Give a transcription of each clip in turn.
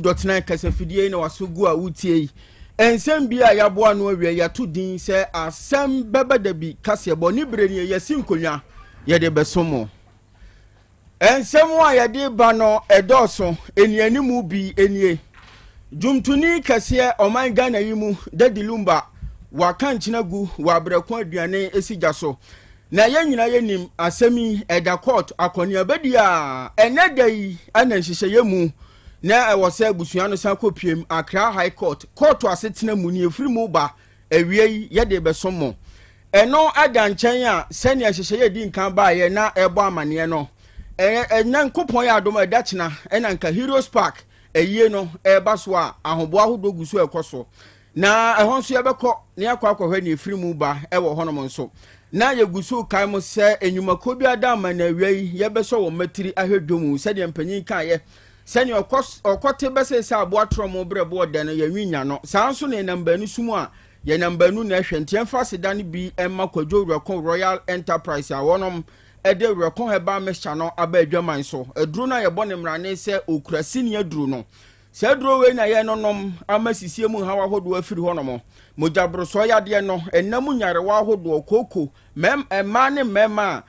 dotna kasafidie na wasogu a wutie ensem bia ya boa no awie ya to din se Asem Beba Dabi kase boni breni ya sinkonwa ye de besomo ensem a ye de ba no edoso enianimu bi enie jumtuni kase oman Ghana yimu dadilumba wa kanchinagu wa brekon aduane esijaso na ye nyina ye nim asemi eda court akoni abadia enedai ana nhihye mu na wose busuano san kopiem Accra High Court asetena mu ni efiri mu ba awie ye de besomo eno ada nchen a sene ahyehyɛ ye di nkan ba ye na ebo amane no nyankopon ya adom adachina ena nka Heroes Park eyie no eba so a ahobo ahodo gusu ekoso na ehon so ye bekɔ ne akwa ne efiri mu ba ewo honom nso na ye gusu kai mo se enyumako bi ada amane awie ye beso wo matiri ahwedomu se de mpanyin kan ye sani okote bese se aboatro mo brebo de no ye nwinya no sanso ne namba nu sumu a ye namba nu na hwente emfa sedane bi emma kwadwo rekon Royal Enterprise a wonom ede rekon heba mesha no aba adwaman so aduru na ye bone mrane se okurasi ne aduru no se aduru we na ye nonom amasisie mu hawa hodo afiri honom mojabro so ya de no enam nyarewa hodo koko emma ne mema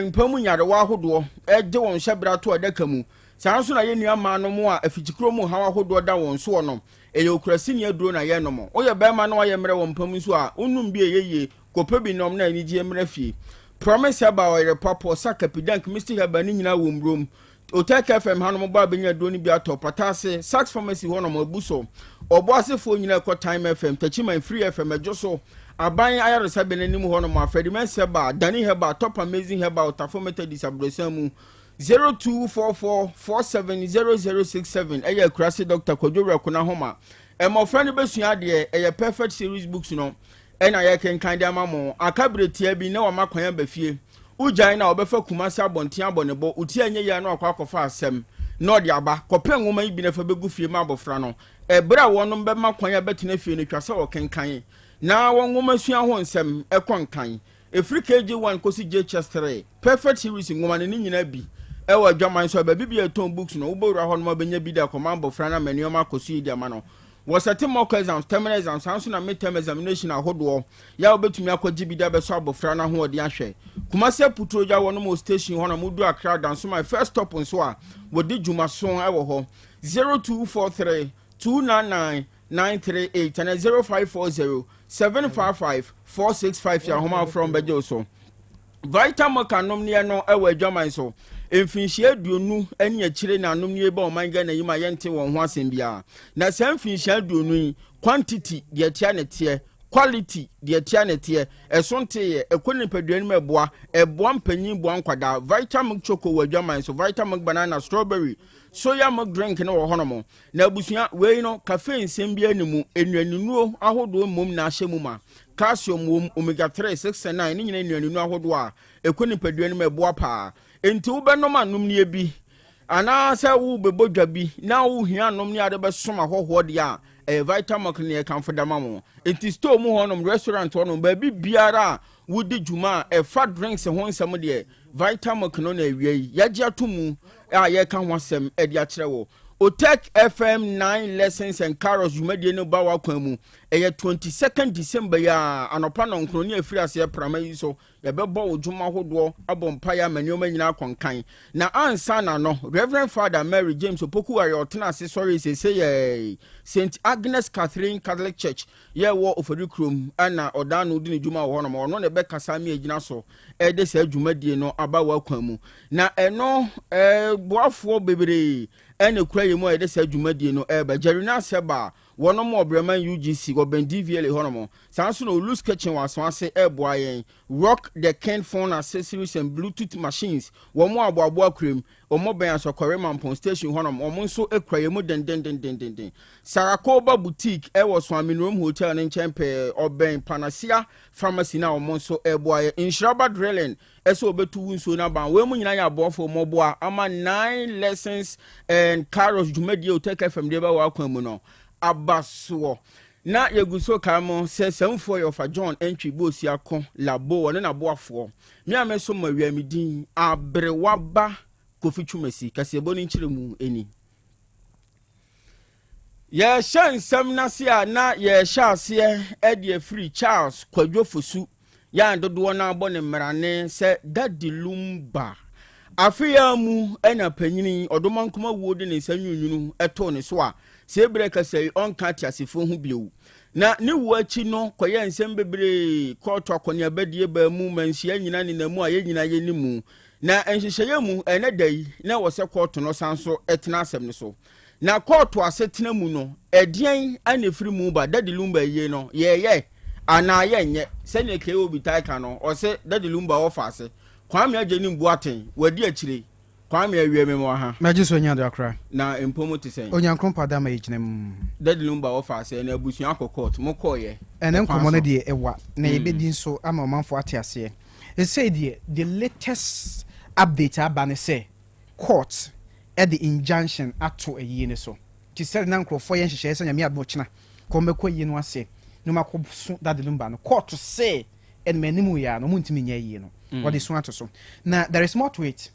mpamu nyarewa hodo eje won hyebra to adaka mu sanso na ye nuama no mo a afitikro mu hawa hodo da won so no eye okurasi ne aduro na ye no mo oye bema na ye mre won pam so a onum bi eyeye kopa bi nom na anije mre fie promise about oye papo sakapidank Mr. Heba ni nyina wo mrom Otec FM hanom ba benya do ni bi atopatase sax pharmacy honom abuso obo asefo nyina ko time FM tachiman free FM adwoso aban ayaresa benanim honom afedimen seba dani heba top amazing heba otafo methodist abrosamu 0244470067 eye krasi Dr. Kodoro kuna homa mo friend besua de eye perfect series books no ena ye kenkan de amamo akabreti abi na wa makwan ba fie ujan na obefa kumasi abonten abonebo uti anye ya na akwakofa asem no de aba kopen nwoma ibi na fa begu fie ma abofra no ebra wonom be makwan ya betena fie no twase wo kenkan na won nwoma sua ho nsem ekonkan efri KG1 kosi JH3 perfect series nwoma ne nyina bi ewa dwaman so ba bibia ton books no ubora ho no benya bi da komambo frana manioma kosi di ama no wasati mock exams terminal exams sanso na midterm examination ahodo ya obetumi akwaji bi da be so abofra na ho odi ahwe kumase putroja wono mo station ho na mudu Accra dan so my first stop nso a wodi dwumason ewo ho 0243 299 938 and 0540 755 465 ya homa from Bejo so Vitamin kanom ne no ewo adwaman so emfinhia duonu ani akire na anom nie ba oman Ghana yima yente won ho asem bia na sam finhia duonu quantity de tia ne tie quality de tia ne tie esonte ye ekonipaduanu meboa eboa mpanyin boa nkwada vitamin choco wadwaman so vitamin banana strawberry soya milk drink na wo honomo na abusua we no caffeine nsem bia nimu enuanunuo ahodo mom na ahyemu ma calcium omega 3 6 9 ni nyina enuanunu ahodo a ekonipaduanu meboa pa enti wo benom anom ne bi ana se wo bebodwa bi na wo hia anom ne ade be soma hoho de a vitamin ne kan fodama mo enti store mu honom restaurant honom ba bi biara wo di juma fa drinks ho nsam de vitamin no na awie yaje atomu a ye kan ho asem e de a kire wo Otec FM 9 lessons and carols jumadi no ba wa kwan mu 22nd December ya anopa no nkroni afiri ase prama yi so ye bebo ojuma hodo abompa ya manioma nyina konkan na ansa na no Reverend Father Mary James Opoku are otena ase sorry say St Agnes Catherine Catholic Church ye wo ofodikrom ana odano di ne juma wo no no ne be kasa mi agina so e de sa jumadi no aba wa kwan mu na eno boafo bebre ene kura yemu ede sa dwumadie no eba jerina seba wono mo obreman UGC go bendivile honomo sanso no loose kitchen waso ase eboa yen rock the Ken phone accessories and bluetooth machines wo mo aboabo akrem o mo ben asokore mampon station honomo o mo nso ekura yemu den Sarakoba boutique e wo so aminrom hotel ne nchempe oben Panacea pharmacy na o mo nso eboa yen Inshiraba drilling eso obetu nso na ban we mu nyina ya abofo moboa ama 9 lessons and carols jumadi Otec FM de ba wa kwan mu no abaso na yeguso kamo se semfo yofa John entwi bosi akọ labo wona na boafo mi ameso mawia midin abrewaba Kofi Chumesi kase boni nchire mu eni Ye shan sam na se a na ye sha ase e de free Charles Kwadwo Fosu ya ndodo na abɔ ne mmerane se Daddy Lumba afia mu ena panyini odomankoma wuo de ne sanyunyunu eto ne so a se breka sei onka tiasefo hu biu na ne wo achi no koye nsem bebre court akonia badie ba mu manhia nyina ne namu a ye nyina ye ni mu na enhyehyeye mu ene dai na wo se court no sanso etena asem ne so na court asetena mu no edian anefiri mu ba Daddy Lumba ye no ye ana ye nye se ne ke obi taika no o se Daddy Lumba ofase kwame ageni mbuaten wadi akire kwame awie memo ha maji so nya do akra na empomo te sen onyankron pada ma yiginem Daddy Lumba ofase na abusuan akokot mo koye enen komo ne de ewa na yebedi nso ama omanfo ate ase e say the latest update abane say court at the injunction ato ayi ne so ti say na nkrofo ye nhyehyɛ sɛ nyame ado kyena kombekɔ yi no ase no makoso Daddy Lumba no court say en manimu ya no muntimi nya yi no what is one to so now there is more to it.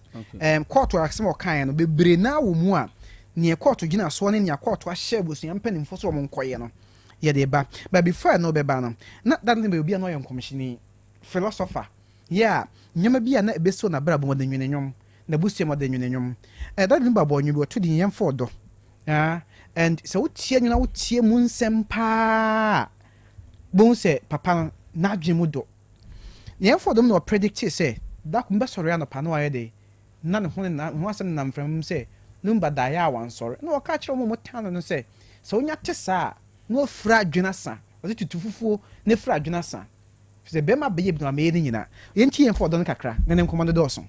Court to ask more kind be bre na wo mu a ne court gina so ne ne court a share busuan panimfo so mo nkoye no ye de ba but before no be ba no na Daddy Lumba be no yon commissioni philosopher yeah nyama bia na be so na bra bo de nwene nwom na busuan mo de nwene nwom Daddy Lumba bo nwu to di yem for do and so tie nwuna wo tie mu nsem pa bon se papa na dwemu do yẹn for them no predict say that kumba sorry anopa no ayede na ne ho asem na mfram say Lumba da ya wan sorry na o ka kire mo tan no say so onya te sa no fra adwena sa o se tutufufuo ne fra adwena sa se be ma be yebno ma yedi nyina yẹn ti yẹn for don kakra na ne komando do so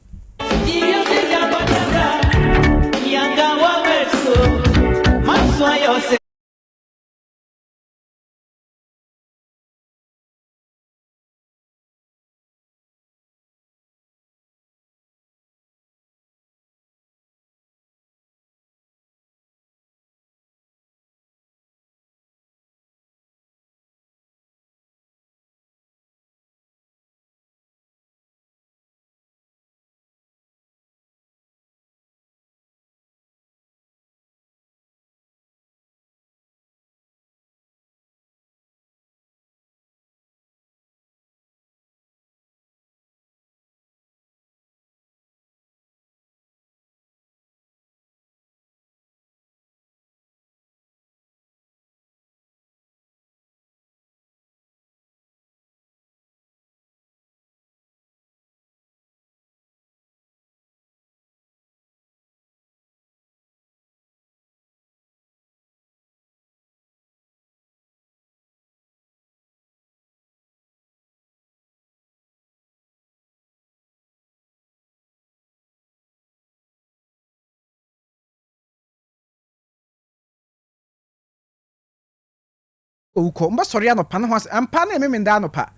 uko mba sorry anopa no ho ampa na meme nda anopa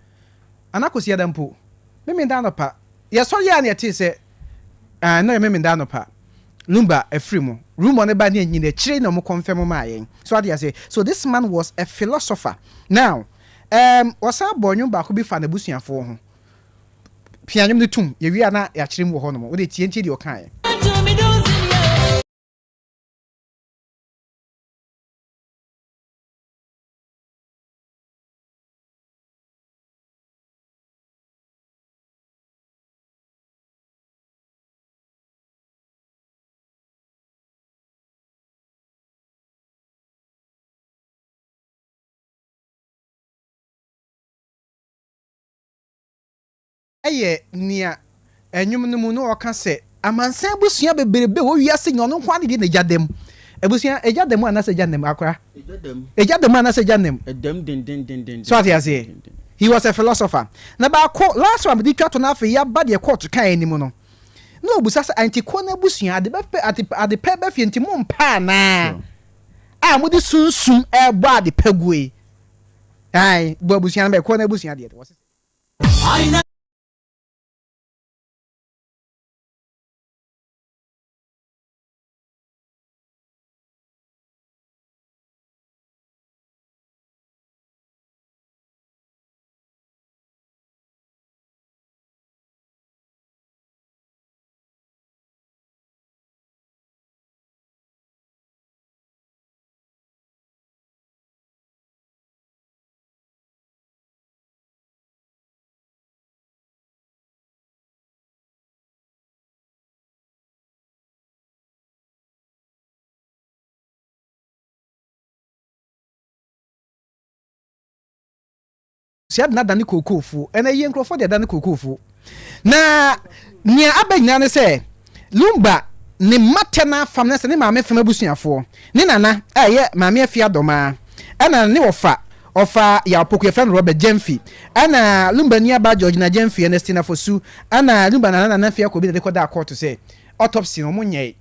anakosi adampo meme nda anopa ye sorry ya na yete se na meme nda anopa Lumba afrimo rumor ne ba ne nyine kire na mo confirm ma yen so ade say so this man was a philosopher now wasa bonyo ba ko bi fa na busuafo ho pianyum ne tum ye wi ana ya kire mu ho no mo de tie de o kan eye nia enyum no mu no o ka se amansan busua beberebe wo wiase nyono kwa de na jadem ebusia ejadem ana se jadem akwa ejadem ana se jadem edem so ati ase he was a philosopher na ba ko last one be twato na afa ya ba de court kan anim no no busa se antiko na busua ade be ade pe be fi ntimo mpa na a mo di sunsum e bo ade pague ai bo busua na be ko na busua de sia na dane kokofu ena ye nkrofo de dane kokofu na nia abanyina ne se lumba ne matena famna se ne maame fama busuafo ne nana aye maame afia doma ana ne ofa ya poku efan Robert Jemfi ana lumba ni aba George na Jemfi Ernestina Fosu ana lumba na fia ko bi de koda court say autopsy no munye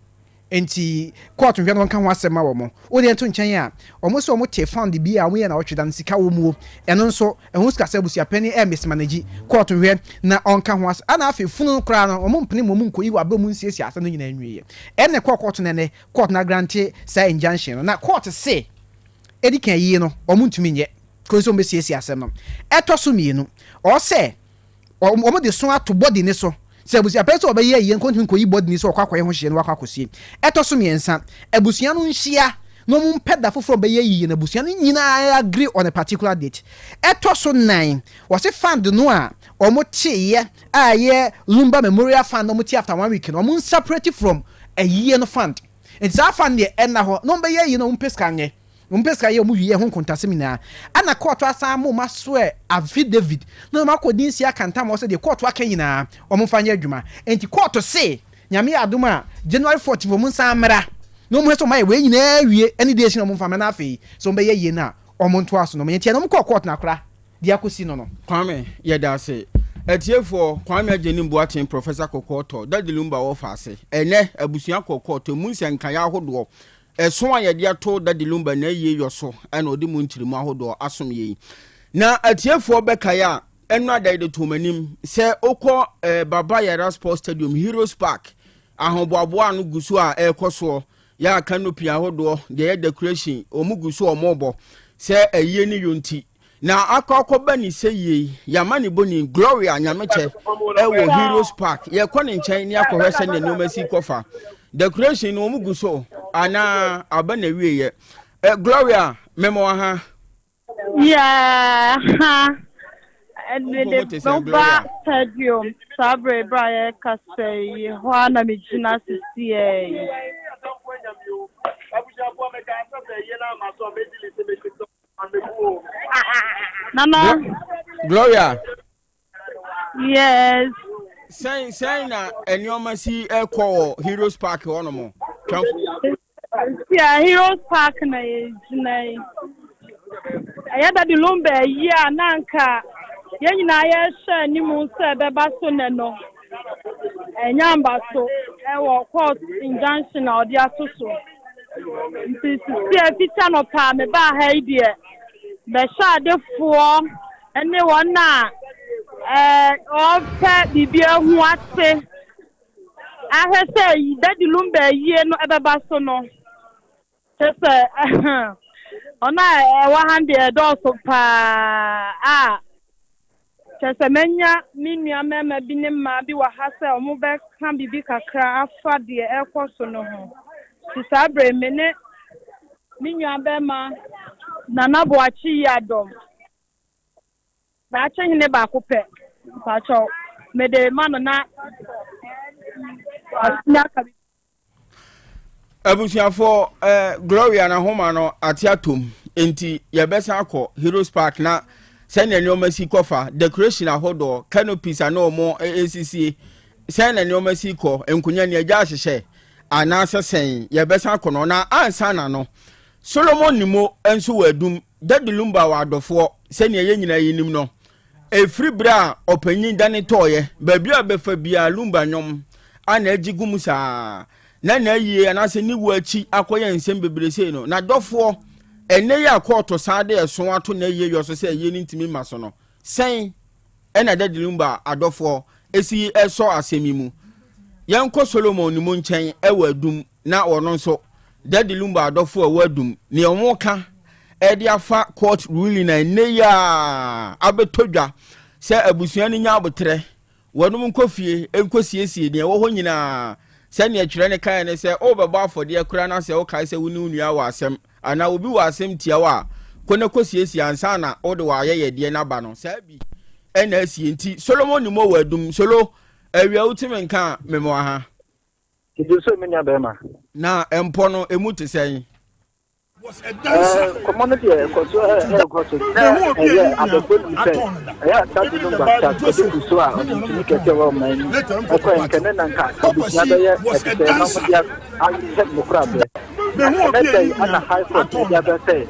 enti court nhwe no kan ho asema wo mo wo de to nchen ya omo so omo te found bi a wo ye na otweda nsika wo mu eno nso ehun sika se busia pani miss manage court nhwe na onka ho as ana afi funu kra no omo mpene mo mu nkoyi wa ba mu nsiesie asa no nyina nwie ene court na grant say injunction na court say edi kan yi no omo ntumi nye ko so mbesiesie asem no eto so mienu o say omo de so ato body ne so se abusia pese obeye ye nko yi body ni so kwakwaye ho hye no wakwakosie eto so miensa abusia no nhia no mu mpeda foforo beye yi na abusia no nyina agree on a particular date eto so 9 was fund no a omo tie aye Lumba Memorial Fund omo tie after 1 week no omo separate from a year no fund it's a fund ye na ho no beye yi no mpeska nye umpeska ye mu wiye ho kontasemina ana court asa mo maswe affidavit no makodin sia kanta mo se de court aka nyina omfanya adwuma enti court se nyame aduma January 14 mo nsa mra no mo so mai we nyina wie any day sin omfa me na afei so mbe ye na omonto aso no enti no mo court na kra dia kosi no Kwame ye da se etiefo Kwame Ajenim Boatin Professor Kokoto Daddy Lumba wo fa se ene abusua Kokoto mu nsenkan ya hodo so ya dia to Daddy Lumba na ye yoso ana odi mu ntirimu ahodo asom ye na atiefo bekaya enu adai de tomanim se okọ Baba Yara Sports Stadium Heroes Park ahoboabo anu gusu a ekoso ya canopy ahodo de decoration omugusu omobo se aye ni yonti na akọ bani se ye yamani boni Gloria nyameche ewo Heroes Park ye kọ ne nchen ni akọhwese ne nomasi kofa decoration no muguso ana abana wiye Gloria memo ha yeah the Bomba Stadium Sabre Braye Kasei Juana Mijina Sisi Nana Gloria yes say na enyoma si ekọ Heroes Park onomo yeah Heroes Park na ayada di Lumba ya nanka yenyina ya hye ni mu se beba so ne no enyamba so ewo court injunction odi atoso nti teacher no pa me ba ha idie be sha defo ene wona ofa bibia hu ate ahese Daddy Lumba yie no ebeba so no tese ona wa hande doso pa tese menya minua mema bi ne ma bi wa hase omo be kan bibi kakra afa de ekoso no ho tisabre mene minua be ma nana boachi yadom ba chehine ba ko pe pa cho me de mano na abusiafo Gloria na homa no atiatom enti yebesa akọ Heroes Park na sene nyoma si kofa decoration ahodo canopies ana omo ACC sene nyoma si ko enkunya ne agya hyehye ana sesen yebesa akọ no na ansa na no Solomon nimo enso wadum Daddy Lumba wa adofo sene ye nyina yinim no efri bra opanyin dane toye ba bia befa bia Lumba nyom ana agigumu saa na yie anase ni wachi akoye nsem bebrese no na dofo ene ya court saade eso ato na yie yoso se yie ntimi maso no sen ena Daddy Lumba adofo esi eso asemimu yanko Solomon ni mu nchen ewadum na wono nso Daddy Lumba adofo ewadum ne omoka edi afa court ruling na ene ya abetodwa se abusua ni nya abotre wonum nkofie enkosiesie ne wo ho nyina sani atwere ne kan ne se obeba afode akura na se wo kai se wuni nua wa asem ana obi wa asem tia wa kone kosiesie ansa na ode wa yeye na ba no sa bi ena asie nti Solomon ni mo wadum solo awia utime nka memo ha kidu so menya be ma na empo no emu te sen community koso koso na abegbe say tati number chat ko so a ni kete wa man ko nkene na nka abusua be ye na mo dia ayi mo kra be ana high court dia be say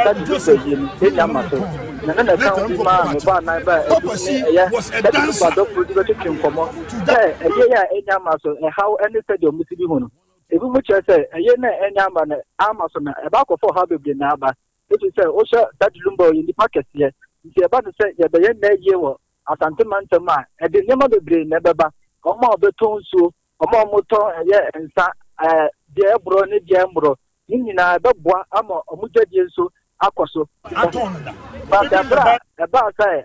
tati be ni ama so na ka bi ma me ba na ba tati number do pro di be komo ya enyama so how any stadium muti bi hono ebi mu che say na enyama na ama so na e ba ko for how be na aba it say o sha that lumbo in the packet here nti e ba no say ye be ye na ye wo asante mantam a e de nyama be bre na beba o ma obeton so o ma moto ye nsa de ebro ne de embro nyina be boa ama o mu jadie so akoso ba da bra e ba say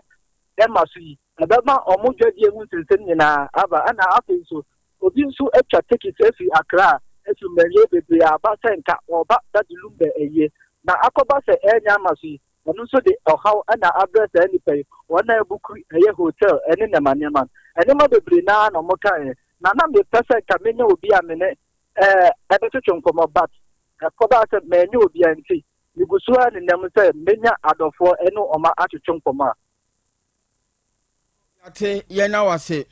e ma so yi e be ma o mu jadie mu sensem nyina aba ana afi so obi nso etwa ticket efi Accra efi Mele bebre aba senka oba that lumbe eye na akoba se enya amasi onu so de ohaw ana address any pay wona ebuku eye hotel ene na manema ene ma bebre na no moka na me pese ka menye obi amene ebetutu nkomo bat akoba se menye obi anti nigusuwa ne nem se menya adofo ene oma atutu nkomo ate ye na wase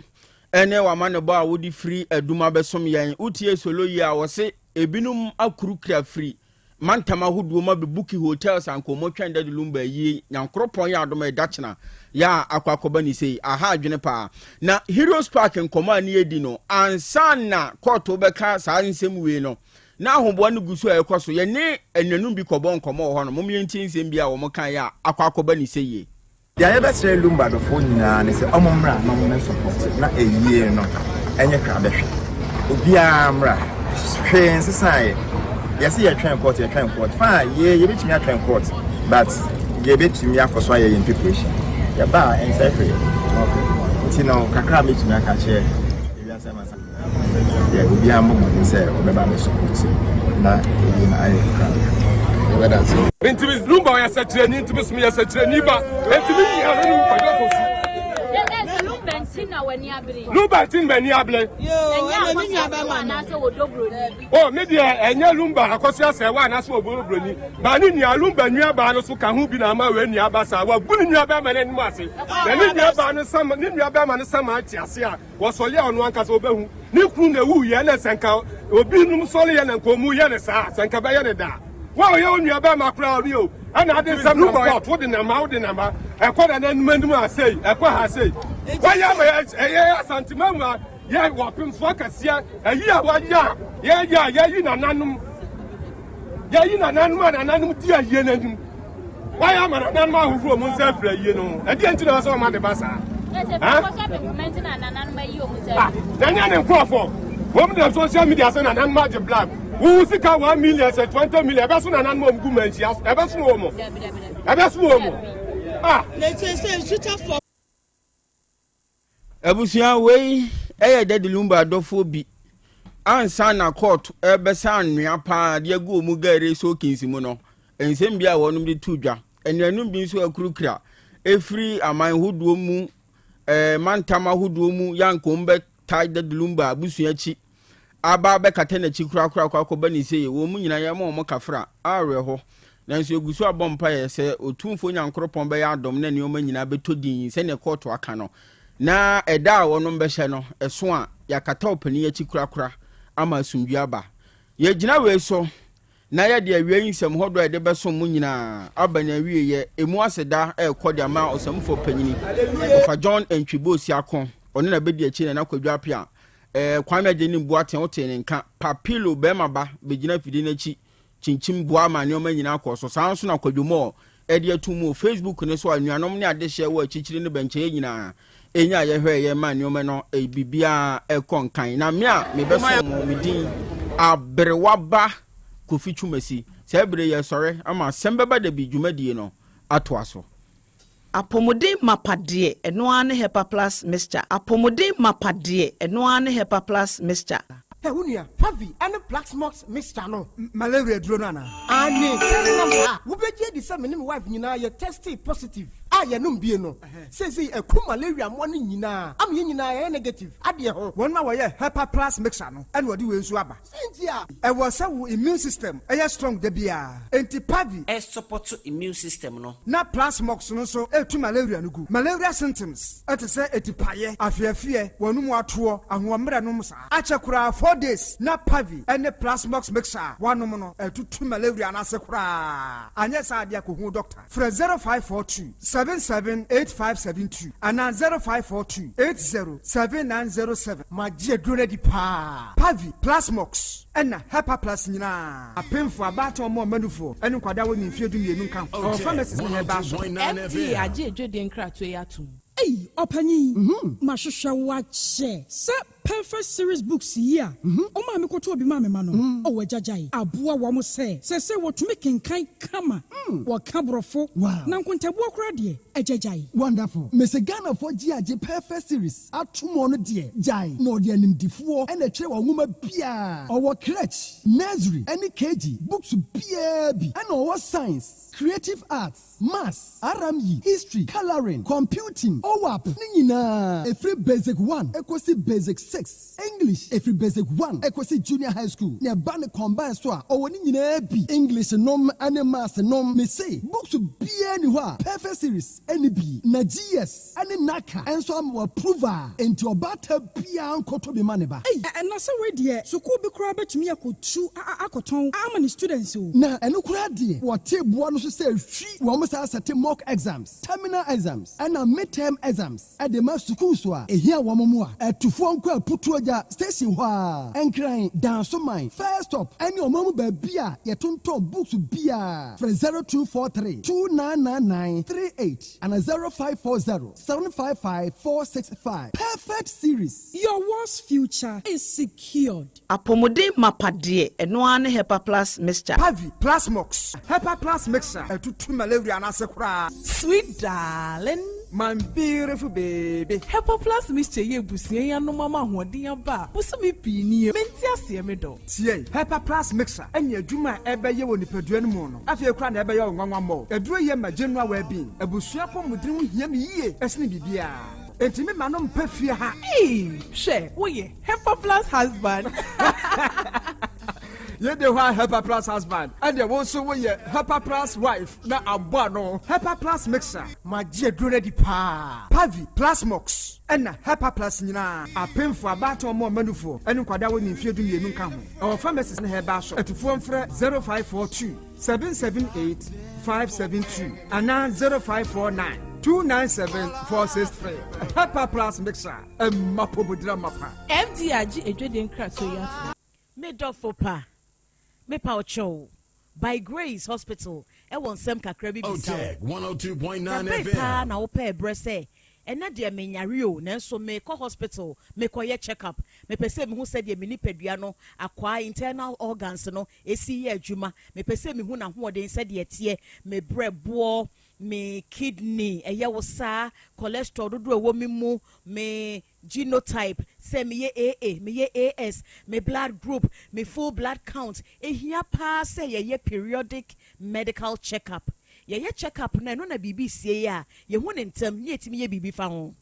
ene wa mane ba wodi free aduma besom yan utie solo yi a wose ebinum akuru kra free mantama hoduo ma be booki hotels an komo twende de lumba yi nyankropon ya adoma edachna ya akwakoba ni sei aha adwene pa na Heroes Park nkomo ani edi no ansan na court obeka saa nsem we no na ahobo no gusu a ekoso ye ne enanum bi kobo nkomo ho no mom ye ntinsem bi a wo kan ya akwakoba ni sei ya ebe sere lumba do fo nyina ne se omomra na mo support na eyie no enye ka behwe obi amra hwe nsesai yes ye train court fine ye betimi a train court but ye betimi akoso aye in preparation ya ba ensefre okay no kakra betimi aka che ye asema sa ye obi ammo se obeba me support na ye na aye ka Intimis lumba ya satreni intimis mi ya satreni ba intimi ni anu kwa dokosu lumba ntina wani abre lumba ntin mani abre enya ba ma na se wodobro ni oh me dia enya lumba akosi ase wa na se wodobro ni ba ni lumba nua ba no so ka hu bi na ma we nua ba sa wa guni nua ba ma na nimu ase na ni nua ba no sama ni nua ba ma no sama ati ase a wo so le onu anka so obehu ni kru na wu ye na senka obi num so le ye na nkomu ye na sa senka ba ye ne da wow, you knew about my crowd, you. And I did some about what in the mouth in number. I quite an end I say, I quite say. Why am I a sentiment? Yeah, walking focus here, a year, 1 year. Yeah, you know, none. Yeah, you know, none man and none dear yen. Why am I not man who from himself, you know? I didn't know so much about that. Then Crawford. Women of social media send an unmatched black. Who seek 1 million, 20 million, ever soon an animal woman, she has ever small. Ever small. Let's say, shoot up for Ebusia way, dead lumba dofobi. Ansana court, Ebesan, Yapa, Diego Mugare, so kinsimono, and Zambia one of the tuja, and your new being so a crukra. A free a man who do mu, Mantama who do mu, young combat, tied the lumba, Busiachi. Aba be katene chikura kwa ni sei wo mu nyina ya mo kafra awe ho nanso egusu abompa ye se otumfo nyankropon be ya adom na ne o manyina betodin se ne court aka no na eda wono be hye no eso a yakata opani ya chikura ama sumdua aba ye gina we so na ya de awie nsem hodo e de beso mu nyina aba na awie ye emu aseda e kodi ama osamfo panyini ofa John Entwibosi akon one na bedi achi na kwadwa apia kwame ageni mbuaten wote ne nka papilo bema ba begina fidi na chi chinchim bua ma ne o manyina akoso sanso na kwadwomo e de atumu Facebook ne so anuanom ne ade hye wo achichiri ne benche nyina enya ye hwe ye ma ne o me no bibia e konkan na me a me beso mo medin abrewaba Kofi Twumasi se bre ye sore ama Asem Beba Dabi dwumadie no ato aso apomode mapade eno ane hepa plus mixture apomode mapade eno ane hepa plus mixture Unia, heavy and a black smokes mixture no malaria drone ana ani senam ha wo beje di se menim wife nyina ye testy positive yenum bie no say eku malaria mo no nyina am ye nyina negative ade ho won ma woye Hepa Plus mixer no and wodi we nsu aba sentia e wo say wo immune system strong da bia enti pavi support immune system no na plasmox no so etu malaria no gu malaria symptoms ete say etipaye afiafie wonum ato ahomre no msa achekura 4 days na pavi ene plasmox mixer wanom no etutu malaria na sekura anya sa dia ko hu doctor fra 0542 778572 ana 0542 807907 magie drone di pa pavi plasmox ena Hepa Plus nyina apemfo abato mo manufo ene kwada woni mfiedu mienu nkan o pharmacies na ba so FD aje edwede nkrato yatum Hey, Opani, Mashusha wache. Se perfect series books here. Oma mi koto obi mame mano. O wejajai. Abua wamo se watumi kinkai kama. Wa kabrofo. Na nkontabu akura die ejajai. Wonderful. Mese Ghana for GAJ perfect series. Atumo no die jai. No die nimdifuo ene chere wa nwuma bia. Owo crèche, nursery, any KG, books bia bi. Ene owo science, creative arts, maths, RME, history, coloring, computing. OWAP nina every basic 1 equals basic 6 English every basic 1 equals junior high school ne ban combine so a o ni nyina bi English nom and maths nom me say books be anywhere perfect series any bi na GS any naka and so am approval into obata bia nkoto be maneba and na say we there school be kura betumi akotu akoton amani students o na eno kura de what table no so say hwi wo mo say set mock exams terminal exams and a midterm exams at the mass schools wa ehia wo mo a atufo nko aputu aja station ho a enkran danso man first stop any omamu ba bia yetonto books bia for 0243 299938 and 0540 755 465 perfect series. Your world's future is secured. Apomode mapade eno ane Hepa Plus mixture. Pavi Plasmox Hepa Plus mixer etutu malaria na sekura. Sweet darling, my beautiful baby. Hepa Plus mixture ye busie ya no mama hoden aba. Busumi pini menti ase me do. Tie Hepa Plus mixer enya adwuma ebeye wo nipadua no mu no. Afie kura na ebeye onwanwa mo. Eduro ye ma general well being. Ebusua ko mudin hia me yie esne bibia. Enti me ma no mpa fie ha. She wo ye Hepa Plus husband. You the one Hepa Plus husband, and you also we Hepa Plus wife. Na abano Hepa Plus mixer. Magie drone di pa. Pavi Plasmox. Ena Hepa Plus nyina. Apemfo abato mo manufo. Enu kwada woni mfiedu mienu nka ho. Our pharmacies na heba so. Etufo mfre 0542 778 572 ana 0549 297-463. Hepa Plus mixer. Mapo budra mapa. FD aje edwede nkrato yatum. Me dofo pa. Me pa ocho. By Grace Hospital. E won sem kakra bi bisa. Otec 1029 FM. Pa na wo pa ebrese. Ena de me nyare o, nanso me ko hospital, me ko ye check up. Me pese me hu se de me nipadua no akwa internal organs no esi ye adwuma. Me pese me hu na hoɔden se de tie, me brɛboɔ, me kidney, eye wo sa, cholesterol dodo ewo mi mu, me genotype, say me ye AA, me ye AS, me blood group, me full blood count. Ehia pa say ye periodic medical checkup. Ye check-up na no na bibi sie ya ye hu ntem ye timi ye bibi fa ho.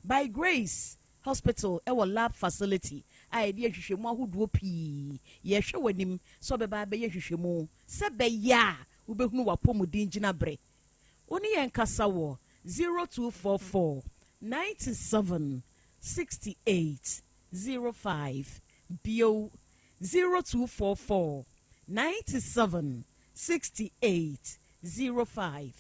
By Grace Hospital e wo lab facility a de hwehwemu ahodo pii ye hwe wanim so beba be ye hwehwemu se be ya wo behunu wapomudin gina bre oni ye nkasa wo 0244 97 68 05 bio 0244 97 68 05.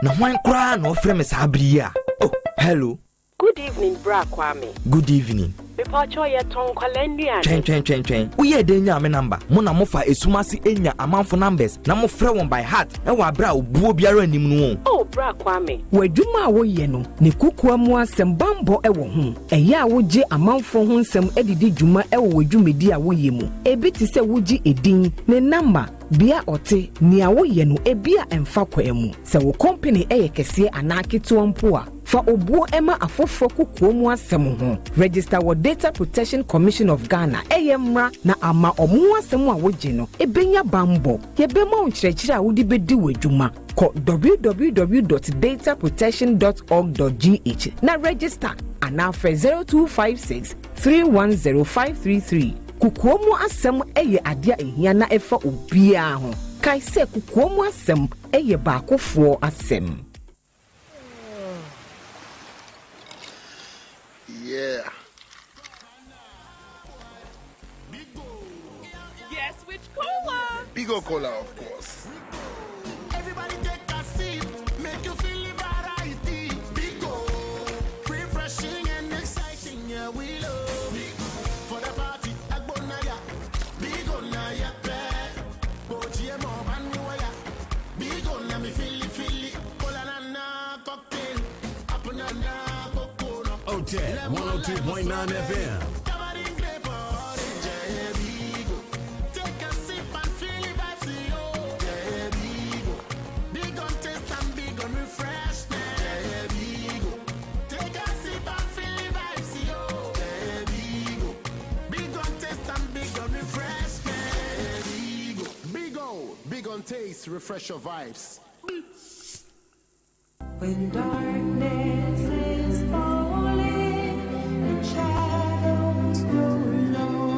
Na wan kra no frame sabria. Oh, hello. Good evening, Bra Kwame. Good evening. Bipacho ye ton kwalendua. Chen. Uye de nya me number. Mo na mo fa esumasi enya amanfo numbers. Na mo frɛ won by heart. E wa bra obuo biara anim no. Oh, Bra Kwame. Wadwuma wo ye no. Ne kukua mu asɛm bambɔ e wo ho. Ɛyɛ a wo gye amanfo ho nsɛm edidi dwuma e wo wadwumedi a wo ye mu. Ebi ti sɛ wo gye edin ne number bia ote ni a wo ye no ebia emfa kwa mu. Sɛ wo company e ye kɛse anaa ketewa mpo a fa obuo ema afoforo kukuo mu asem ho register with Data Protection Commission of Ghana eyemra na ama omo asem a woje no ebenya bambo yebema onkyerɛkyerɛ a wodi bedi wadwuma ko www.dataprotection.org.gh na register ana for 0256 310533 kukuo mu asem eye adia ehia na efa obia ho kai se kukuo mu asem eye baakofo asem. Yeah. Yes, which cola? Bigo Cola, of course. Everybody take a sip, make you feel the variety. Bigo, refreshing and exciting, yeah, we love Bigo. For the party, Agbonaya, Bigo Naya, Bojiemo Banuaya, Bigo Nami Fili, Cola Nana cocktail, Apunana. Otec 1029Fm. Take a sip and feel the vibes, yo. Big on taste and big on refreshment. Take a sip and feel the vibes, yo. Big on taste and big on refreshment. Big on taste, refresh your vibes. When darkness is falling and shadows grow long.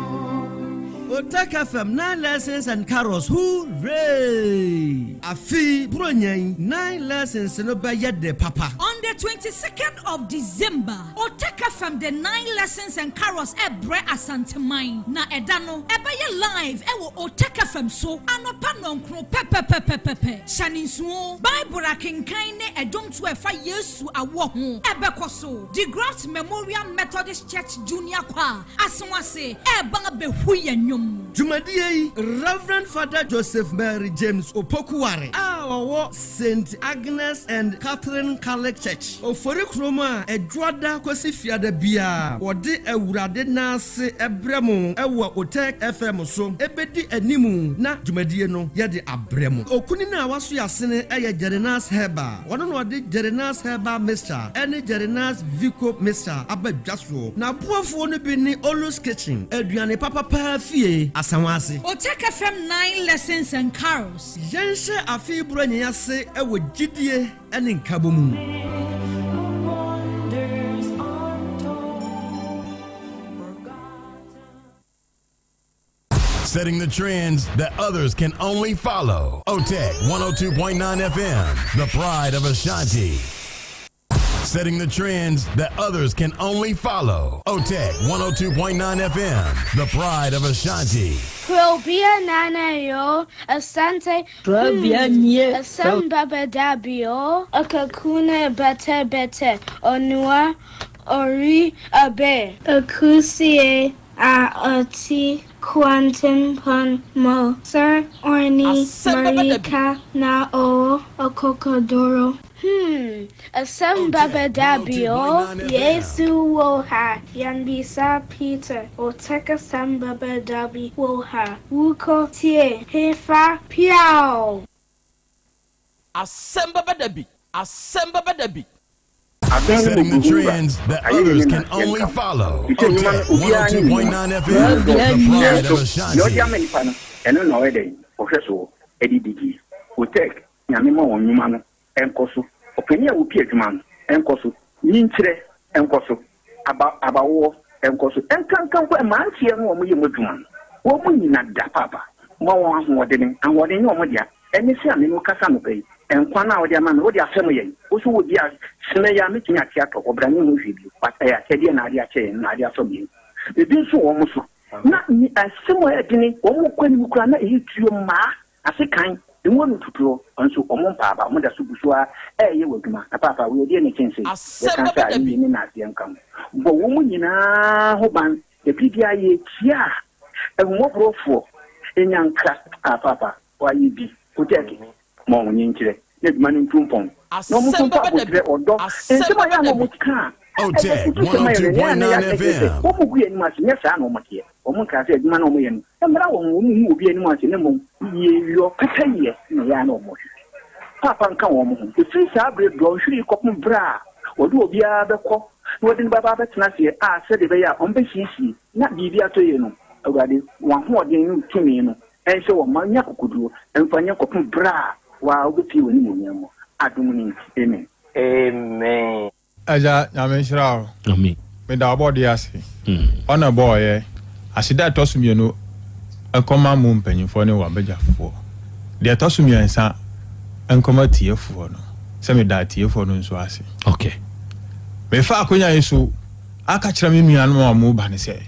Otec FM 9 lessons and carols, hooray! Afi Brunyan 9 lessons no bayade papa. On the 22nd of December, Otec FM the 9 lessons and carols Yaw Asante mine. Na edano ebeye live ewo Otec FM so anopa nonkro pepepepepepe. Shaninsuo Bible akenkan ne edom to efa Yesu awo ho ebekoso. The Graft Memorial Methodist Church Junior Choir asonwase eba behu yanyom. Jumadi Reverend Father Joseph Mary James Opokuware our St. Agnes and Catherine Catholic Church Ofori Kroma Edwada Kwasifia de Bia Ode Ewurade Nase Ebremu Ewa Otec FM so ebedi animu na Jumadi no yede abremu okuni na waso yasene eye Jerenas Heba wono no ode Jerenas Heba Mr. ene Jerenas Vico Mr. abadwaso na buafo no bi ni Olos Kitchen aduane papa pa fie asanwase Otec FM 9 lessons and carols yense afi branya se ewo gidie ene nkabomu. Setting the trends that others can only follow. Otec 1029FM, the pride of Ashanti. Setting the trends that others can only follow. Otec 102.9FM, the pride of Ashanti. Krobea nana yo, Asante, Krobea nye, Asem Beba Dabi yo, Akakune bete, Onua, Ori abe, Akusie, Ati, Quantum pon mo, Sir Orni, Marika na o, Okokodoro. Asem Beba Dabi o, Yesu woha, Yanbisa Peter, Otec Asem Beba Dabi woha, Wuko tie, Hefa piao. Asem Beba Dabi, Asem Beba Dabi. Setting the trends that others can only follow. Otec 102.9FM, the pride of Ashanti. Eno no ede ohweso edidigi Otec nyamema wonwuma no enkoso opani a wopi adwuma no enkoso nyinkyere enkoso abawo enkoso enkankan kwa mantie no omo yemu adwuma no wo mu nyina da papa mo won ahoɔden ahoɔden ne omo dia ene se ame no kasa no bai enkwa na wodi ama no wodi asem yen wo so wodi a sene ya metumi ate atɔ obrane ho hwebi pata ya kede na ade akyɛ na ade asɔ bi ebi nso wo mo so na ni asemo edini omo kwani mukura na ehituo ma asekan enwo ntutuo nso omo mpaaba mo da so busua eye waduma na papa we die ne chense e kansa ni ni na ase nkam bo wo mu nyina ho ban e bibia ye tia enwo brofo enyanka papa wa yi bi Otec mo nyinkire ne duma ni ntumpon no mo so pa bo dire odo ensema ya no mo ka Otec 102.9FM. Omo gu eni mase nyesa na omo tie omo ka se adwuma na omo ye no emra wo mu obi eni mase ne mo ye yo kataye na ya na omo papa nka wo mo ho e fi sa abre do hwiri kopum bra odu obia beko wodi baba betena se se de be ya on be hihie na bibia to ye no awurade wan ho odin tumi no ense wo manya kokoduo emfanya kopun bra wa obi woni munyam adum ni amen amen aja nyame shirawo amen me da obodi ase ona boy asida tosumie no akoma mu mpanyimfo ne wabegyafo de tosumie nsa ankoma tiefo no se me da tiefo no nso ase okay me fa akonya yesu aka kira me nuanu ma mu ba ne se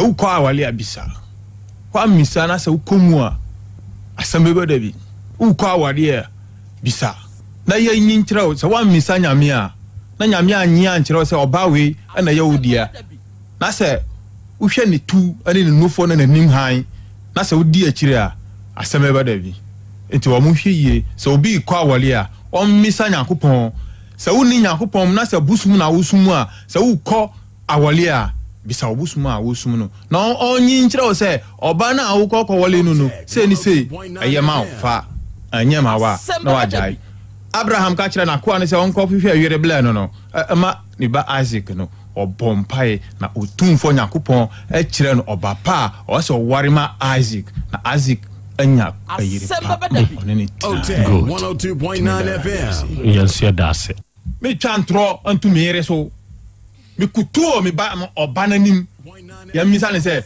ukọ awale abisa kwa misa na se ukomu a Asem Beba Dabi ukọ awale bisa na ye nyin kira se wa misa nyame a na nyame anyi ankira se obawe na ye wodia na se uhwe ne tu ane ne nufo na nanim han na se wodi akire a Asem Beba Dabi enti wo mu hwe yie se obi ikọ awale a o misa Nyankopɔn se woni Nyankopɔn na se busum na wusum a se ukọ awale a bisa obusuma a wosum no na onyi nkyerɛ wo sɛ ɔba na awokɔ kɔwɔle no no sɛ ni sɛ ɛyɛ ma fa anya ma wa na wagyae Abraham ka kyerɛ na koa ne sɛ ɔnkɔ hwehwɛ awere bla no ma ne ba Isaac no ɔbɔ mpae na otumfo Nyankopɔn kyerɛ no ɔba pa a ɔsɛ ɔware ma Isaac na Isaac anya ayere pa ɔne ne Otec 1029Fm yes ya dase me twantro antu me yere so me kutuo me ba obananim ya misa ne se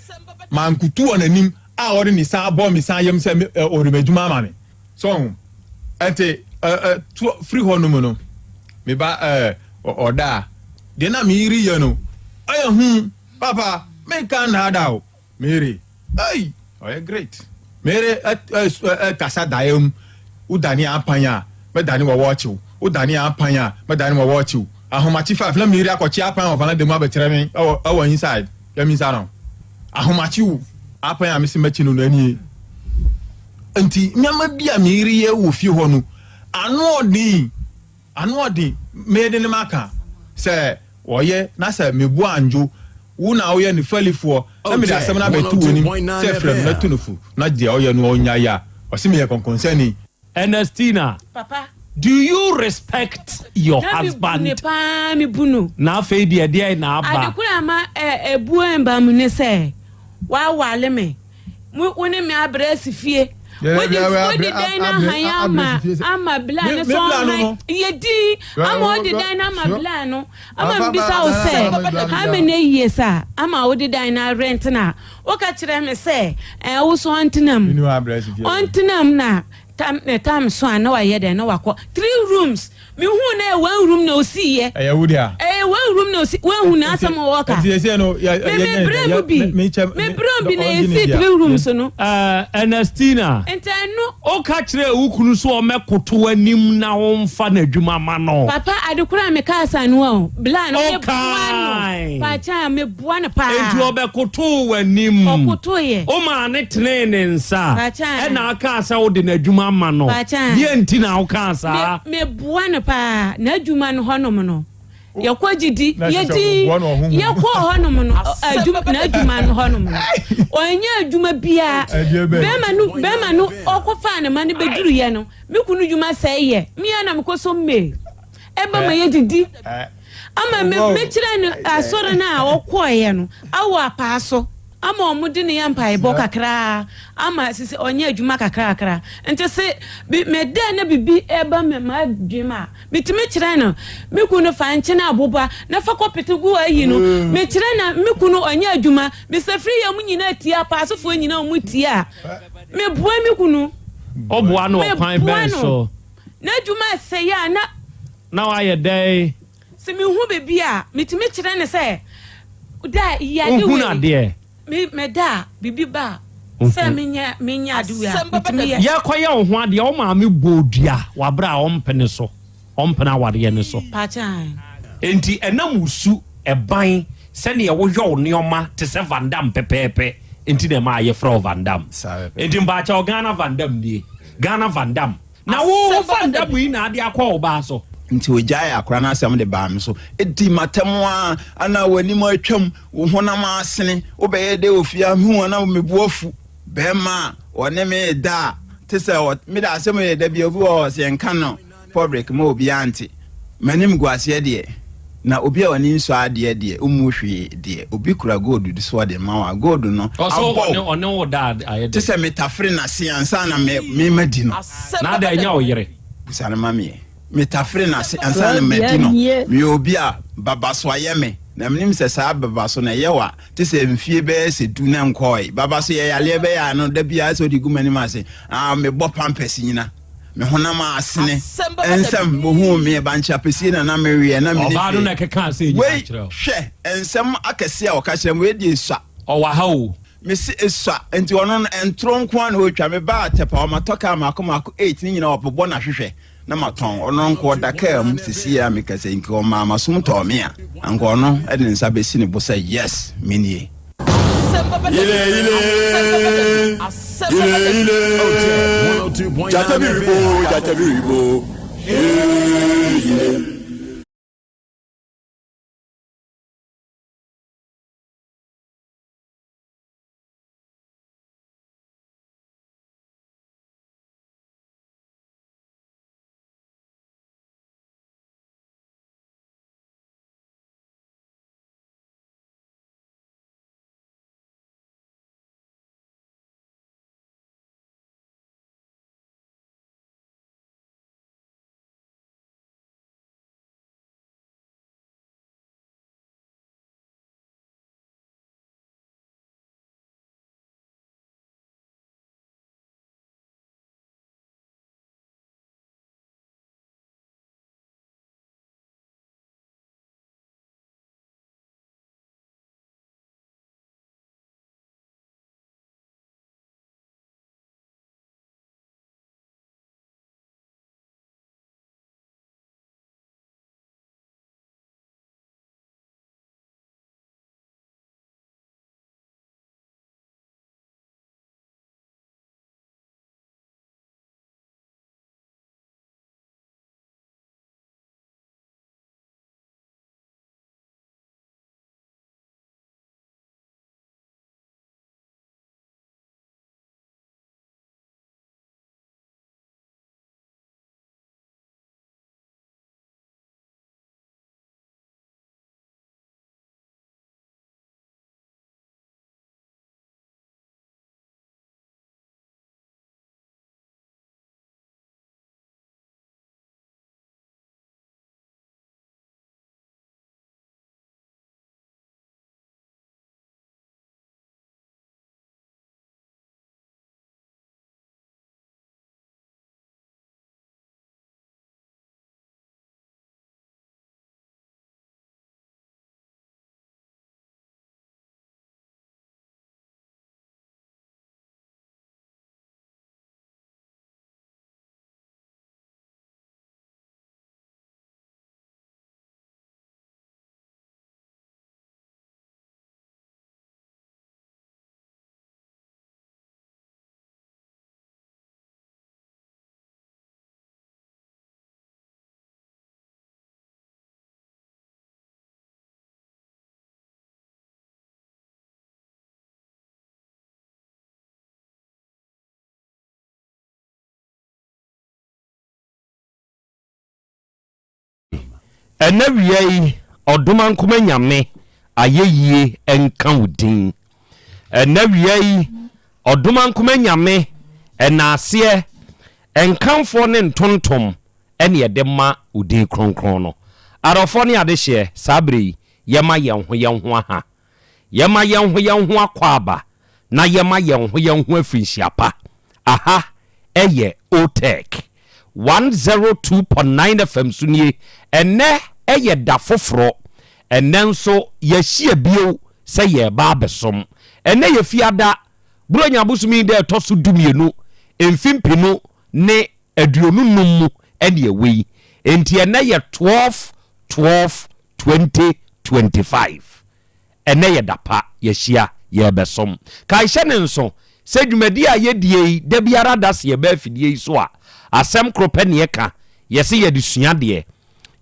man kutuo nanim a ori ni sa bo mi sa yem se ori medjuma ma me so ente free honum no me ba oda de na me iri ye no ayo papa me kan hada o mere ai oh great mere kasa daem udani apanya me dani wo watch udani apanya me dani wo watch ahomachi 5 na miri akọchi apan of na demu abetire me awo inside ya mi sa no ahomachi wu apan ya misi machi no ani enti nyama bia miri ye wo fi ho no anu odin me de ne maka se woye na se mebu anjo wu na woye ni falifo na me da asem na betu woni se frem na tunufu na de woye no onya ya o se me ye konkonsani Ernestina papa do you respect your husband? Mi bunu. Na fe dia na aba. Adekura ma ebu emba mu ne se. Wa wale me. Woni me abresi fie. Wodi den na haya ama bla ne so yedi ama odi den na ama bla no. Ama mbisa o se. Ha me ne yie sa. Ama odi den na rent na. O ka kire me se wo so antinam. Antinam na time so na wa ye den na wakọ 3 rooms me hu na 1 room na osi ye wudia 1 room na osi 1 hu na asam waka me bi na esi 3 rooms no Ernestina entano o ka kire ukunu so o mekoto anim na wo mfa na adwuma ma no papa adekura me ka asanu o bla no me buano pa cha me buano pa edu obekoto anim okoto ye o ma ne trene nsa e na aka asa wo de na adwuma ma no ye ntina wo ka asa me buano pa na adwuma no honom no yakogidi yedi yakọ honom no adwuma na adwuma no honom no onya adwuma bia bema no okofa ne ma ne beduru ye no mekunu dwuma sai ye me na mekoso me eba ma yedidi ama me kire no asore na okoye no awo apaaso ama omudi ne yampa ebo kakra ama sisi onye adwuma kakra ente se me da na bibi eba me ma adwuma bitime kire no mekunu fa nche na aboba na fa kopetegu ayi no me kire na mekunu onye adwuma me se free ya munyina tia paasofo nyina omutia me bua mekunu obua no pan ben so na adwuma se ya na wa ye dey se me hu bebi a mitime kire ne se da ya de we me da bibi ba se menya aduya bitime ya koye wo ho ade o ma me bodua wabra o mpene so o mpena wade ne so pachan enti enamusu eban se ne wo hwe neoma te se vandam pepepe enti na ma ye fro vandam enti mba cha Ghana vandam nie Ghana vandam na wo vandam yi na ade akọ oba so nti ojaya akora na asem de ba me so edi matemu ana wani mo atwam wo honam asene wo be de ofia hu na mebuafu be ma one me da te se me da asem ye da bi obu o se nka no public mo obi anti manim guase de na obi a wani nso ade de umuhwe de obi kura gold de so de ma gold no also on wo dad ayede se metafre na se ansa na me madi no na da nya oyere busana mami metafre na se ansa na madi no me obi a baba so ayeme na mnim se sa baba so na yewa te se mfie be se du na nkoi baba so ye yale be ya no da bia so di gumani ma se me bo pampers nyina me honama asene ensem bohu me bancha pesi na me wie na me oba do na keka se nyina kire hwe ensem akese a oka kire we di esua owa ha o me se esua enti ono no entro nko na otwa me ba tepa o matoka mako 8 ni nyina obobo na hwehwe na maton ono nko daka mu sisi ya me kase nko o mama sum to me a anko ono e de nsa besi ne bo say yes menie ile Jatabiribo enawiyai oduman kuma nyame ayeyie enka wudin enawiyai oduman kuma nyame enase enkanfo ne ntontom ene yedema udin kronkron no arofo ne adehye sabre yema yenho aha yema yenho akwaba na yema yenho afinshiapa aha eye Otec 1029 FM sunie ene eye da foforo ene nso yehie bio se ye ba besom ene ye fiada buronya busumi de toso dumienu emfimpinu ne aduonu nummu ene ewi enti ene ye 12/12/2025 ene ye dapa yehia ye besom kai hye nso se dwumadi a yedie de biara das ye ba fidie so a asem krope ne ka yese ye de sua de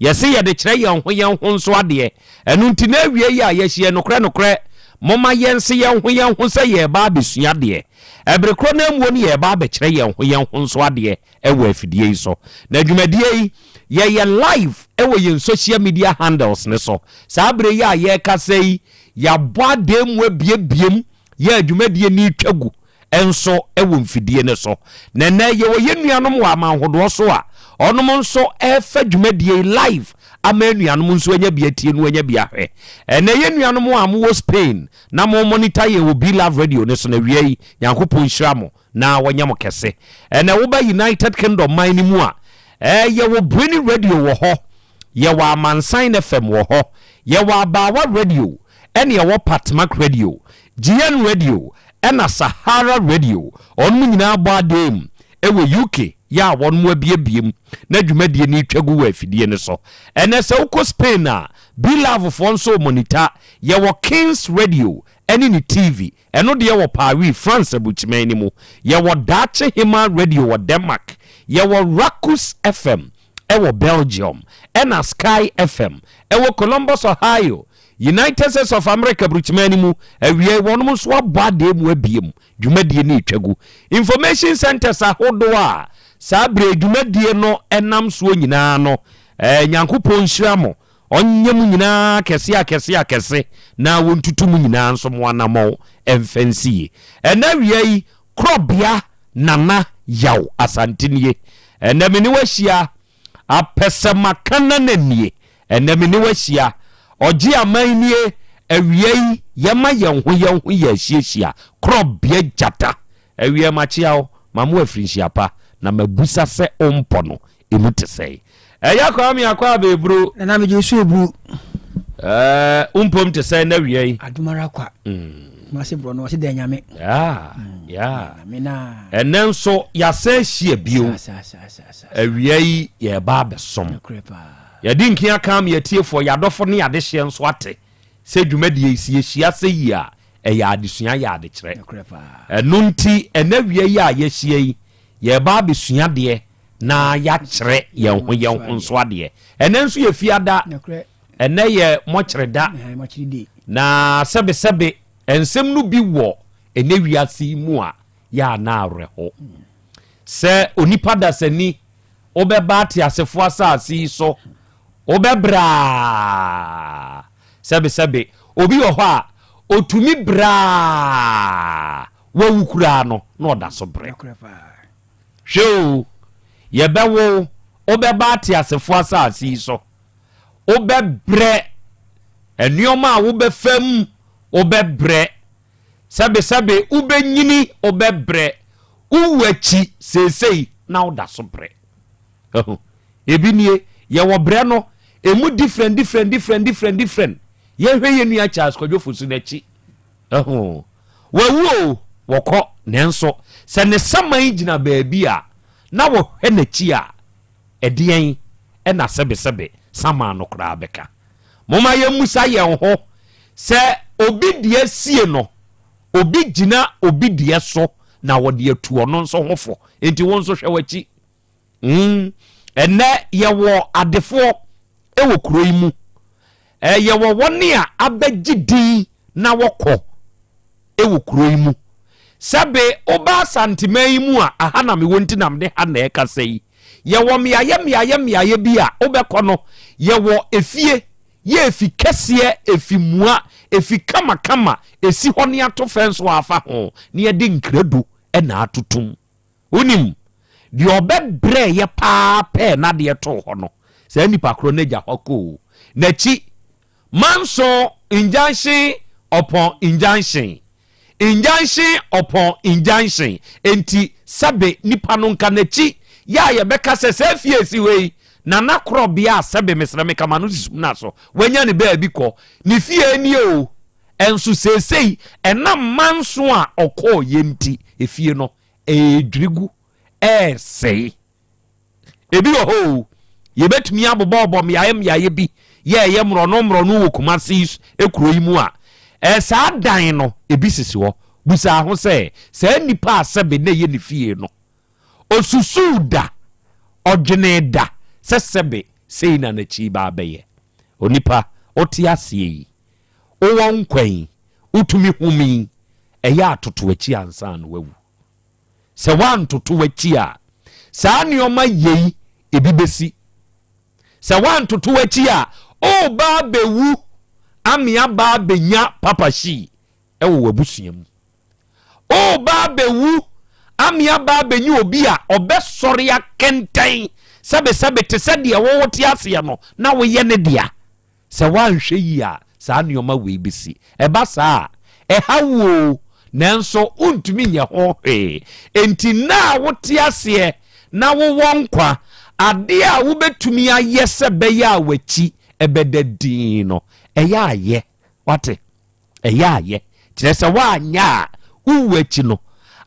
yese ye de kire ye ho nso ade enu nti na awie ya yehie nokre moma yense ye ho se ye ba besua de ebrekro na muo ne ye ba be kire ye ho nso ade e wa fidie so na dwumadi ye live ewo yen social media handles ne so saa bre ya ye ka sei ya boadem we biebiem ya adwumadie ni twagu enso ewo mfidie ne so nene ye wo yenuanom wa amanhodo so a onom nso efa dwumadie live amanuanom nso anya biatie no anya biahwe ene yenuanom wa mo Spain na mo monitor ye wo Be Love Radio ne so na wiei yankopon hyiramo na wanyamo kese ene wo ba United Kingdom man ni mu a ye wo Brini Radio wo ho ye wo Amansan FM wo ho ye wo Abawa Radio ene ye wo Patmak Radio GN Radio ena Sahara Radio onmu nyina boadem ewo UK ya won mu abiebiem na dwumadie ni twagu wa afidie ne so ene se uko Spain a Be Love for so monitor ye wo Kings Radio ene ni TV eno de ye wo Paris France abuchimani mu ye wo Dache Hima Radio wo Denmark ye wo Rakus FM ewo Belgium ena Sky FM ewo Columbus Ohio United States of America bruchimani mu awie wonum so abade mu abiem dwumadie ni twagu information centers ahodo a sabre dwumadie no enam so nyina no nyankopon hyiamo onyem nyina kese na wontutum nyina nso mo anamo emfansie enawie Krobea nana Yaw Asante nie enamini wahia apesemakana nanie enamini wahia oji amanie awie yema yenho ya hiesia Krobea jata awie machiao mamu afrinhia pa na mabusa se ompo no emute sei eya kwa mi akwa bebro na me jesu ebru umpom te sei na wie adumara kwa mase bro no wase da nyame ya amina enenso ya se hie bio awie ye ba besom ya dinki aka me atiefo ya dofo ne ade hye nso ate se dwumadie hia se yi a eya adesua ya ade kire enunti enawie ya ye hie ye ba besua de na ya kyerɛ yɛn nso ade enenso ye fiada ene ye mokyereda na sebe ensem no bi wo ene wiase mu a ya na areho se onipa da sani obeba ate asefo asase so obebra sebe obi wo ho a otumi bra wawukura no na oda so bre show ye bewo obeba ate asefo asase so obebre enioma a wo befam obebre sebe ubenyini obebre uwachi sesei na oda so bre ebinie ye wo bre no emu different ye hwe ye nua Charles Kwadwofo su nachi wawu wokọ nenso se ne saman gina baabi a na wo hwe nachi a edien e na sebe saman no kra beka moma ye musa ye ho se obi die sie no obi gina obi die so na wo de atuo no nso hofo enti won so hwe wachi ene ye wo adefo e wo kuro yi mu ye wo woni a abagidi na wokọ e wo kuro yi mu sabe oba santiman yi mu a aha na me wonti na me ha na e ka sei ye wo miaye bi a obekọ no ye wo efie ye efi kese efi mua efi kama esi hone ato fence wa afa ho ne ye de nkradu e na atotum onim di obebre ye paape na de to ho no se nipa kro na gya hoko nachi manso injunction upon injunction enti sabe nipa no nka nachi ya ye beka se fie si wei na na Krobea sebe mesrame kama no sisumna so wanya ne ba bi ko ni fie ni o enso sesei enam manso a okọ yenti efie no edrigu sei ebi ho ye betumi abobo miaye bi ye mro no wo Kumasi ekuro yi mu a saa dan no ebi sisi ho busa ho se nipa sebe na ye ne fie no osusuda odweneda sesebe sei na chi ba beye onipa otiasie owon kwan utumi humi eya atoto achi ansa no wawu se wan toto achi a saa nioma yei ebi besi se wan toto achi a o ba bewu amia ba benya papa shi ewo wabusua mu o ba bewu amia ba benyu obi a obesori ya kenten sebe te se de wo wote ase no na wo ye ne dia se wanhwe yi a saa nioma we bisi eba saa hawo nanso untumi nye ho enti na wote ase na wo wonkwa ade a wo betumi aye sebe ya wachi ebedadin no eya aye wate eya aye kire se wa anya uwachi no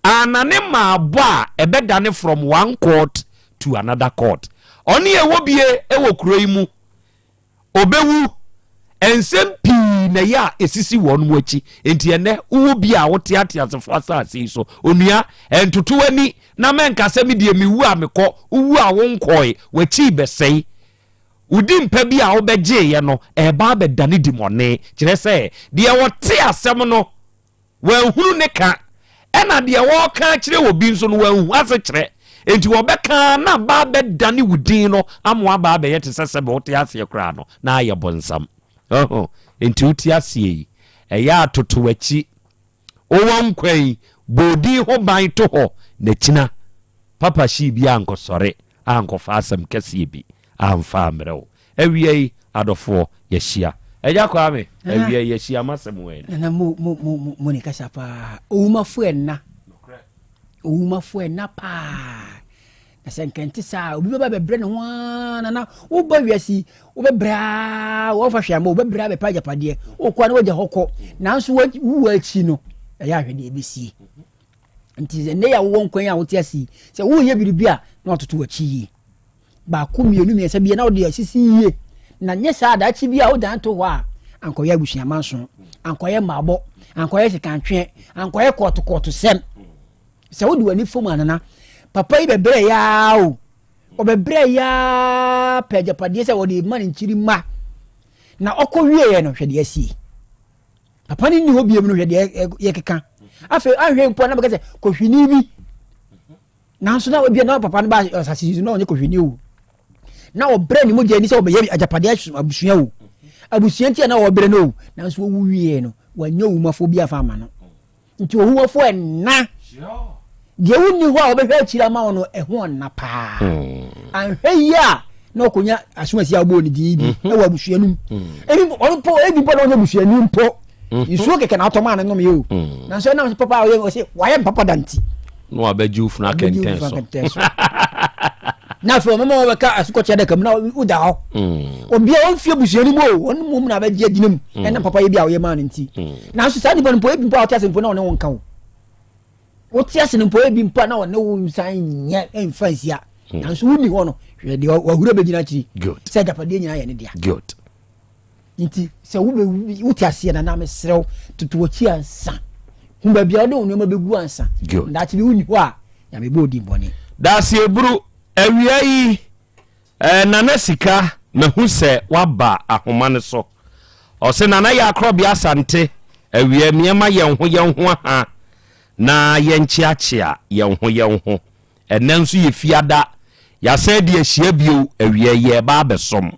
anane ma abo a ebedane from one court to another court oni ewo bie ewo kuro yi mu obewu ensem pii na ya esisi won mu achi enti ene uwo bia wote atiasefo asase so onua entoto ani na menkase me die mewu a mekọ uwu a wonkoi wachi besei udi mpa bi a obegye ye no eba bedane dimone kire se de wote asem no wanhuru ne ka ena de wo ka kire obi nso no wanhu ase kire enti wobeka na ba bedane wudin no amwa ba be yete sesebe wote ase kra no na aye bonsam enti uti ase eya atoto achi owon kwai bodi ho ban to ho na china papa shi bi ankosore ankofa asem kase bi amfa amrewo awie adofo yeshia eja kwa me awie yeshia masem wen na mo ni kasa pa owumafu enna pa na senkenti sa obi baba bebre ne ho na wo ba wiasi wo bebra wo fa hwama wo bebra be paja pade wo kwa na wogya hokọ nanso wo achi no ya hwede ebesi nti ne ya wo nkwan ya wo te asi se wo ye biribia na ototo achi yi ba ko mienu mi ese bia na wo de asisi yi na nye sa da achi bia wo dan to ho a ankoya busuama manso ankoya mabo ankoya sekantwe ankoya koto sem se wo de wani fom anana papa yi bebre ya o bebre ya peja padie se wo de man nchiri ma na okọwie ye no hwede asi papa ni ho biem no hwede ye keka afa ahwe mpo na bekase kohwini bi nanso na obi na papa no ba asasi no onye kohwini o na obre ni mo je ni se obeye ajapade abusua o abusua ntia na obre no nanso wo wie no wanya wumafo bi afa ama no nti ohuwafo enna de woni ho a obehwa akira ma wono eho na pa anhwe ya na okonya asumasi agbo ni din bi e wa abusua num ebi bo na onye abusua num po isu keke na atoma na ngom yo nanso na papa o se waye papa danti no abeju funa kentenso na fo mama wa ka asuko chede kam na uda ho obi a onfie busua ni mo won mum na abeje ginam na papa ye bia o ye man nti nanso sa ni bon po ebi po a otiase mpo na one wonka wo otiase ni po ebi mpo na one wo nsan nye emfansia nanso wuni ho no hwede wahura begina chi se japade nyina ye ne dia good nti se wo be otiase na me serew tutu ochi ansa humba bia de onuma begu ansa nda chi bi wuni ho a ya me bo di boni da se eburu awia yi nana sika mehu se waba ahoma ne so o se nana ya Krobea Asante awia miema ye ho ha na ye nchiachia ye ho enanso ye fiada ya se de ahia bio awia ye ba besom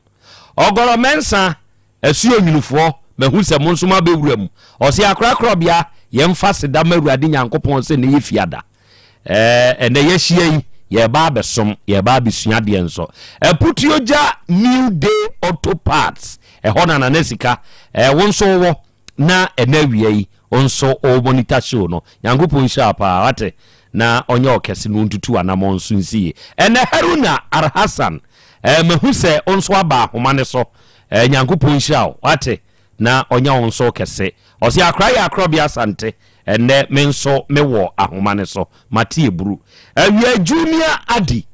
ogoro mensa asuo nyunufo mehu se monsoma bewuram o se akra Krobea ye mfa seda mawurade nyankopon se ne ye fiada ene ye hia yi ye ba besom ye ba bisua de enso eputioja New Day Auto Parts hona na nesika wonso wo na enawie yi onso o monitor show no yankopon shapa wate na onye okese no ntutu anamo nso nsie ene Haruna Alhassan mehu se onso aba homa ne so yankopon shao wate na onye onso okese osi akra ya Krobea Asante ene menso mewo ahoma ne so mate eburu awia junior adi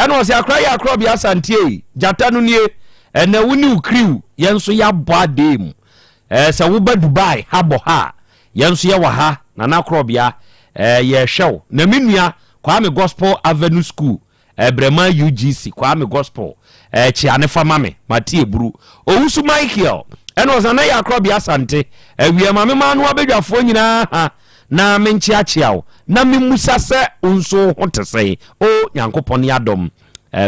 ene osi akra ya Krobea Asante jata no nie ene wuni ukriu yenso ya bo adem se wo ba Dubai habo ha yenso ya wa ha na Krobea ye hwew na menua Kwame Gospel Avenue School Brema UGC Kwame Gospel chiane famame mate eburu owusu Michael ene ozana ya Krobea Asante awia mame manu abedwafo nyina ha na menchiachiao na memusa se unso hotesei o nyankopon ya dom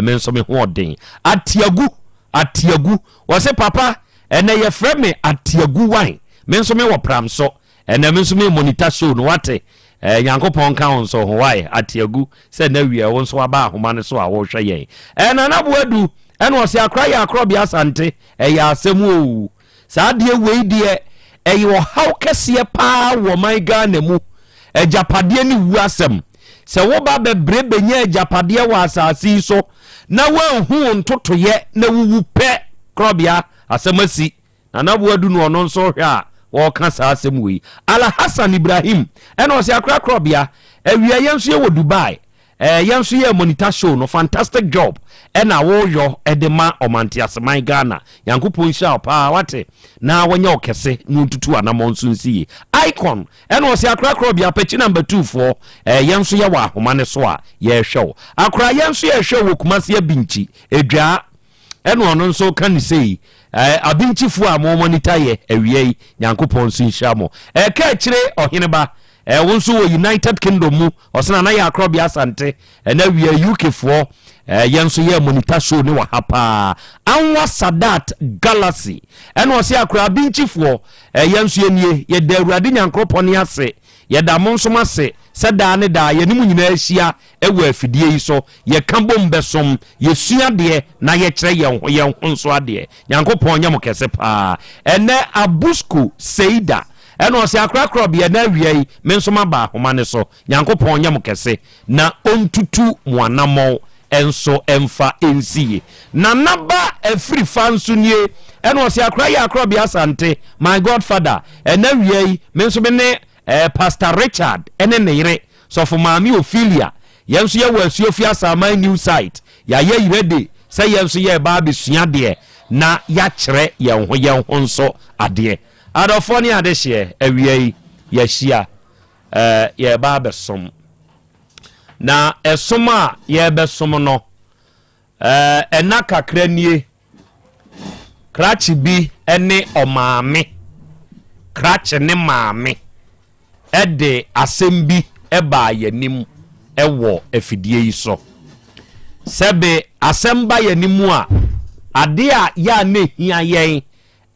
menso me ho den atiagu atiagu wose papa ene ye frame atiagu wan me nso me wo pram so ene me nso me monitor show no wate Yankopon kan so ho why atiagu se na wie wo nso aba ahoma ne so a wo hwe yen na na boadu ene wose akra ya Krobea Asante ya asem o saa de wei de wo haw kese pa wo man Ghana mu ejapade ni wu asem se wo ba bebre benya ejapade wa asasi so na wanhu ntotoye na wuwu pe Krobea asemasi na na boadu no no nso hwe a wo ka saa asem wei Ala Hassan Ibrahim ene wose akra Krobea awia yenso ye wo Dubai yenso ye monitor show no fantastic job ena wo yo edema omanti aseman Ghana Yankopon sha pa wate na wonya okese no tutu anamonso nsi icon ena wose akra Krobea pechi number 24 yenso ye wa ahoma ne so a ye hwew akra yenso ye hwew Kumasi Abinchi edwa ena ono nso kan sei Abinchi fu a mo monitor ye awie Yankopon so nsha mo ka kire oheneba wonso wo United Kingdom mu osena na ya Krobea Asante na wie UK fo yenso ye monitor show ne wa hapa anwa Sadat Galaxy eno se akra Abinchi fo yenso ye nie ye da Awurade Nyankopon ase ye da monso mase se da ne da ye nimu nyina ahia ewo afidie yi so ye kambom besom ye sua de na ye kire ye ho nso ade Nyankopon nya mo kese pa ene Abusku Seida eno se akra Krobea na wiei menso maba homa ne so Nyankopon nya mo kese na ontutu mo anamo enso emfa ensie na naba efri fansu nie eno se akra ya Krobea Asante my godfather na wiei menso me ne Pastor Richard ene neire so for mami Ophelia yenso ye wasuo fi asama new site ya ye ready say yenso ye ba besua de na ya kire ye ho nso ade adofoni adehye awie ya hia ye ba besom na esoma ye besom no ena kakra nie krachi bi ene omame krachi ne maame ede asem bi eba yanim ewo afidie yi so sebe asem ba yanim a ade a ya na hia yen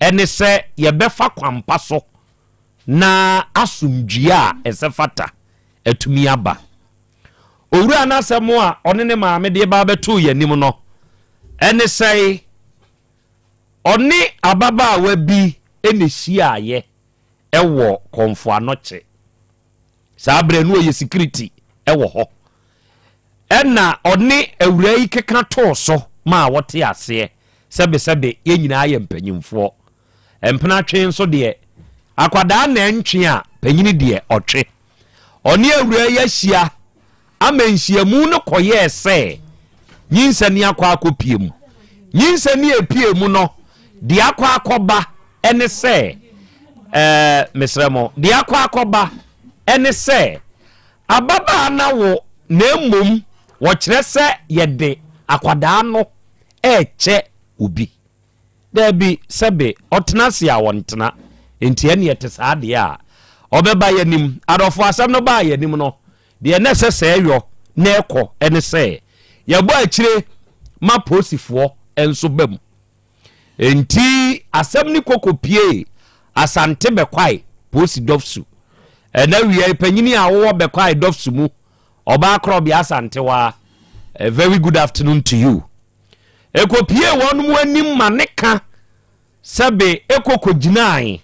ene se ye befa kwampa so na asumdua esefata atumi aba owura na asem a one ne maame de ba beto yanim no ene se one ababa wa bi ene hia ye ewo konfo anoche sabre no ye security ewo ho ena one awura yi keka to so ma wote ase sebe ye nyina ye mpanyimfo empena twen so de akwada na ntwe a panyini de otwe one awura ya hia amanhyiamu no koye se nyinsani akwa akopiem nyinsani epiem no de akwa akoba ene se mesremo de akwa akoba ene se ababa na wo na mmom wo kire se yede akwada no eche obi dabi sebe otenase a wontena enti ene yete saade a obeba yanim adofo asam no ba yanim no de ene se se yo na ekọ ene se yebo akire ma posifo enso bam enti asam ni kokopie Asante bekwai posi dofsu na wiye panyini a wo bekwai dofsu mu oba Krobea Asante wa a very good afternoon to you ekopie wonu mu anim maneka sebe ekokoginaai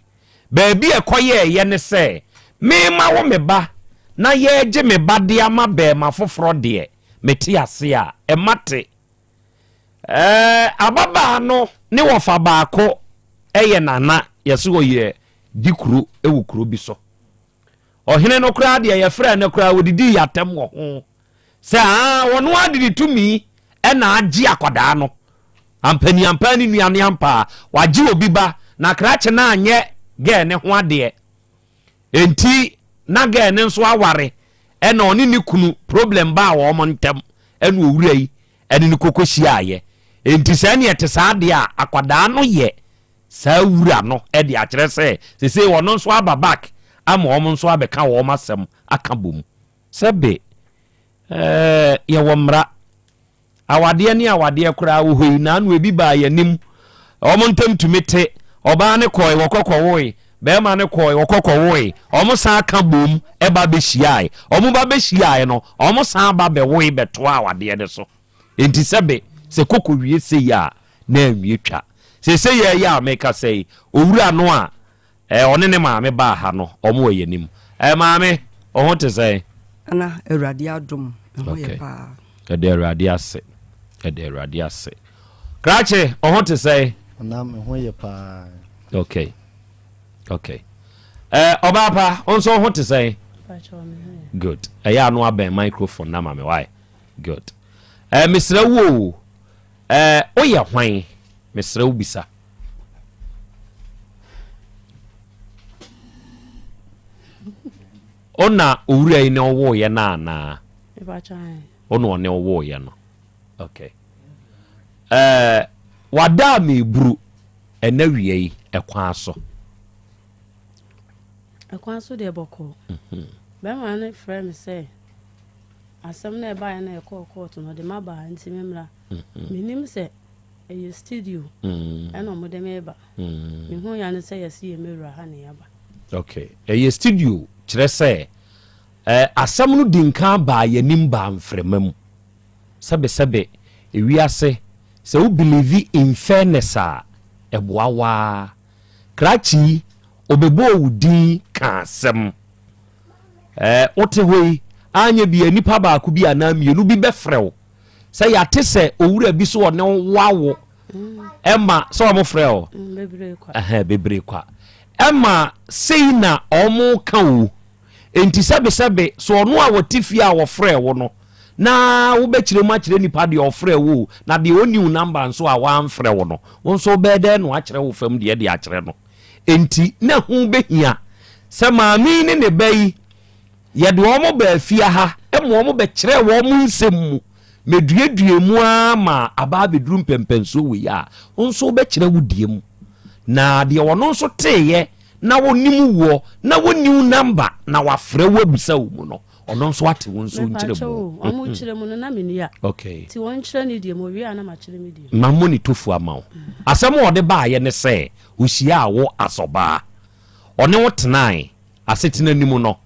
baabi ekoye ye ne se me ma wo meba na ye gye me ba de ama be ma foforo de meti ase a emate ababa no ne wo fa baako eye nana yeso ye dikuru ewu kuro bi so ohene no kura de ye fra ne kura wodidi yatem wo ho se wono adidi tumi na agi akoda no ampani nuane ampa wagi obi ba na krache na anye ge ne ho ade enti na ge ne nso aware na oni ni kunu problem ba wo mo ntem ena owura yi ene ni kokohia aye enti se ne yete saade a akoda no ye sa wura no de akire se wono nso aba back ama wo nso abeka wo masem aka bom sebe ye wo mra awade ne awade kura wo hoi na no ebi ba yanim omo ntam tumete oba ne koy wokokowoi be ma ne koy wokokowoi omo san ka bom e ba be hyiae omo ba be hyiae no omo san ba be woi beto awade de so enti sebe se kokowie se ya na awie twa se ya make say owura no a one ne maame ba ha no omo yanim maame o te say ana Awurade adom ho ye pa ede Awurade ase krache o te say na me ho ye pa okay obapa onso ho te say good ya no aben microphone na maame why good misra wo oye hwan misra wo bisa ona owura yi na owo ye na na ona one owo ye no okay wada me buru enawie yi ekwan so de boko be ma na frame say asem na ba ya na court no de maba nti memra minim say e studio eno mo de meba mi hu ya ne say yesi e mewura ha ne yaba okay e studio kire say asem no dinka ba ya nim ba mfremam sebe ewiase se wo believe in fairness a eboawa krachi obebo wudi ka asem ote hoi anya bi anipa ba ku bi anamienu bi befrew se ya te se owura bi so one wawo emma so mo frew bebre kwa emma sei na omo ka wo enti sebe so ono a wotifi a wo frew no na wo be kire ma kire nipa de ofre wo na de oni number nso a wa amfre wo no wonso be de no akire wo fam de akire no enti na hu be hia se maami ne ne bayi ye de omo ba fia ha emo omo be kire wo mu nsem mu meduedue mu ama aba be drum pempenso we ya wonso be kire wo die mu na de wono nso teye na wonim wo na woni number na wafre wo bisa wo mu no ono nso ate won so nkyere mu omo kyere mu no na menia okay ti won kyere ne die mo wi ana ma kyere me die mamoni tofu amawo asem ode ba ye ne se ohia awo asoba one wo tenai asetena nimu no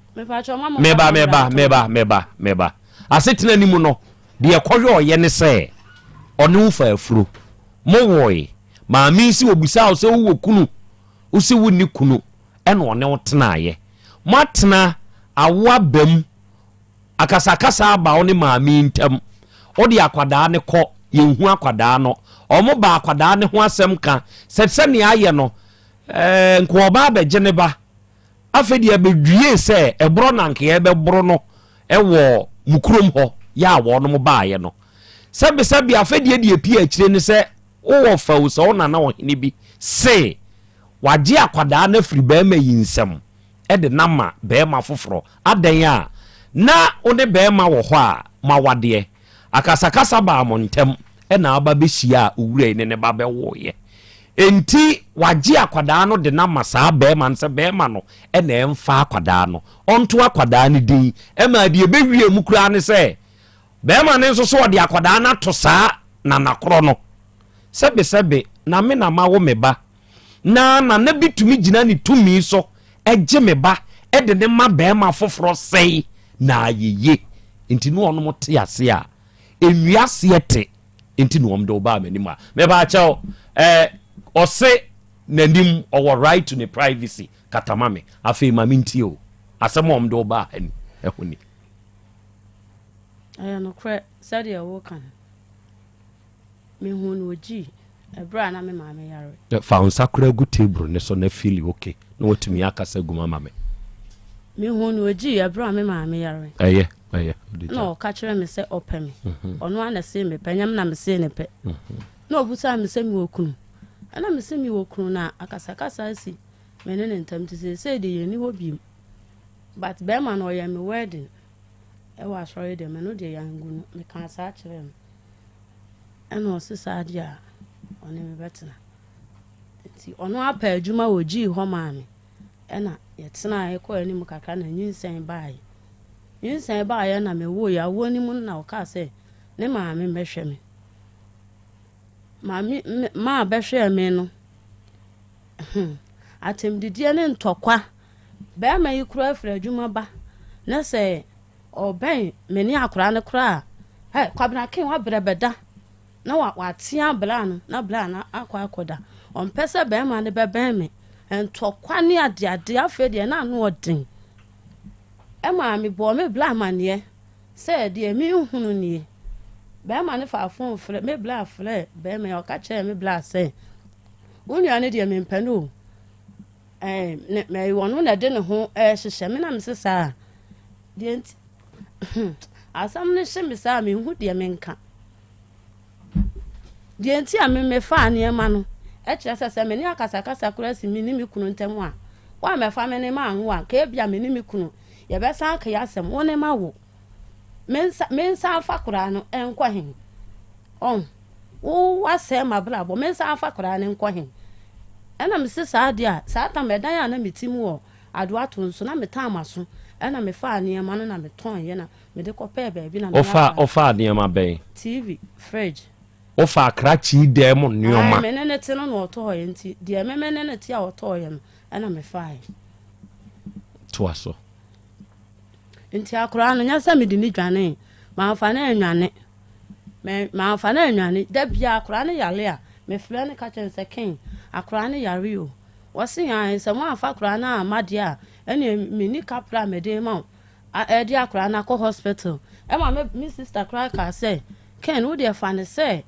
meba asetena nimu no de kohwe oye ne se one wo fa afuro mo woi maami si obusa o se wo kunu usi wo ni kunu ene one wo tenaye matena awa bam akasakasa ba oni maami ntam odi akwada ne ko yehu akwada no omo ba akwada ne ho asem ka sese ne aye no nko oba be geneba afedi abedwie se ebro na nke ebe bro no ewo mukrom ho ya wo no mo ba aye no sebi afedi de pia akire ne se wo fa wo so na ohene bi se waje akwada na firi ba ma yinsem ede nama be ma foforo adan a na one be ma wo ho a ma wade akasakasa ba montem na aba be hia owura ne ba be wo ye enti waje akwada no de nama saa be ma nse be ma no na emfa akwada no onto akwada ne din ma de be wie mu kura ne se be ma ne nso so de akwada na to saa na nakro no sebe na me na ma wo me ba na bitumi gina ni tumi so eje me ba de ne ma be ma foforo sei na yeye enti no ono mote ase a enwiase ete enti no omdo ba mani ma me ba chao ose nanim our right to the privacy katamame afi ma minti o asem omdo ba ani ehuni no kre said ya wo kan me hu no ji ebra na me ma me yare fa on sakura gu table ne so na feel okay no watumi akasa gu mama me hu no ji ebra me ma me yare eye no ka kire me se opemi ono ana se me panyam na me se ne pe no obusa me se me okunu ana me se me okunu na akasakasa si me ne ntam ti se de ye ni hobim but be ma no ye me wedding e wa sorry de me no de yangu me kan sa kire me eno se sa dia oni me betena ti ono apa adwuma oji ho ma me ena yetena ekọ anim kaka na nyinsen bae na me wo ya wo ni mu na o ka se ne ma me mehwe me ma behwe me no atem didie ne ntokwa be ma yi kura afra adwuma ba na se oben me ni akura ne kura kwabena ken wa brebeda na wa tia bla no na bla na akoda on pese be ma ne beben me ntokwa ne ade afede na no odin ma me bo me bla mane se de mi hunu nie be ma ne fa fon fre me bla fre be me o ka che me bla se unya ne de me mpano me wonu na de ne ho hyehyɛ me na me sesa de asam ne hye me sa me hu de me nka de nti a me fa ne ma no kyerɛ sɛ me ne akasa kura si me ni me kunu ntem a wa me fa me ne ma anwo a ka bia me ni me kunu ye be san ka ya asɛm wo ne ma wo me nsa fa kura no enkɔ hen wo asɛ ma bra bo me nsa fa kura no enkɔ hen ena me sesa de a sa ta me dan ya na me timu wo ado ato nso na me ta amaso ena me fa ne ma no na me ton ye na me de kopɛ ba bi na me ofa ne ma bɛn TV fridge ofa krachi dem nneoma me ne te no no to ye nti de me ne te a to ye no ena me fa to aso nti akora no nya sa me di ni dwane ma fa na anwane ma fa na anwane da bia akora no yale a me fle ne ka chen se ken akora no yare o wose yan se mo afa akora na amade a ene me ni kapra me de ma e di akora na ko hospital e ma me sister cry ka say ken wo de fa ne say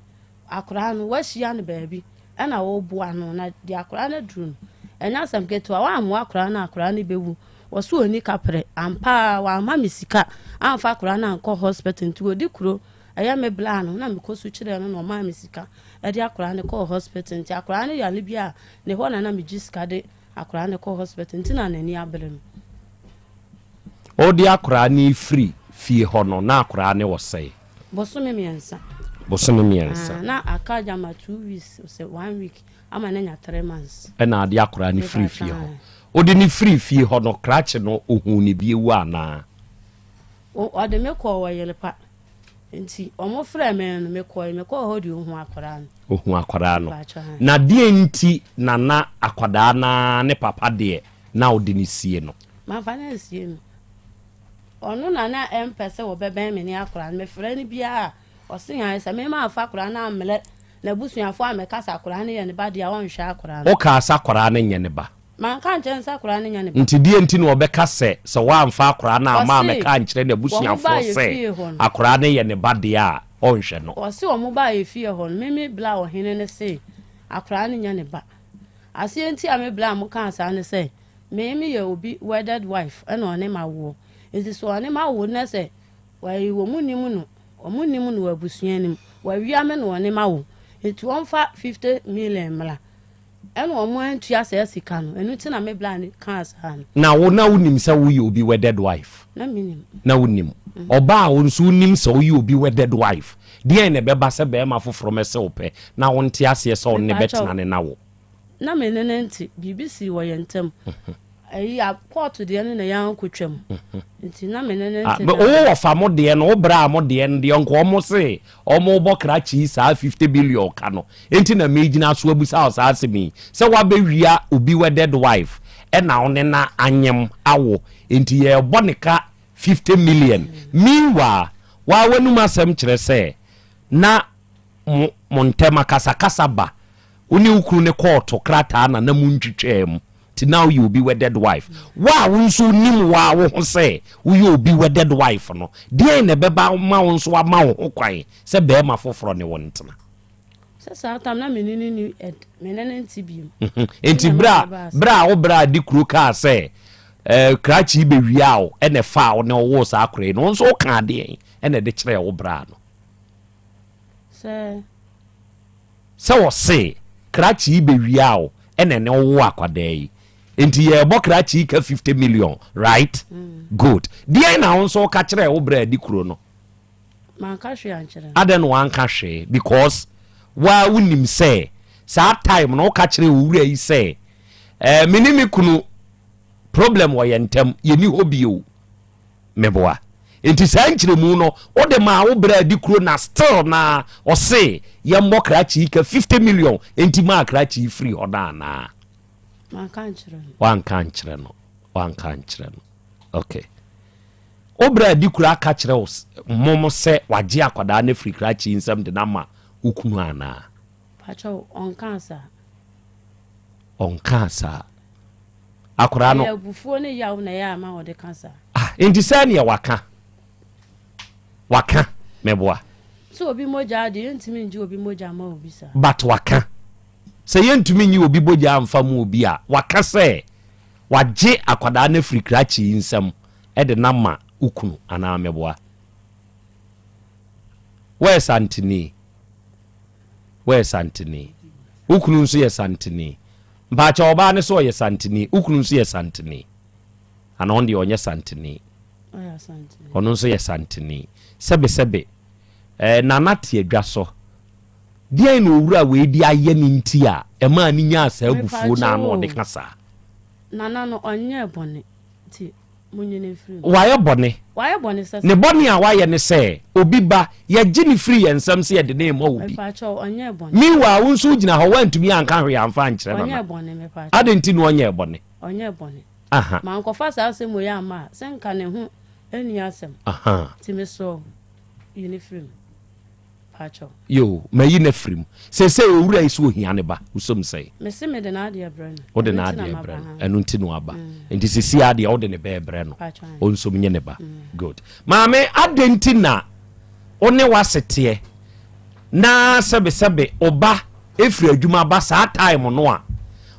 akora no wahia ne baabi e na wo boa no na di akora na drum enya sam keto wa amu akora na bewu wasu oni kapre ampa wa ma misika amfa akora na ko hospital nti odi kuro aya me bla no na me ko su kire no no ma misika e di akora ne ko hospital nti akora ne yale bia ne ho na me jiska de akora ne ko hospital nti na nani abere no odi akora ni free fie ho no na akora ne wo sei bosome miensa na akaja ma 2 weeks say 1 week ama na nya 3 months na ade akora ni free fie ho odi ni free fie ho no krache no ohun ni biewu ana o de me ko wayele pa nti omo frɛ me no me ko ho di ohun akora no na die nti na akwada na ne papa de na odi ni sie no ma fa na sie no onu na empese wo beben me ni akora me frɛ ni bia o se yan se me ma fa akora na amle na busuafo amekasa akora ne ye ne ba dia won hwa akora o ka asa akora ne nye ne ba man kan chen sa akora ne nye ne ba nti die nti no obeka se wa amfa akora na ma ameka nkyere na busuafo se akora ne ye ne ba dia o hwe no o se o mu ba ye fie ho me bla o hene ne se akora ne nye ne ba ase nti a me bla mu kan sa ne se me ye obi wedded wife e no ne ma wo enti so ne ma wo ne se wa yi wo munimu no omunimu no abusuanim wa wia me no ne ma wo enti won fa 50 million mla eno omo antua se sika no enu ti na me bla ne kan sa no na wo na wonim se wo ye obi wedded wife na minim na wonim oba wo nso wonim se wo ye obi wedded wife de ne beba se be ma foforo me se ope na won ti ase se on ne betena ne na wo na me ne nti BBC wo ye ntem ayi a court de ne na yan kotwam nti na me ne nti o fa mo de no bra mo de no de nko mo se o mo bokra chi sa 50 billion ka no enti na me gina so abusa o sa asemi se wa be wia obi wedded wife e na one na anyem awo enti ye bonika 50 million meanwhile wa wanu masem kire se na montema kasa ba oni ukuru ne court krata na muntwetwem ti now you be wedded wife wa wonso nim wa wo say you be wedded wife no de na beba ma wonso ama wo kwan se be ma foforo ne wontena se sa tam na menini ni menene ntibiem enti bra wo bra di kuro ka say krachi be wiao ene fa wo ne wo sa akure no wonso ka de ene de kire wo bra no se wo say krachi be wiao ene ne wo akwadai enti ye bokra chi ka 50 million right good die na wonso ka kire wo bra di kuro no man ka hwe ankire aden wan ka hwe because wa wunim say sa time no ka kire wo wura yi say minimi kunu problem wo yentem ye ni hobie o meboa enti saa nkyeremu no wo de ma wo bra di kuro na still na ɔse yɛ mmɔ krachi ka 50 million enti ma krachi free ɔda na wanka nkyerɛ no okay wo bra di kuro aka kyerɛ wo mom sɛ wagye akwadaa na free krachi nsɛm de na ma ukunu ana pacho onka sa akwadaa no bufuo ne yaw na ya ma wo de kansa enti sɛ ne waka meboa so obi moja de ntimi nji obi moja ma obi sa but waka sɛ yɛntumi nyi obi boja amfa mu obi a waka sɛ wagye akwadaa na free krachi nsɛm de na ma ukunu ana meboa where santini ukunu nso yɛ santini mpacha oba ne so yɛ santini ukunu nso yɛ santini ana on de onye santini ono nso yɛ santini sebe nanate adwa so dia no owura we di aye ne nti a ema ni nya asa agufuo na no de kasa nana no onye bone ti munyene free waye bone sɛ ne bone a waye ne sɛ obi ba ye gye ne free ensam se ye de ne ma obi onye bone miwa wo nso gyina ho wantumi anka hwe amfa nkyerɛ no onye bone me pa adenti no onye bone aha ma nkofa sa asem ya ma sɛ nka ne ho eni asem ti me so uniform pacho yo mayi na frim se owura iso ohia ne ba usom sɛ me se me de na ade brɛ no o de na ade brɛ no enu nti no aba enti sisi ade o de ne be brɛ no o nsom nye ne ba good maame adenti na one wasete na sebe oba efri adwuma ba saa time no a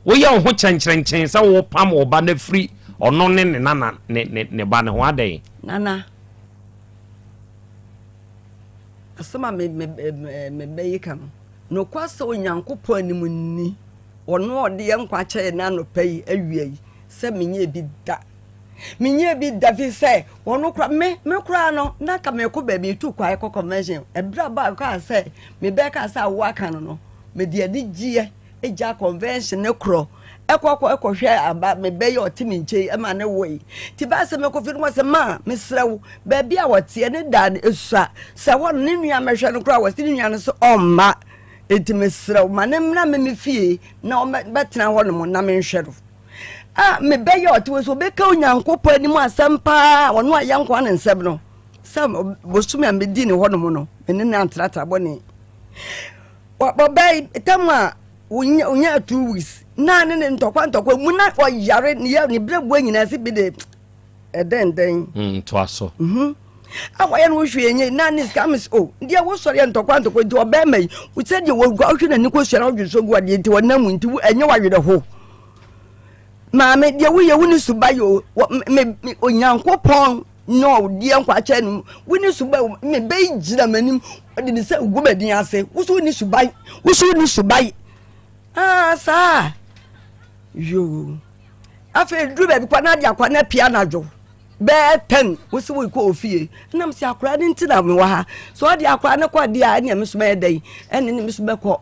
wo ye ho kyenkyerɛnkyɛn sɛ wo pam oba na fri ono ne nana ne ba ne ho adɛn nana asema me beyi kam no kwasa onyankopɔ anim nni ɔno ɔde yɛ nkwa kyɛ na no pɛyi awie yi sɛ menye bi da fi sɛ ɔno kra me kra no na ka me ko ba bi tu kwae ko convention ebra ba ka sɛ me be ka sɛ awo aka no me de adi gie eja convention ne kro ekɔhwɛ aba me be yɛ ɔtimi nkyɛ ema ne woi ti ba sɛ me ko fi no sɛ ma me srɛw ba bi a wɔte ne da ne esua sɛ wɔn ne nua mehwɛ no kra wɔsi ne nua no so ɔmma enti me srɛw ma ne mna me fie na ɔbɛtena hɔ no mo na me nhwɛ no me be yɛ ɔte so be ka onyankopɔ anim asɛm pa wɔno a yɛnkwa ne nsɛm no sɛ bosumi a me di ne hɔ no mo no me ne na antratra bɔne wɔbɛ tamwa unya 2 weeks na ne ntokwa mu na oyare ne brebu nyina se bi de den to aso awaye no hwe enye na ne scams dia wo sori ntokwa di oba mai wo se de wo gwa hwe na ni ko hwera odwuso gu ade nti wonam nti enye wawede ho ma me dia wo ye wo ni subayo me onyankopon no dia nkwa cha ni wo ni subayo me be gira manim de ni se gu badin ase wo so ni subayo sa yo afi dru be kwa na dia kwa na pia na dwo be 10 wo se wo ko ofie nam se akora ni nti na me wa ha so dia akora ne kwa dia ne me so me dai ene ne me so be ko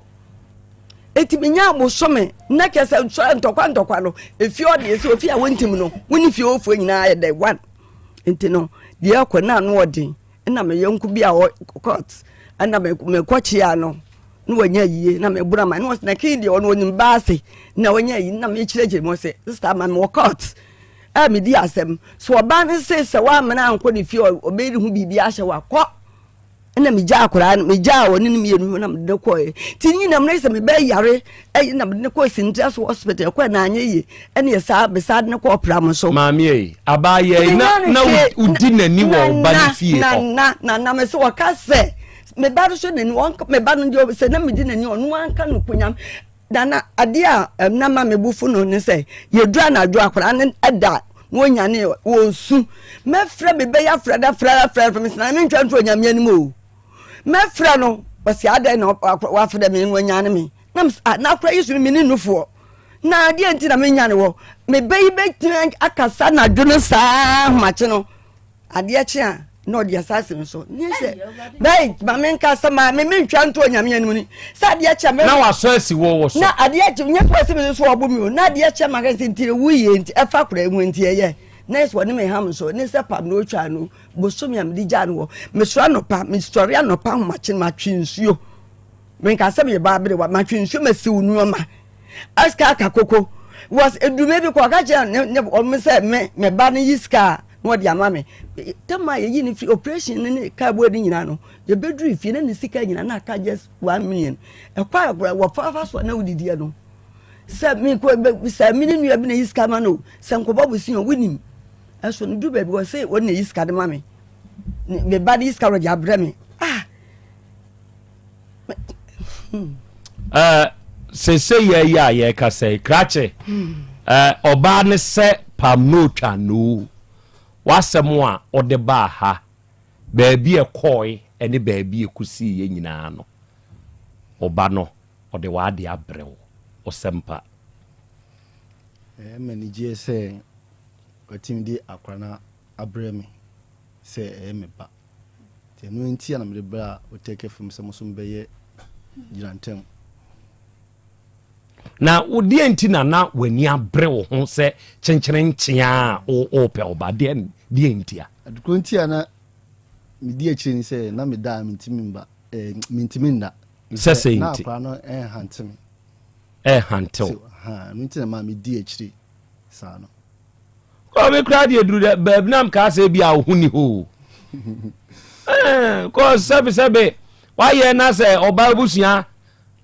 eti menya abosome na kese ntokwa no efi o de se ofie a wontim no woni fie ofu nyina ya dai one enti no dia akwa na no odin na me yanku bi a court na me kwachi ya no no wanya yie na me bura ma no na kidi ono onim baase na wanya yi na me kireje mo se sister man mo court me di asem so oba ne se wa mena anko ne fi obedi hu bibi ahye wa kɔ na me ja akora me ja woni ne mienu na me de kɔ ti ni na me se me be yare na me de kɔ Sintra hospital kɔ na anye yi ene sa be sa ne kɔ pram so maami abaye na udi nani wo ba ne fie na me se wa ka se me ba so ne won me ba no dio se na me di nani onu anka no kunyam dana ade a na ma me bufu no ne se ye dura na dwo akora ne ada wonya ne wo su me fra me be ya fra me na me ntwa ntwa nyame anim o me fra no wasi ada na wa fra me wonya ne me na akora yesu me ne nufo na ade enti na me nya ne wo me be tin akasa na dwo no saa mache no ade a chi a no dia sasim so ni se bai ba men ka sama me ntwa nto nyame anim ni sa dia cha me na waso asi wo na ade a chi nya kwasi me so obo mi o na ade a cha ma ka sentire wuye nti efa kura emu nti eye nice one me ham so ne se pam no twa no bosom yam di ja no me so anopa me story anopa ho machi matwi nsuo me ka se me ba bere wa matwi nsuo me se unu ma aska kakoko was edume bi ko ka je ne o me se me ba ne yiska no de ama me tema ye yi ni free operation ne ka bo di nyina no ye bedru fie ne sika nyina na ka just 1 million e kwa wo fa so na udidi no se me ko se me ni abi na yiska ma no se nkoba busi o winim eso no du ba bi wo se wo na yiska de ma me ba di yiska ro ja bre me se ya ye ka say krache oba ne se pam no twa no wasɛm a ɔde ba ha baabi ɛkɔe ɛne baabi ɛkusi yɛ nyinaa no ɔba no ɔde waade abrɛw ɔsɛmpa manigye sɛ watim de akrana abrɛ me sɛ me ba tɛno nti ana mede bra Otec FM sɛ mo so mbɛyɛ gyinantem na wodi enti na wani abrɛ wo ho sɛ kyenkyere nkyea o pɛ oba de enti a adukro nti ana medi akire ni sɛ na meda mentimi mba mentimi nda sɛ sɛ na enti akra no hantem hantew ha no nti na ma medi akire saa no ko me kra de duru de babnam ka sɛ bi a wo huni ho ko sɛbe wayɛ na sɛ oba busua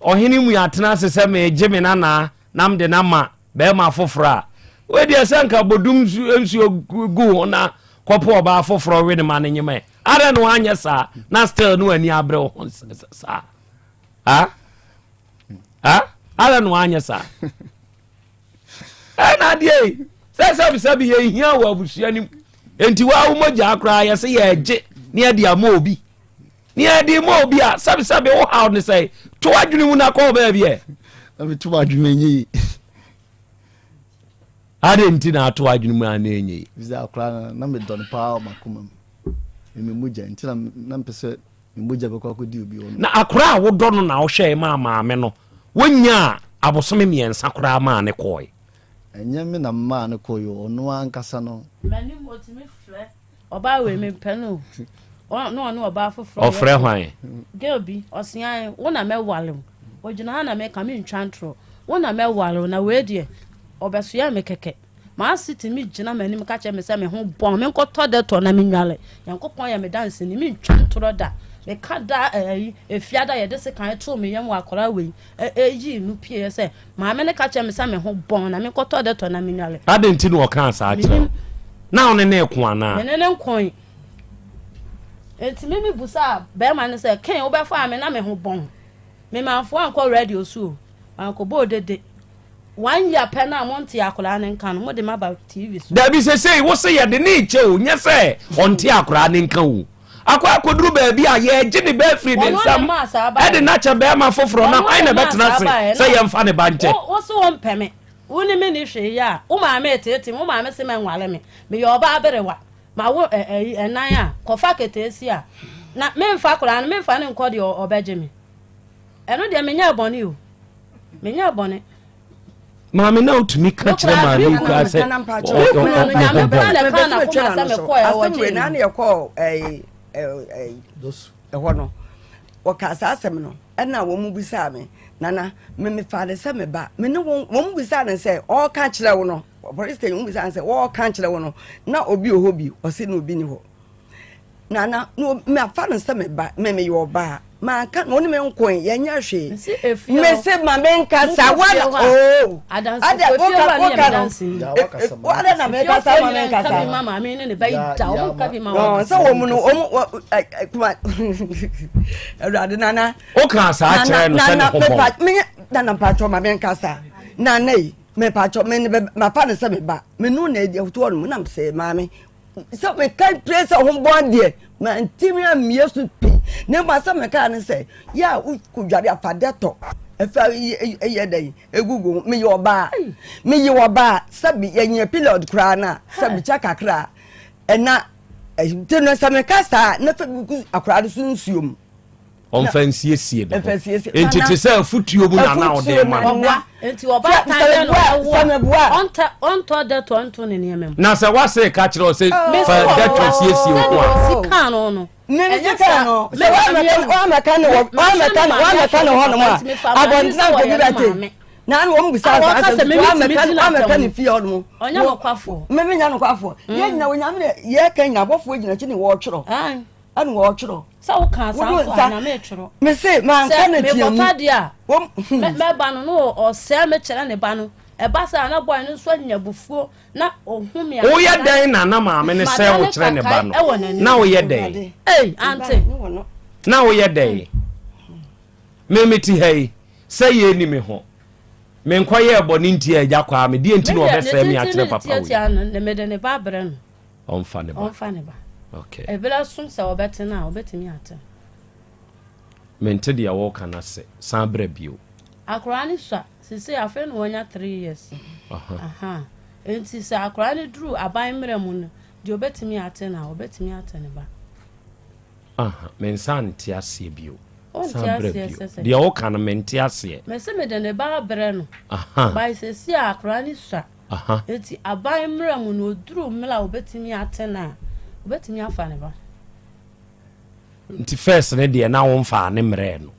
ohini mu yatena sese me geme nana nam de nama be ma fofora we de sanka bodum nsu gu na kopo oba foforo we ne ma ne nyeme are no anya sa na still no ani abre ho sa are no anya sa na die sese bi ye hia wa busua nim enti wa wo mogya akra ye se ye gye ne ade ama obi ni adi mo obi a sabe wo how ne say to adwene mu na ko ba bia na me to adwene nyi ade nti na to adwene mu na nyi visa akra na me don pa makoma me mugya nti na mpese me mugya be kwa di obi ono na akra wo do no na wo hwe ma me no wonya abosome miensa kra ma ne koy enye me na ma ne koyo ono ankasa no mani motimi fre oba we me penu no oba foforo ofre hwan gelbi osian wona mewale ogina na me kam ntwantro wona mewale na we de obeso ya me keke ma siti mi gina manim ka che me se me ho bon me nkoto de to na me nwale yankopon ya me dance ni mi ntwantro da me kada efiada ye de se kan to me yam akora we eyi nu pie se ma me ne ka che me se me ho bon na me nkoto de to na me nwale ade nti no kan sa akira na one na ekwa na me ne nkon enti me busa be ma ne se ken wo be fa me na me ho bon me ma fo anko radio so anko bo dede 1 year pe na monte akora ne nkan mo de ma ba TV so da bi se wo se ye de ni che o nya se onte akora ne nkan o akwa koduru ba bi a ye gye ne ba free ne nsam e de na che be ma foforo na ai na betena se ye mfa ne ba nche wo so won pe me wo ni me ni hwe ya wo ma me tete wo ma me se me nwale me yo ba aberewa ma wo enan a kofa ketesi a na me mfa akora me mfa ne nko de obeje me eno de me nya boni o me nya boni mama na utumi ka kire ma ni ku ase no o ka sa asem no na wo mu bisa me nana me fa de se me ba me ne wo mu bisa ne se o ka kire wo no police station mu bisa ne se wo ka kire wo no na obi o hobi o se na obi ni ho nana no me afa ne se me ba me yo ba ma ka no ni me nkon ye nya hwe me se ma me nka sa wa o adanse ko na me ka sa ma me nka sa mama me ne ba ida o ka bi ma wa so wo mu no kuma erade nana o ka sa kire no se ne ho bo me nana pa cho ma me nka sa nana yi me pa cho me ne ma fa ne se me ba me no na e to no na se ma me so me kan place ho bo de ma ntimi am yesu ne ma sa me ka ne se ya ku dware afade to efa ye dai egugu me yo ba sabi ye period kra na sabi cha kakra ena teno sa me ka sa na fa gugu akra de sunsuom on fancy sie no enti te se futuo bu na na o de ma enti oba tan no onto de to ne niam na se wa se ka kire o se fa de to siesie o ko sika no Sika no se wa meka no hono ma abontan ko bi bete na no mo bisa wa meka ni fie hono onya no kwafo me nya no kwafo ye nyina wonya me ye kan nya bofo gina chi ni wo tworo anu wo tworo sa wo kan sa na me tworo me se man kan na tiamu me papa dia me ba no o se me kire ne ba no e ba sa na boy no so nya bufuo na ohumia wo ye den na maame ne se wo kire ne ba no na wo ye den ante na wo ye den me meti hey say ye ni me ho me nkwaye ebo ni ntia agya kwa me die nti no obese me akire papa wo ne me de ne ba bre no onfa ne ba okay ebela sum se obetena obetimi ate mente dia wo kana se san bre bio akora ni swa sisi afa no wonya 3 years aha enti se akora ni duru aban mre mu no de obetimi ate na obetimi ate ne ba aha men san ti ase bio san bre bio dia wo kana mente ase me se me de ne ba bre no aha ba sisi akora ni swa aha enti aban mre mu no duru mla obetimi ate na obetimi afa ne ba nti first ne de na wo mfa ne mre no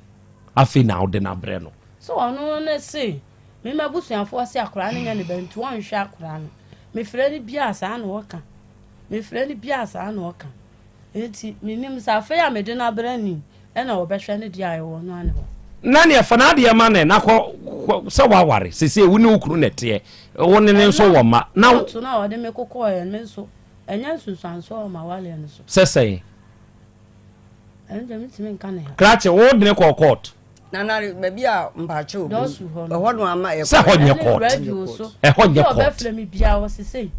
afi na wo de na bre no so ono na se me mabusuafo se akora ne nya ne bantu won hwe akora no me frɛ ni bia sa na woka me frɛ ni bia sa na woka enti minim sa fa ya me de na bra ni e na wo bɛhwɛ ne dia ayo no ane ho na ne fa na de ma ne na kɔ se wa ware sese wo ne ukuru ne te wo ne nso wo ma na to na wo de me kokɔ ye me nso enya susanso ma wale ne so sese enje mitime nka ne ha krache wo de ne kɔ court na me bia mpache obi ho no ama e se ho nye court e ho nye court obefre mi bia wo sese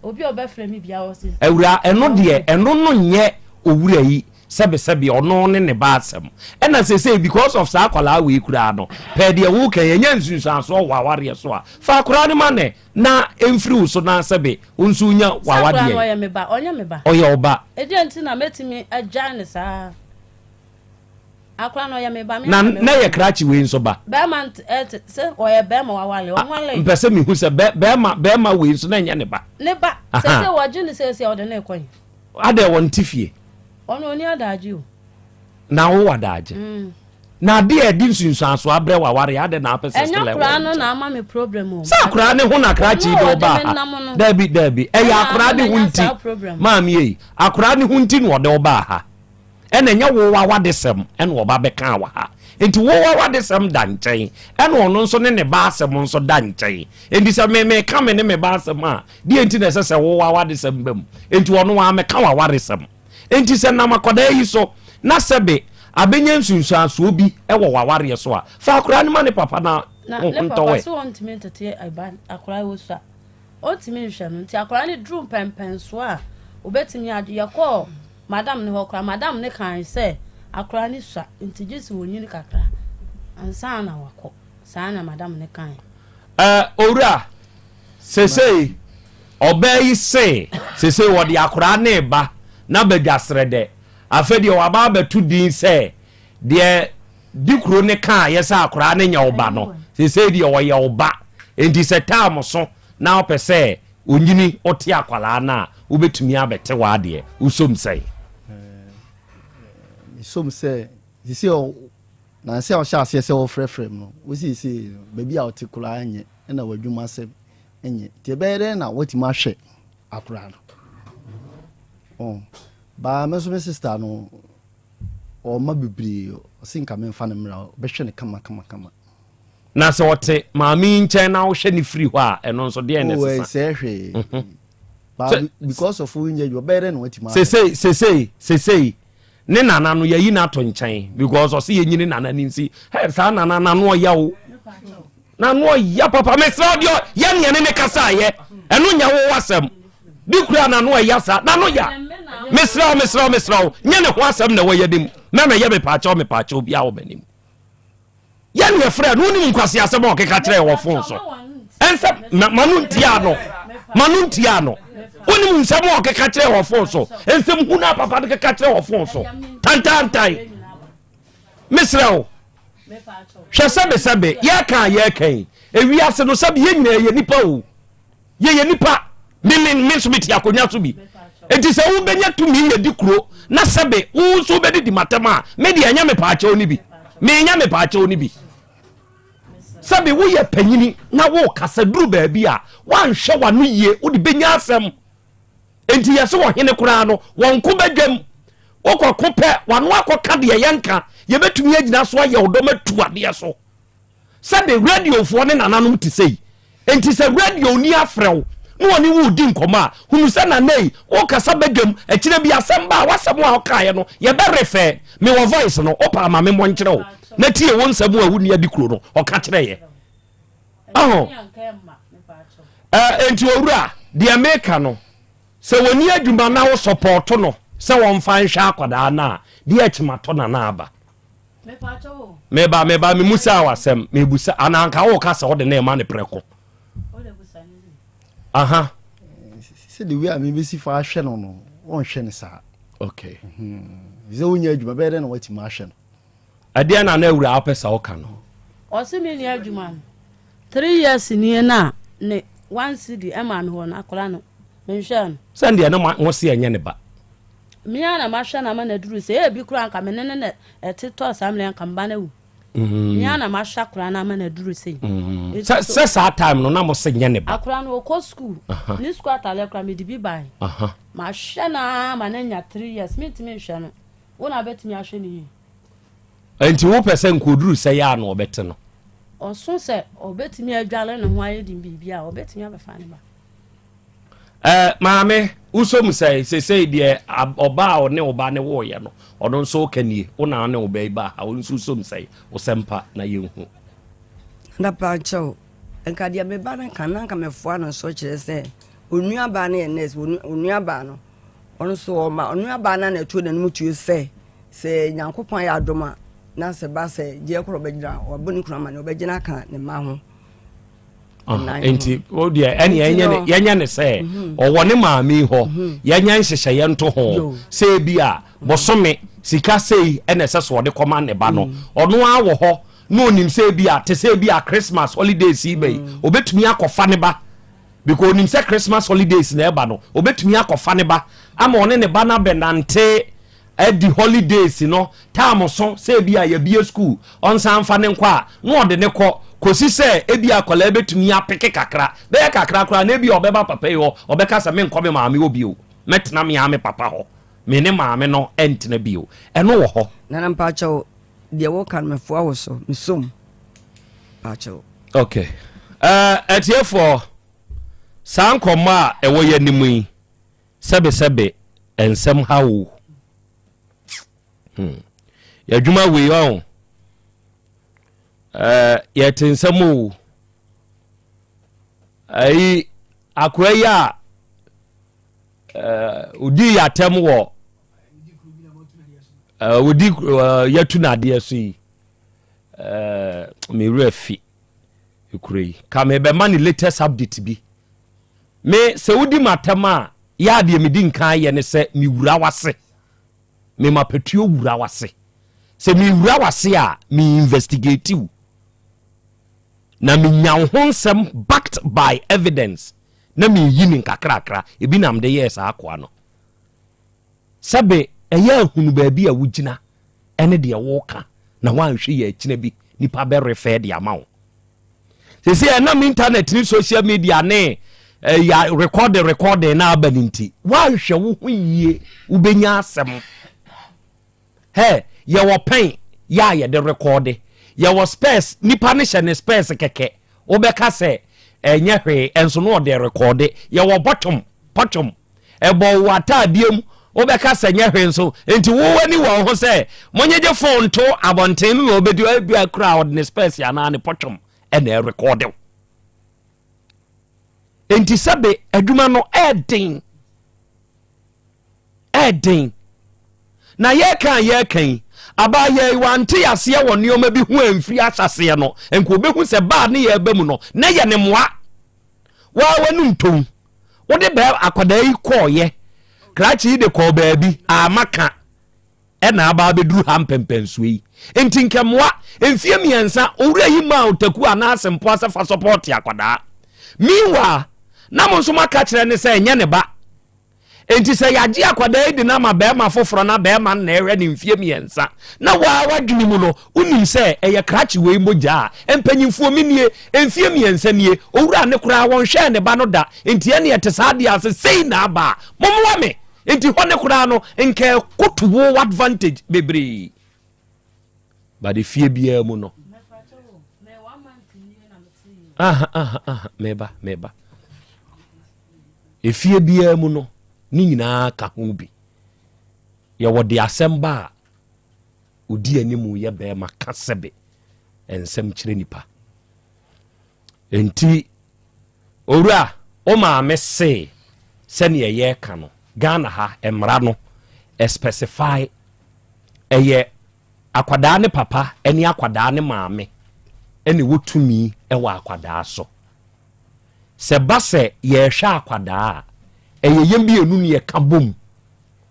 obi obefre mi bia wo sese ewura eno de eno no nye owura yi sebe ono ne ba asem e na sese because of sa kwala we kura no pe de wo kan yenya nsunsan so waware so a fa kura ne ma ne na emfiri so na sebe unsu nya wawade ye oya me ba onya me ba oya oba e de nti na metimi agya ne sa akwa no ya me ba me na ye krachi we nso ba be man se oya be ma wawale onwale mpese mi hu se be ma we nso na nya ne ba se waje ne se o de na ekwan ade won tifie ono oni adaji o na wo wadaje na de edi nsunsan so abre waware ade na apese level enya kura no na ama me problem o sa kura ne hu na krachi do ba dabi eya akura de hunti maami yi akura ne hunti no de oba ha ena nya wo wawade sem ena oba be kan wa ha enti wo wawade sem da nchen ena ono nso ne ba asem nso da nchen enti se me ka me ne me ba asem a de enti na se wo wawade sem bam enti ono wa me ka waware sem enti se na makoda yi so na sebe abenya nsunsuan so obi e wo waware so a fa akura ne ma ne papa na ntowe so ontime tete aban akura wo so ontime hwe no nti akura ne drum pempen so a obetimi ade yakọ madam ne hokra madam ne kan se akura ne so nti jesi wonyini kakra ansa na wakọ sana madam ne kan owura sesei obai sesei wodi akura ne ba na badwasrede afedi o aba batu din se de dikuro ne kan yesa akura ne nya oba no sesei de o ye oba enti se tam so na opese onyini oti akwala na ubetumi abete wa de usom sei som se sisi o na se o sha se o frefrem no wo sisi baby a otikula anye na wadwuma se enye te bere na wotima hwe akura no ba meso me sister no o ma bibiri o sinka me mfa ne mra be hwe ne kama na se wote maami nchen na wo hwe ne free ho a eno nso de ene sesa se hwe ba because of unye you bere na wotima sesei ne nana no yayi na to nchen because o se yenyini nana ni nsi sa nana no ya wo na no ya papa me se odio ya ne ne kasa ye eno nya wo wasem bi kura na no ya sa na no ya mesra nye ne ho asem na wo yadim na me ye me paacho bi a wo banim ya ne frɛ no ni nkwase asem o keka kire wo fon so ense manu ntia no oni nsem o keka kire wo fon so ensem hu na papa de keka kire wo fon so tantantai mesra o hwɛ sebe ya kan ewiase no sabi ye nyina ye nipa o ye nipa me so beti akonya so bi enti se wo benya tumi ye di kuro na sebe wo so be di matema me de anya me paache oni bi me nya me paache oni bi sebe wo ye panyini na wo kasa duru ba bi a wanhwe wano ye wo de benya asem enti ye so wo hene kura no won ko badwam wo ko pe wano akoka de yenka ye betumi agina so aye odo matu ade so sebe radio fo ne nananom ti sei enti se radio ni afrew no woni wo di nkoma hunu se na nei wo kasa badwam akire bi asem wasem a okaye no ye be refer me wo voice no opa ma me mo nkire wo na tie wo nsam a wuni adi kuro no oka kire ye enti owura de America no se woni adwuma na wo support no se won fan hwa akwada na de achimato na aba meba me musa wasem me busa ananka wo kasa wo de na ema ne preko aha se de we a me besi fa hwe no won hwe ne sa okay ze wonya adwuma be de na wati ma hwe no adia na ewura apesa wo ka no o se me ni adwuma 3 years ni na ne 1 cd ema me ho na akola no me hwe no sande na mo se enye ne ba mia na ma hwe na ma na duru se e bi kura nka me ne etito asamle nka mba na wu mia na ma hwa kura na ma na duru se se sa time no na mo se nye ne ba akura no ko school ni school atale kura me di bi bai ma hwe na ma na nya 3 years me timi hwe no wona betimi ahwe ni enti wo pese nkoduru se ya na obete no osun se obetimi adwale no ho aye di bibia obetimi abefa ne ba maame usom say de oba o ne oba ne wo ye no odon so kanie una ne oba iba ha unsu usom say osempa na yehu na pacho enka dia me ba na kana nka mefo na so kire se onua ba na enes onua ba no on so o ma onua ba na na tu na mu tu se nyankopon ya adoma na se ba se je Krobea oboni kuna ma ne obegina kan ne ma ho enti o dia eni yenya ne se o woni maami ho yenya nhyehyɛ ye nto ho se bia bosome sika sei ene se so de koma ne ba no ono awo ho no onim se bia te se bia Christmas holidays ibe obetumi akofa ne ba because onim se Christmas holidays na eba no obetumi akofa ne ba ama one ne ba na benante the holidays no time so se bia ya bia school on san fa ne nkwa no de ne ko kosi se ebi akola ebetumi apeke kakra be kakra kra na ebi obeba papa yo obeka se me nkome maame obi o metna me ame papa ho me ne maame no entna bi o eno wo ho na mpa chawo de wo kan me fo awoso misom pa chawo okay etiefo san koma ewo yanimu yi sebe ensem hawo ya dwuma we yo ya tensamu ai akwaya udi ya tem wo udi ya tunade so yi me refi ukrei ka me be man latest update bi me se udi matama ya de me din kan ye ne se mi wura wase me mapetuo wura wase se mi wura wase a mi investigative na mi nyansem backed by evidence na mi yini kakrakra ebi nam de yes akwa no sabe eya hunu ba bi a wugina ene de woka na wanhwe ye akina bi nipa be refer de amawo se na mi internet ni social media ne ya record na abaninti wanhwe wo hu yie ubenya asem he ye wo pen ya ye de record ye was space nipa ne hye ne space keke obeka se enye hwe enso no de record ye wo bottom ebo wata diem obeka se enye hwe enso enti wo wani wo ho se monyeje phone to abonten no obedi abia crowd ne space ya na ne bottom e na record enti sabe adwuma no edin na ye kan aba ye wante yase wo neoma bi hu amfiri asase no enko behu se ba ne ye ba mu no na ye ne moa wa wanu ntom wo de ba akwada yi koye krachi de ko ba bi amaka e na aba beduru ha mpempensuyi enti nkemwa emfie miensa owura yi ma otaku anase mpo asefa support akwadaa miwa na mo nso maka kire ne se enye ne ba enti se yaje akwadaa di na ma be ma foforo na be ma na ehwe ne mfie miensa na wadwini mu no unim se eye krachi we moja empanyimfo minie emfie miensa nie owura ne kura won hwe ne ba no da enti ene yetesade ase sei na ba momwa me enti hone kura no nke kotuwo advantage bebre ba de fie bia mu no meba efie bia mu no ni nyina ka ho bi ye wode asemba odi animu ye be ma kasebe ensem kire nipa enti owura o ma me se sene ye ka no Ghana ha emra no specify eye akwadaa ne papa eni akwadaa ne maame eni wotumi ewa akwadaa so se base ye hwa akwadaa eye yembi enu ne ka bom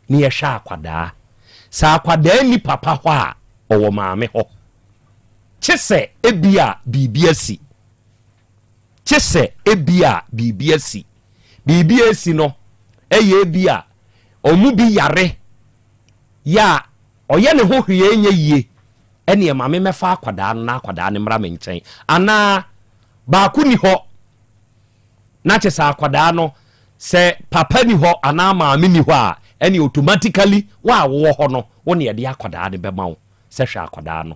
ne ye hwa akwadaa sa akwadaa ni papa ho a owo maame ho chese ebia bibiasi chese ebia bibiasi bibiasi no eye bia omu bi yare ya oye ne ho hwie enye yie ene e mame mefa akwadaa no na akwadaa ne mra me nchen ana ba ku ni ho na chesa akwadaa no se papa ni ho ana maame ni ho a ene automatically wa wo ho no wo ne ye akwadaa ne be ma wo se hwe akwadaa no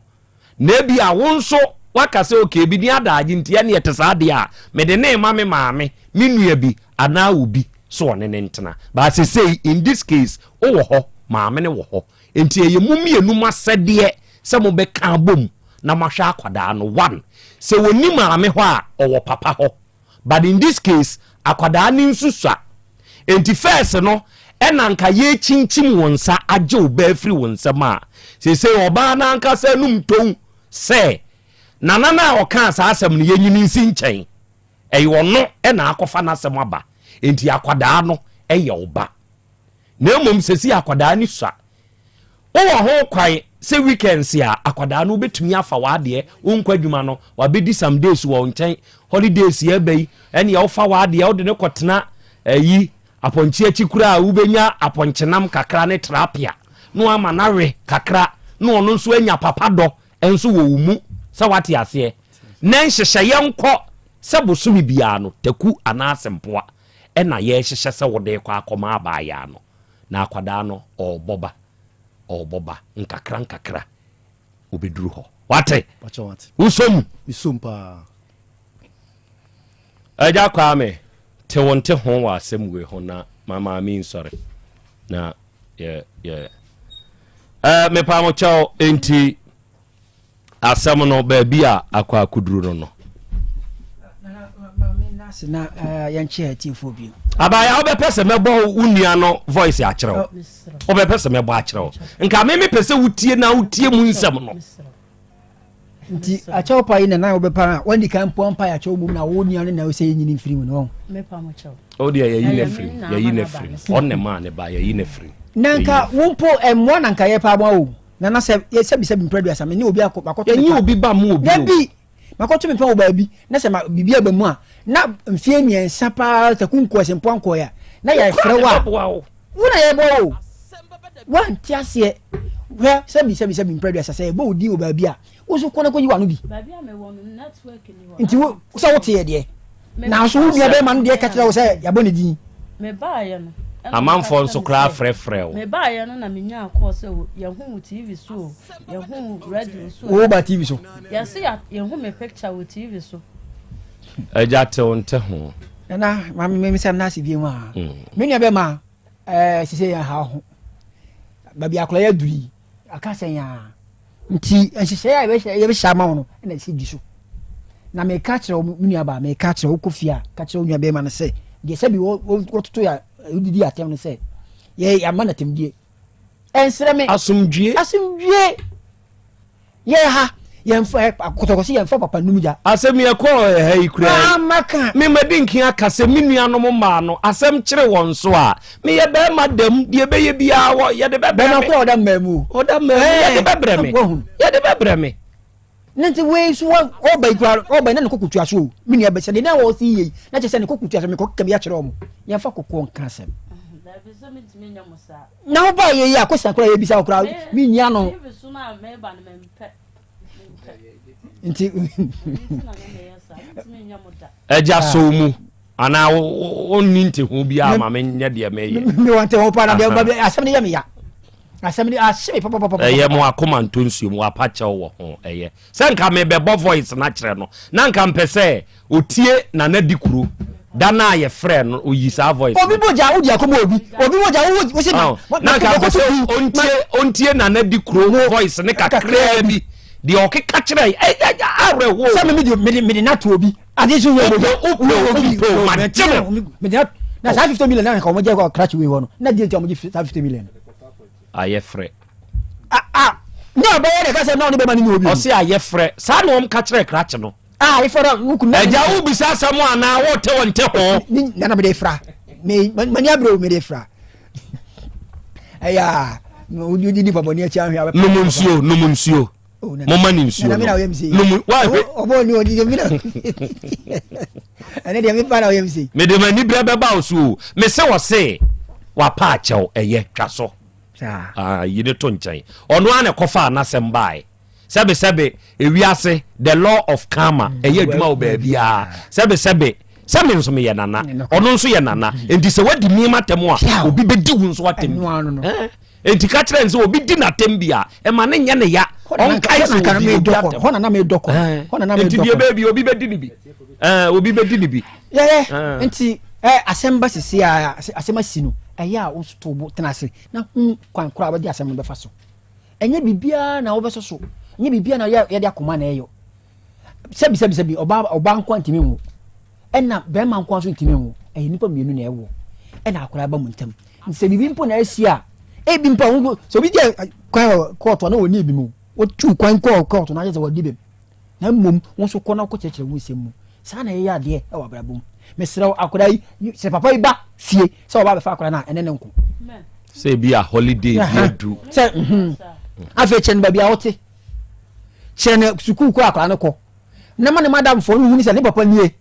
na bi a wo nso wakase oke bi ni adaaje ntia ne yetesade a me de ne mame maame minua bi ana obi so one ne ntena ba se say in this case o wo ho maame ne wo ho enti eye mumienu masede se mo be kan bom na mahwa akwadaa no one se woni maame ho a owo papa ho but in this case akwadaa ni nsusua enti first no enanka ye chinchim wonsa age oba free wonsa ma se oba na anka se num ton se nanana oka sa asem no yenyini nsi nchen eyo no ena akofa na asem aba enti akwadaa no eye oba na mom sesi akwadaa ni sua o ho kwan se weekends ya akwadaa no betumi afa wade onkwa dwuma no wabedi some days wo nchen holidays ya bai ene ya ofa wade ya ode ne kotena yi aponchi akikura a ubenya aponchenam kakra ne terapia no ama nawe kakra no ono nso anya papa do enso wo mu sa wate ase na nhyehyeye nko se bosumi bia no taku anasempoa ena ye hyehye se wode kwa akoma abaya no na akwadaa no oboba nkakra obeduru ho wate usom isumpa aja kwa me te wonte ho wa asemwe ho na mama mi nsore na me pa mo chao enti asem no ba bia akwa kuduru no na yanche atifo bi abaya obepese mebo unua no voice akyerew obepese mebo akyerew nka me pese wutie na wutie mu nsem no nti achew pa ina na obepa wandi kan pompa ya chew mu na wonua no na o se nyini mfiri mu no me pa mo chew o dia yayi na free onne ma ne ba yayi na free nanka wompo emwa nanka ye pa mo o na se bi mpredu asa me ni obi akoto yanyi obi ba mu obi nabi makoto me pa o ba bi na se ma bibia ba mu a na mfie miensa pa takunko asempo anko ya na ya frewa wona ye bo wan tiase we se bi mpredu asa se bo odi o ba bi a wo so kona ko yi wa no bi ba bi a me wo network ni wo nti wo so wo tie de na so wo bia be man de ka kire wo se ya bo ne din me ba ye no amanfo nso kra frefrew me ba ye no na me nya akọ se ye hu TV so ye hu radio so wo ba TV so ye se ye hu me picture wo TV so ejate onte ho na ma me sam na sibie mu a me nya be ma sise ya ha ho ba bia akla ya duri aka sen ya nti sise ya be shama no na si di so na me ka kire mu nua ba me ka kire wo kofia ka kire nua be ma na se de se bi wo toto ya udidi atem no se ye ya ma na temdie ensere me asumdwie ye ha yɛmfa akotɔkɔsi yɛmfa papa numja asɛm yɛ kɔ ɛyi kura maka me madinki aka sɛ me nuanom maa no asɛm kyerɛ wɔn so a me yɛ bɛrima dam deɛ bɛyɛ biara wɔ yɛde bɛbrɛ me ɔda mmamu yɛde bɛbrɛ me nanti wei so ɔba ikura ɔba na ne kokutua so me nua bɛsɛ de na wɔ si yei na kyɛ sɛ ne kokutua so me kɔ kɛm ya kyerɛ ɔmo yɛmfa kokɔ nka asɛm na wo ba yei akosa kora yɛ bisa kora me nya no nti ɛgya so mu ana onni nte ho biara ma me nyɛ deɛ mɛyɛ me wante ho pa na deɛ asɛm ne yɛ me ya asɛm ne ahyɛ papa ɛyɛ mo akoma ntonsuo mu apa kyɛw wɔ ho ɛyɛ sɛ nka me bɛbɔ voice na kyerɛ no na nka mpɛ sɛ otie na na di kuro da na yɛ frɛ no oyi saa voice obi boja wodi akoma obi boja wo se na nka mpɛ sɛ ontie na na di kuro voice ne kakra bi deɛ ɔkeka kyerɛ awerɛ wo sɛ mede nato obi ade so wɔ na saa 50 million na nka ɔmɔgye kɔ crash wei hɔ no na deɛ nti ɔmɔgye 50 million ayɛ frɛ ne ɔbɛyɛ de ka sɛ na ɔne bɛma ne ne obi ɔse ayɛ frɛ saa na ɔm ka kyerɛ crash no ifra nukuna ɛgya wo bisa asɛm ana wote wɔ nte ho nana mede fra mani abrɛ mede fra ɛyɛ wodi ni papa ni achi ahwe nomu nsuo mama ni nsuo nomu obo ni odi mi na ene de mi pa na oyem sei me de mani bra bɛba so me se wo se wa pa akyɛw ɛyɛ twa so yine to nkyɛn ɔno ana kɔfa anasɛm bae sɛbe ewiase the law of karma ɛyɛ adwuma wo baabia sɛbe sɛme nso meyɛ nana ɔno nso yɛ nana enti sɛ wadi nneɛma atɛm a obi bɛdi wo nso atɛm enti ka kyerɛ nsɛ obi di n'atɛm bi a ɛma ne nyɛ ne ya ɔnkae sɛ enti deɛ baabi obi bɛdi ne bi obi bɛdi ne bi enti asɛm ba sisi a asɛm asi no ɛyɛ a wosto bo tena ase na kwan kora wode asɛm no bɛfa so ɛnyɛ biribiara na wobɛsɔ so nyɛ biribiara na yɛde akoma na ɛyɔ sɛbi ɔba nko ntimi nwo ɛna bɛrima nko nso ntimi nwo ɛyɛ nipa mmienu na ɛwɔ ɛna akora ba mu ntam nsɛ biribi mpo na asi a ebi mpo wo so bi de kwan kɔɔtɔ na wɔni ebi mu wotu kwan kɔɔtɔ na ayɛ sɛ wɔdi bem na mmom wo so kɔ na kɔ kyerɛkyerɛ wo nsɛm mu saa na ɛyɛ adeɛ ɛwɔ abrabom mesrɛ akora yi sɛ papa yi ba fie sɛ ɔba bɛfa akora no a ɛne ne nko sɛ bi a holiday du sɛ afei kyɛ no baabi a wote kyerɛ no sukuu kɔ akora no kɔ na ma ne madamfoɔ no hu ni sɛ ne papa nie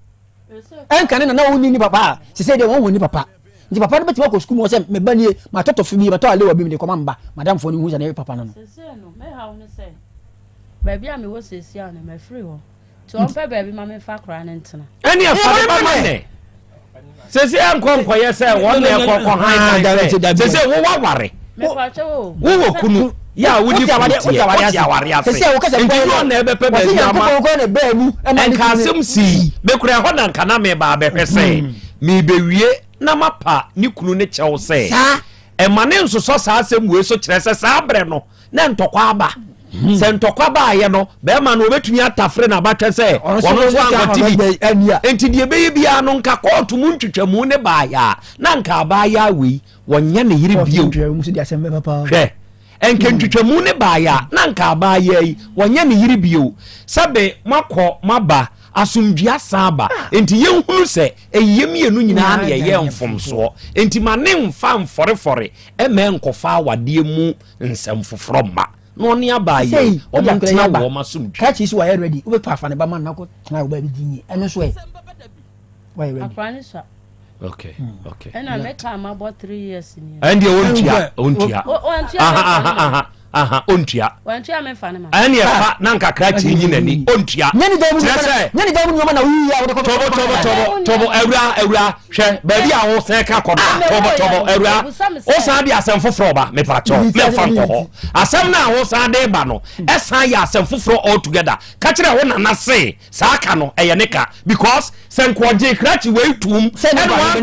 ɛnka ne na wo ni papa a sɛ deɛ wɔn wɔ ni papa nti papa no bɛtumi akɔ sukuu mu sɛ meba nie matɔtɔ fi bi matɔ alewa bi me de kɔma mba madamfoɔ no hu sɛ ne papa no baabi a mewɔ sɛsi a no mafiri hɔ nti ɔmpɛ baabi ma mefa akora no ntena ɛne ɛfa de ba ma ne sɛsi ɛnkɔnkɔyɛ sɛ wɔn na ɛkɔkɔ han sɛsi wowaware wowɔ kunu ya wudi aware ase nti no na ɛbɛpɛ baabi ama ɛnka asɛm sii bɛkura hɔ na nka na meba abɛhwɛ sɛ mebɛwie na mapa ne kunu ne kyɛw sɛ ɛma ne nsosɔ saa asɛm wei so kyerɛ sɛ saa berɛ no na ntɔkwa aba sɛ ntɔkwa baayɛ no bɛrima no wɔbɛtumi atafre na abatwɛ sɛ ɔno nso ankɔte bi enti deɛ bɛyɛ biara no nka kɔɔto mu ntwitwamu ne baayɛ a na nka abaayɛ wei wɔnyɛ ne yere bio hwɛ ɛnka ntwitwamu ne baayɛ a na nka abaayɛ yi wɔnyɛ ne yere bio sɛbe makɔ maba asomdua saba enti yɛhunu sɛ ɛyɛ mmienu nyinaa na yɛyɛ mfomsoɔ enti ma ne mfa mfɔrefɔre ɛmɛ nkɔfa awadeɛ mu nsɛm foforɔ mma na ɔne aba yɛ ɔmo ntena wɔ ɔma som ka chi so wayɛ ready wo pa fa ne ba man na ko tena wo ba bi dinyi ɛno so ɛ wayɛ ready akwani so okay ɛna me ka ma bɔ 3 years ni ɛnde ontua ontua wantua me fa ne ma ɛne ɛfa na nkakra chi nyi nani ontua nyani da mu nyoma na wi ya wo de ko tobo awura hwɛ baabi a wo sɛ ka kɔba tobo awura wo san de asɛm foforɔ ba me pacho me fa nkɔ hɔ asɛm na wo san de ba no ɛsan yɛ asɛm foforɔ all together ka kyerɛ wo nana se saa ka no ɛyɛ ne ka because sɛ nkɔgye krachi wei tum ɛne wa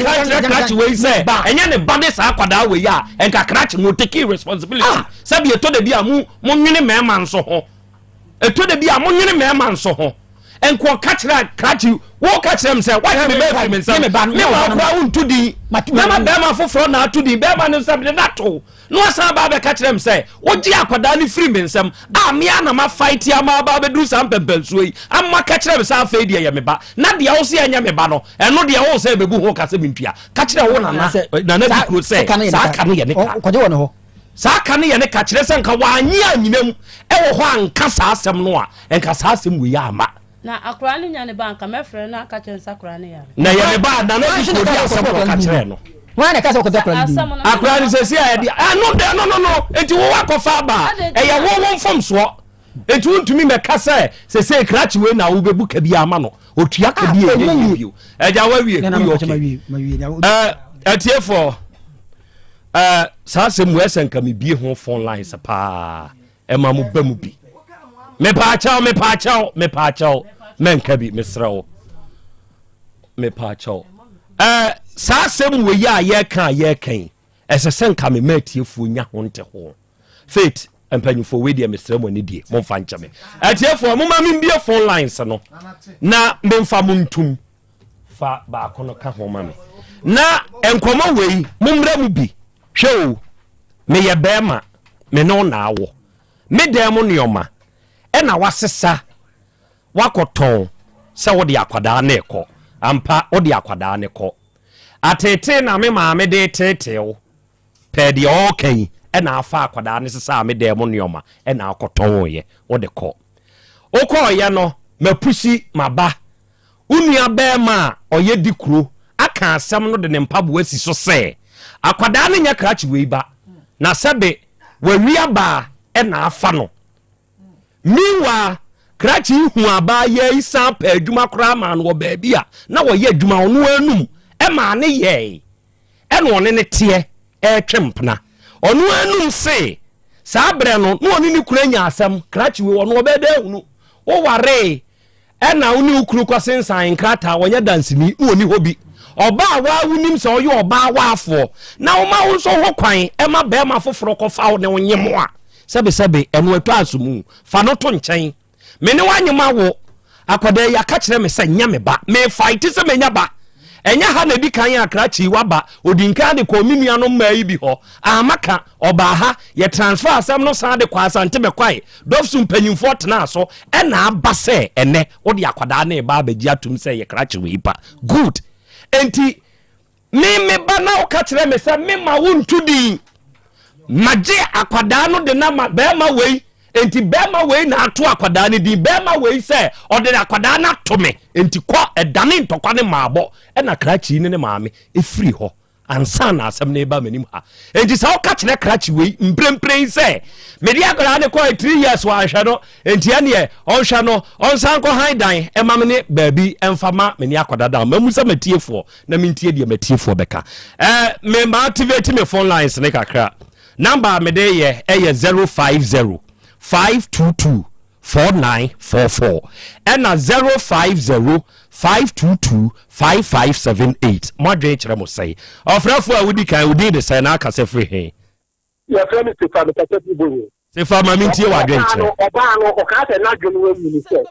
krachi wei sɛ ɛnyɛ ne ba ne saa kwadaa wei a ɛnka krachi no take responsibility sɛ bi eto de bi a mo nwene mɛma nso ho eto de bi a mo nwene mɛma nso ho enko kachira krachi wo kachira say what me be free me nsam me ba unto di na ma be ma foforo na to di be ma no nsam de nato no asan ba be kachira me say wo gi akwada ni free me nsam a me ana ma fight ya ma ba be du sam pempelsuo yi amma kachira me say afa dia ye me ba na dia wo se anya me ba no eno dia wo say bebu ho kase me mpia kachira wo na di kro say sa aka ne ye ne ka kwaje wo no ho sa aka ne ye ne ka kire say nka wa anya anyinam e wo ho anka sa asem no a enka sa asem we ya ama na akura ni nya ne banka mefre na aka chen sakura ne ya na ye ne ba na no di ko di asem ko ka kire no wa na ka so ko dakura ni akura ni se sia di no enti wo wa ko fa ba e ye wo fom so enti wontumi me ka se krachi we na wo bebu ka bi ama no otua ka bi e bio e ja wa wie ku yo atiefo sa se mu esen ka me bie ho phone line sa pa e ma mu ba mu bi me pa chao menka bi mesrawo me pa chao sa se mu we ya ye kan ese sen ka me matiefu nya ho nte ho faith empanyufo we dia mesrawo ni die mo fa ncha me atiefo mo ma me bie phone lines no na me mfa mo ntum fa ba kono ka ho ma me na enkomo we mo mra mu bi hwe me ye bema me no na awo me dem no yoma e na wasesa wakoton se wo de akwada na ekọ ampa wo de akwada na ekọ atete na me ma me de tetew pe de okay e na afa akwada na sesa me dem no yoma e na akoton ye wo de kọ okọ ye no mapusi maba unua bema oye dikuro aka asem no de ne mpabo asi so se akwada na nya krachi we ba na sebe we aba e na afa no miwa krachi hu aba ye isa pa adwuma kra ma no baabia na wo ye adwuma ono anum e ma ne ye e no ne tie e twempna ono anum se sa bre no no oni ni kura nya asem krachi we ono obeda hunu wo ware e na oni ukuru kwasensan krata wonya dansimi oni hobi oba wa wunim se oye oba wa afo na wo ma wo so ho kwan e ma be ma foforo kofa wo ne wonyemo a sebe eno eto asumu fa no to nchen me ne wanyema wo akoda ya ka kire me se nya me ba me fight se me nya ba enya ha na di kan akrachi waba odinka de ko minua no mai bi ho amaka oba ha ye transfer asem no sa de kwa asante me kwai dofsu mpanyimfo tena so e na aba se ene wo de akoda na e ba ba gi atum se ye krachi we ipa good enti me ba na o ka kire me se me ma wontu din maje akwada no de na bema wei enti bema wei na ato akwada ne di bema wei se ode akwada na to me enti kwa edane ntokwa ne maabo e na krachi ne maame efiri ho ansa na asem ne ba manim ha enti sa o ka kire krachi wei mprempren se me di akwada ne kwa 3 years wa hwe no enti ane on hwe no on san ko han dan e ma me ne baabi emfama me ni akwada da mamusa matiefo na mentie die matiefo beka me ma activate me phone lines ne kakra number me dey ye 050 522 4944 and 050 522 5578 modern chere mo say ofrafo a wudi kan wudi de say na aka se free he ya friend Stefan ka se fi se fa ma mintie wa dwen chere oba no o ka se na dwen we mi se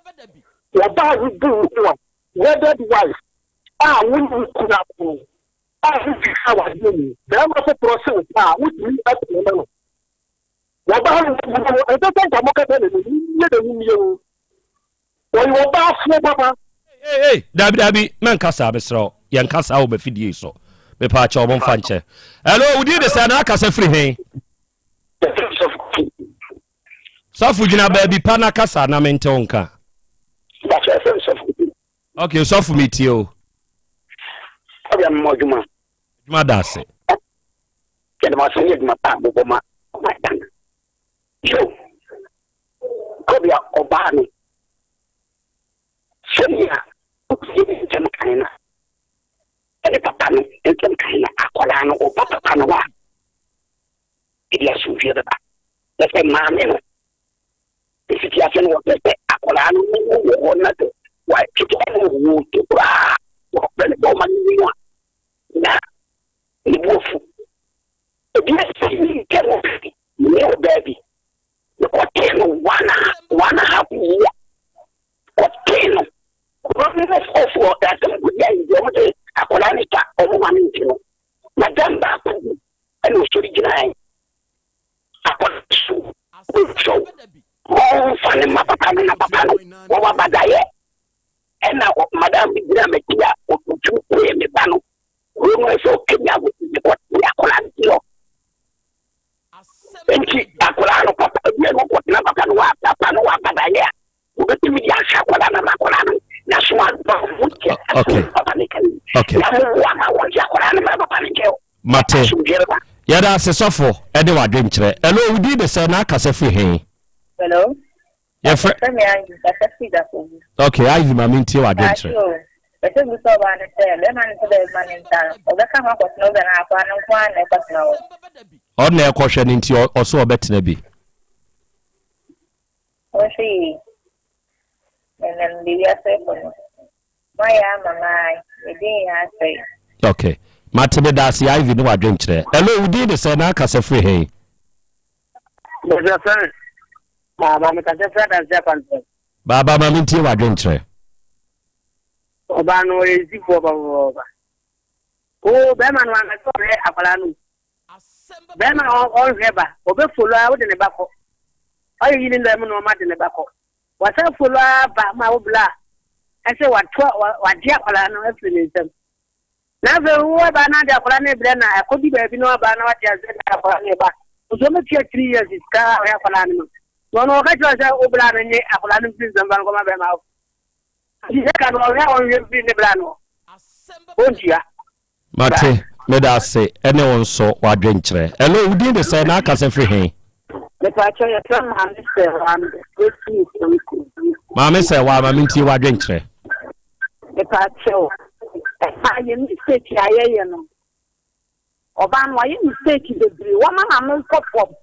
oba wu bu wa wedded wife won ku na ko who fi how are you there was a process which we have to know oba I don't think I'm okay tell you you dey you when you oba fo papa hey dabi man kasa besro yan kasa wo be fidie so me pa cha obo mfa nche hello we did the say na kasa free he Sofu jina baby pana kasa na mente onka okay sofu mitio obi mo juma madase kede ma so yedma pa bobo ma dan yo Krobea oba ni seria tem kaina ede papa no tem kaina akola no oba papa no wa idia sufia da lese mame no situation wo lese akola no wo na to wa kiti no wo to bra wo pele do man ni wa na ni bofu edia si kero no baby no koteno wana hapo koteno for that the Akolanica or Mamintino. Madame Baku and was to deny. So, oh, funny Mapapano, or Badaye. And now, Madame Grametia, or to play me Bano. Rumors of Kenya with what we are Colancio. And she, Acolano, Papa, we are what Napapanoa, Papanoa, Badaya. Okay. Mate. Yada se sofo e de wadwem kire. Hello, we did the say na kase free hen. Hello. Yeah, okay, I even mami ntie wadwem kire. Ese bu so ba ne say le man to the man in town. Oga ka ma kwatno be na akwa no kwa na kwatno. On na ekwohwe ne ntie oso obetena bi. O shi. And then the year my mama, okay. Matebe dasi I even know what drink today. Hello, we did the say na kase free hey. Baba me kase free as Japan. Baba mami ntie wa drink today. Oba no ezi for baba. Oh, be man wan so re akwala no. Be man all heba, obe follow a wo de ne bako. Ayi ni ndem no ma de ne bako. Wasa follow ba ma obla. I say what dia kwala no afinintem. Na ve wo ba na dia kwala na bre na akodi ba bi no ba na wa dia zeka kwala na ba. Ozo me 3 years is ka ya kwala no. No no ka twa say obla na nye akwala no fi zamba ko ma be ma. Di zeka no ya on ye bi ne bla no. Ondia. Mate, me da say ene won so wa dwenkyere. Hello, we dey say na aka say free hen. The pacho ya tram and say Mama say wa ma minti wa dwenkyere. The pacho. I am mistake ya no. Oban wa you mistake bebre. Wo mama no kofo.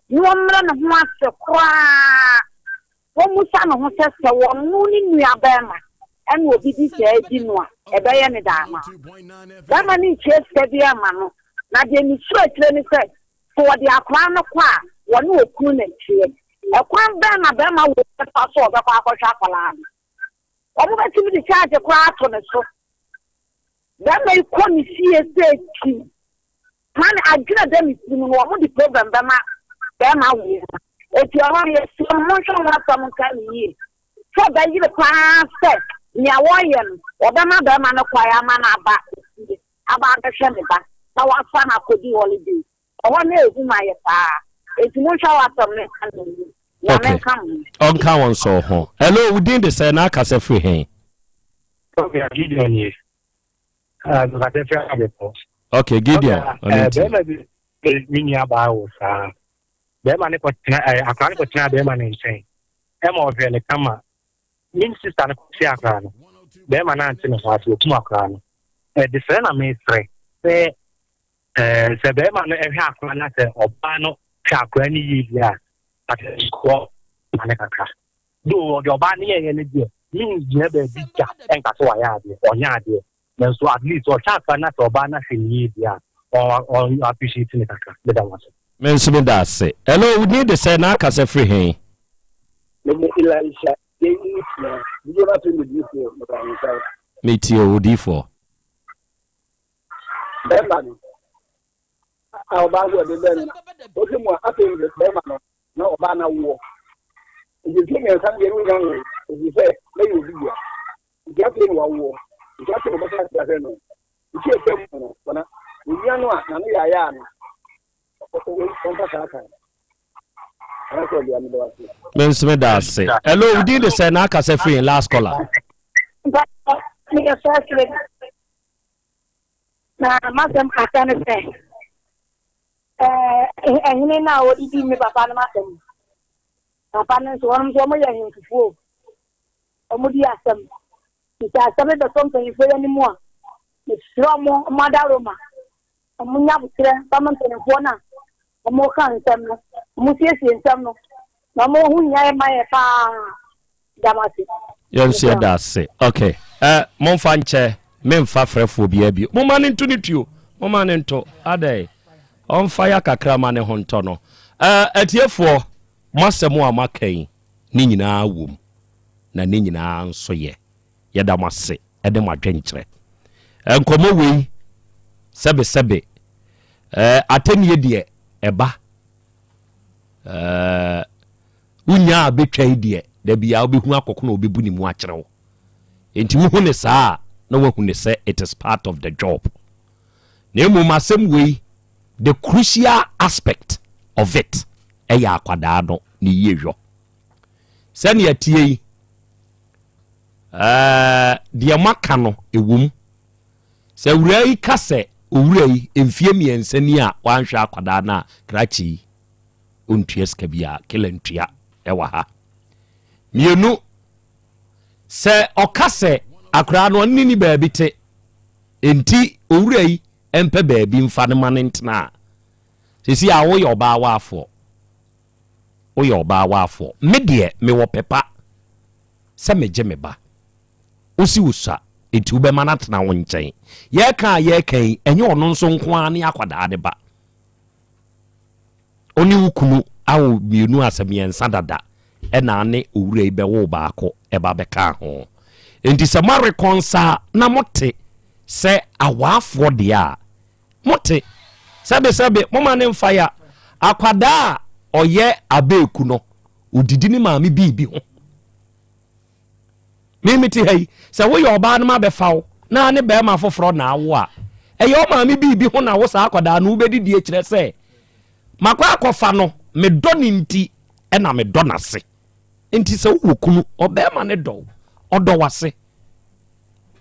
Ni wo mra na ho ase kwa. Wo musa no ho sese wo no ni nua ba ma. En obi di se adi no a ebe ye ne da ma. Ba ma ni chese bi ama no. Na de ni sure kire ni se for the akwa no kwa woni oku na chie. Ekwan ba na ba ma wo pa so ba kwa akwa akwala. Omo ba ti mi di charge kwa ato ne so. That may come see man, I get them in the program, Bama. If you are so much of someone can hear. So that you pass set, Nyawayan, or Bama no choir man about the Shemiba. Now what fun I could do holiday. I want to do my it's much of okay. On count so home. Hello, we didn't say na kase free hen. Okay, Gideon. Okay, Gideon. Mini about Beman I can't put Beman in saying, Emma of the Kama, Min sister Siakran, Beman Anthony was with Makran. A defender may say, Beman every half or Bano Chakrani, yeah, at a squaw, Manaka. Do your banny energy means never be and Kaswayadi or Yadi. So at least or chapana or banner in ya or appreciating it. Men that say, hello, we need to say na kase free hen. Me too, D4. Our Bible, the Ben, more happy with Beman, no banner war. If you give me a Sunday, you say, may you be here. Get in war. Just over the no. You can't tell me, we are not, and we are young. Men that say, hello, we did say na kase free in last caller. Na madam Asante say. Ehine na o di me papa na madam. Papa na so won so mo ya hin fufu. Omo di asem. Ita asem be something for anymore. The slomo madaroma. Omo nya butre paman telefon na. Omo kan nsem no. Omo siesie nsem no. Na mo hu nya e mai pa. Damasi. You say that say. Okay. Mon fanche memfa frefo bia bi. Mo man into ni tuo. Mo man into adai. On fire kakra man ho nto no. Atiefo masemu amakan ni nyina wom. Na ni nyina nso ye. Yeda mase. ɛde mo adwenkyerɛ nkɔmɔ wei sɛbe atɛnie deɛ ɛba wonya betwa deɛ da bia wobɛhu akɔkɔ na wobɛbu ne mu akyerɛ wo enti wohu ne saa na wohu ne sɛ it is part of the job na mmom asɛm wei the crucial aspect of it ɛyɛ akwadaa no ne yie hwɔ sɛnea tie yi deɛ maka no ɛwom sɛ wura yi ka sɛ owura yi mfie mmiɛnsa ni a wanhwɛ akwadaa no a krakyi ontua sika bia kila ntua ɛwɔ ha mienu sɛ ɔka sɛ akwadaa no ɔne ni baabi te enti owura yi ɛmpɛ baabi mfa ne ma ne ntena sisi a woyɛ ɔbaa waafoɔ me deɛ mewɔ pepa sɛ megye me ba wosi wosa enti wobɛma no atena wo nkyɛn yɛka ɛnyɛ ɔno nso nko a ne akwadaa de ba ɔne wo kunu awo mmienu asɛmiɛnsa dada ɛna ne owura yi bɛwo baako ɛba bɛka ho enti sɛ moarekonsa na mote sɛ awaafoɔ deɛ a mote sɛbe moma ne mfa ya akwadaa ɔyɛ abeeku no odidi ne maame biibi ho mimiti hei sɛ woyɛ ɔbaa no ma bɛfa wo na ne bɛrima foforɔ na awo a ɛyɛ o maame biibi ho na wo saa akwadaa no wobɛdidi kyerɛ sɛ makɔ akɔfa no medɔ ne nti ɛna medɔ n'ase nti sɛ wo kunu ɔbɛrima ne dɔ ɔdɔ wase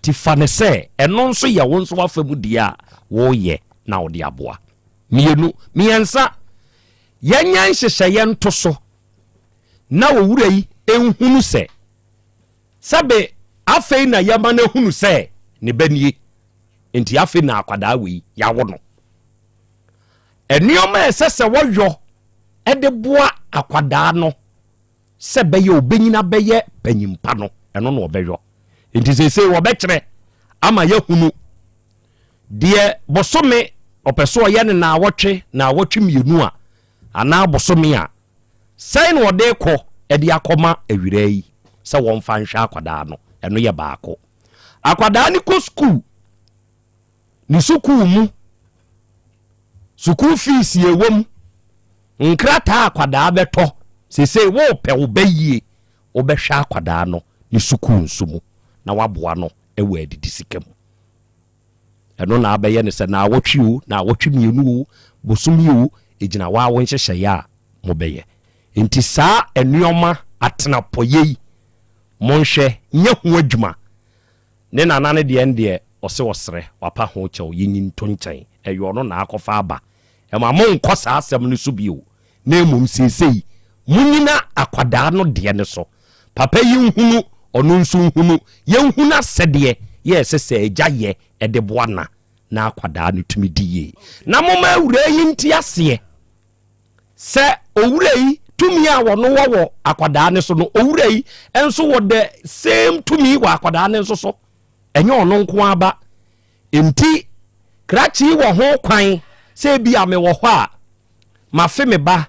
ti fa ne sɛ ɛno nso yɛ wo nso wafa mu die a woyɛ na wode aboa miɛnsa yɛnya nhyehyɛeɛ nto so na owura yi ɛnhunu sɛ sɛbe afei na yɛma no hunu sɛ ne banie enti afei na akwadaa wei yawo no ɛnneɔma ɛsɛ sɛ wɔyɔ ɛde boa akwadaa no sɛ bɛyɛ obɛnyina bɛyɛ panyimpa no ɛno na ɔbɛyɔ enti sɛsei wɔbɛkyerɛ ama yɛhunu deɛ bosome ɔpɛ so ɔyɛ ne na awɔtwe mmienu a anaa bosome a sɛn na ɔde kɔ ɛde akɔma awira yi sɛ wɔmfa nhwɛ akwadaa no ɛno yɛ baako akwadaa ne kɔ skul ne sukuu mu sukuu fees yɛwom nkrataa akwadaa bɛtɔ sɛsei wɔpɛ wo bɛyie wobɛhwɛ akwadaa no ne sukuu nso mu na waboa no ɛwɔ adidi sika mu ɛno na abɛyɛ ne sɛ na awɔtwe mmienu o bosom o ɛgyina waawo nhyehyɛeɛ a mobɛyɛ enti saa nneɔma atenapɔyɛ yi monhwɛ nyɛ ho adwuma ne nana ne deɛ ɔse ɔserɛ wapa ho kyɛw yɛnyi nto nkyɛn ɛyɛ ɔno na akɔfa aba ɛma monkɔ saa asɛm no so bio na mmom seesei munyina akwadaa no deɛ ne so papa yi nhunu ɔno nso nhunu yɛnhunu asɛdeɛ yɛsɛ sɛ agya yɛ ɛde boa na akwadaa no tumi di yie na moma awura yi nti aseɛ sɛ owura yi tumi a wɔno wɔwɔ akwadaa ne so no owura yi nso wɔ the same tumi wɔ akwadaa ne nso so ɛnyɛ ɔno nko aba enti krakyi wɔ ho kwan sɛ bi a mewɔ hɔ a mafe me ba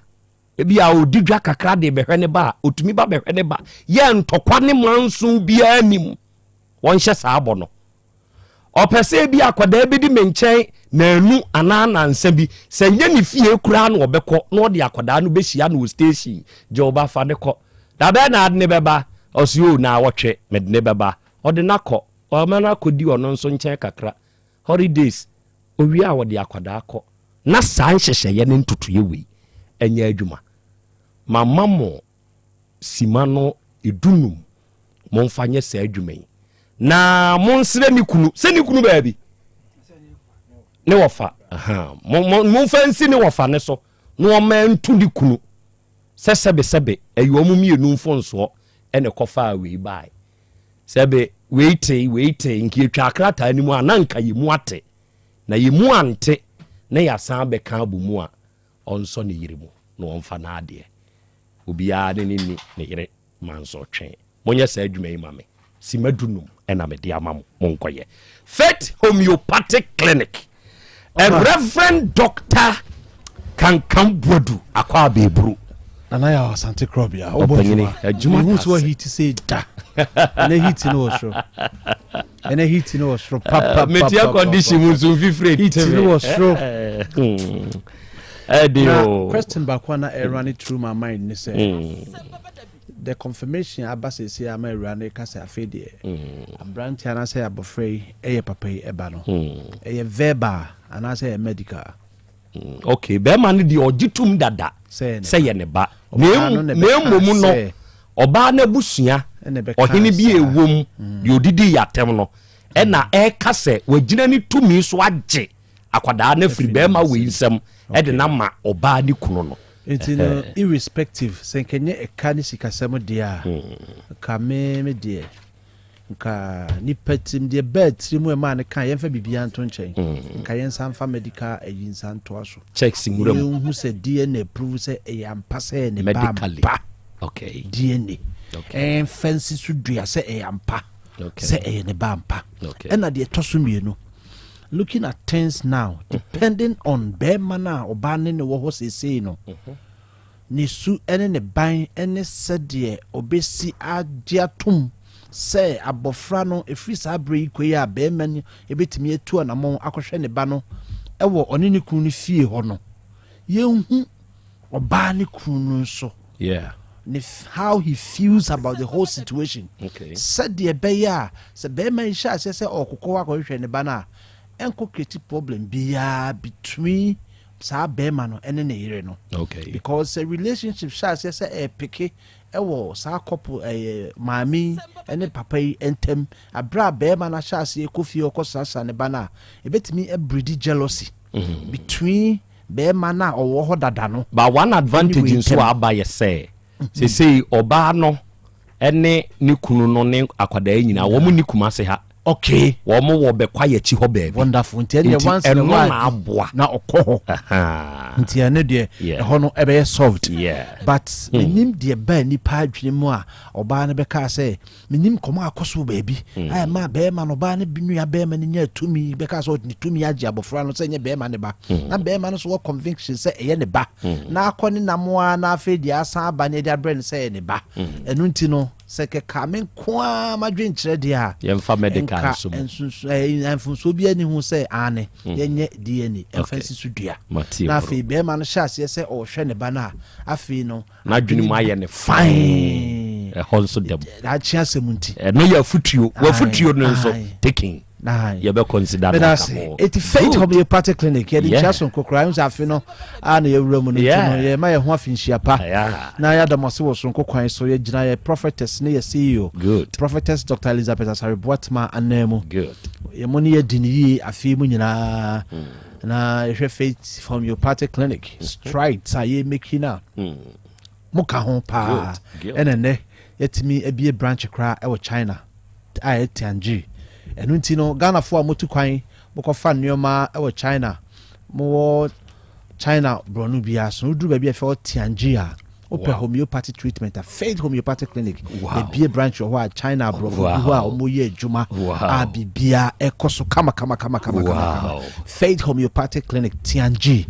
ebi a odi dwa kakra de bɛhwɛ ne ba otumi ba bɛhwɛ ne ba yɛ ntɔkwa ne manso biara nim wɔnhyɛ saa abɔ no ɔpɛ sɛ bi akwadaa bi di me nkyɛn nanu anaa nansa bi sɛ nyɛ ne fie kura no ɔbɛkɔ na ɔde akwadaa no bɛhyia no wɔ station gye ɔba fa ne kɔ dabɛ na ade ne bɛba ɔsio na wɔtwe mede ne bɛba ɔde nakɔ ɔma no akɔdi ɔno nso nkyɛn kakra holidays owie a wɔde akwadaa kɔ na saa nhyehyɛeɛ ne ntotoyɛ wei ɛnyɛ adwuma mama mo sima no edunum momfa nyɛ saa adwuma yi na monsere ne kunu sɛ ne kunu baabi ne wɔfa momfa nsi ne wɔfa ne so na ɔma ntu ne kunu sɛ sɛbesɛbe ɛyɛ ɔmo mmienu mfonsoɔ ɛne kɔfa a wei bae sɛbe wei te nka yɛtwa akrataa no mu a na nka yɛ mu ate na yɛ mu ante na yɛasan bɛka abɔ mu a ɔnsɔ ne yere mu na ɔmfa no adeɛ obiara ne ne ni ne yere manso twɛn monyɛ saa adwuma yi ma me sima dunum ɛna mede ama mo monkɔyɛ Faith Homeopathic Clinic a Reverend Dr. Kankan Bodu akwa bebru Nana Yaw Asante Krobea adwuma hu so he to say da na hit no sure And a heat no was papa. Metia condition was fifre. Heat no was question back one running through my mind. They say the confirmation Abbas is here. I'm running because I feel there. A branch and I say I'm afraid a papa a bano a verbal and I say a medical. Okay, Beman the ojitum dada say neba. No Oba na busia ohini bi ewom de odidi yatem no e na e kase wagina ni tumi so agye akwada na free Bema we nsem e de na ma oba ni kunu no irrespective sen kenye e kani sikasem dia ka me dia nka ni petim de betri mu e ma ne kan yemfa bibia nto nchen nka yensa mfa medical ayinsa nto aso checks ngurem hu se DNA prove se e yampa se ne medically ba. Okay. DNA. Okay. And fancy should do say a yampa. Okay. Say a bampa. Okay. And at the tosum, looking at things now, depending on bear manner or banning the what they say, no. Nisu any buying any said dear obesi a diatum. Say a bofrano, a free sabri, quia bear menu, a bit me 2 and among Akoshene bano, ewo onini kuni fee hono. Young or barney kunu so. Yeah. How he feels about the whole situation. Okay. Said the beya, said Bema Isha says, or Cocoa and the banner, and create problem be between Sa Beman and an Ireno. Okay. Because a relationship shall say a picky, a war, Sa couple, a mammy, and a papa and tem, a bra Beman, a shall see a coffee or cosas and a banner. A bit me a breedy jealousy between Bemana or Wahodadano. But one advantage in so by say. Say oba no ene ni kunu no ne akwada nyina wo mu ni kuma se ha okay wo mo wo be kwaye chi ho be wonderful ntia once in a while na aboa na okoho ntia ne de ho no ebe solved but menim de ba ni pa adwene mu a oba ne be ka say menim komo akoso baabi ai ma be ma no ba ne binu ya be ma ne nya tumi be ka so ni tumi age abofra no say nya be ma ne ba na be ma no so conviction say eye ne ba na akoni na mo a na afi di asa ba ne dia brain say ne ba enu nti no seke kamen kwa madwen kire dia yemfa medical so bia ni hu say ane yenye DNA emfansi so dua na afi be ma no hyase say o hwe ne ba na afi no na dwene mu aye ne fine e honso dem na chia semunti no ya futuo wa futuo no so taking you be consider that it faith homeopathic clinic here the chason kokra use afi no ana ye wura mu no ye ma ye ho afi nhia pa na ya da mose wo so kokwan so ye gina ye prophetess ne ye CEO good prophetess Dr. Elizabeth Asari Boatma anemu good ye mo ne ye diniyi afi mu nyina na ye faith homeopathic clinic strides aye making na muka ho pa enene yetimi ebie branch kra e wo China aye Tianji enu nti no Ghana fo amotu kwan bokofa nneoma e wo China mo China bronu bia so duru ba bia fe Tianji a open homeopathy treatment a faith homeopathic clinic the bia branch of China bro who are omoye adwuma a bibia ekoso kama faith homeopathic clinic Tianji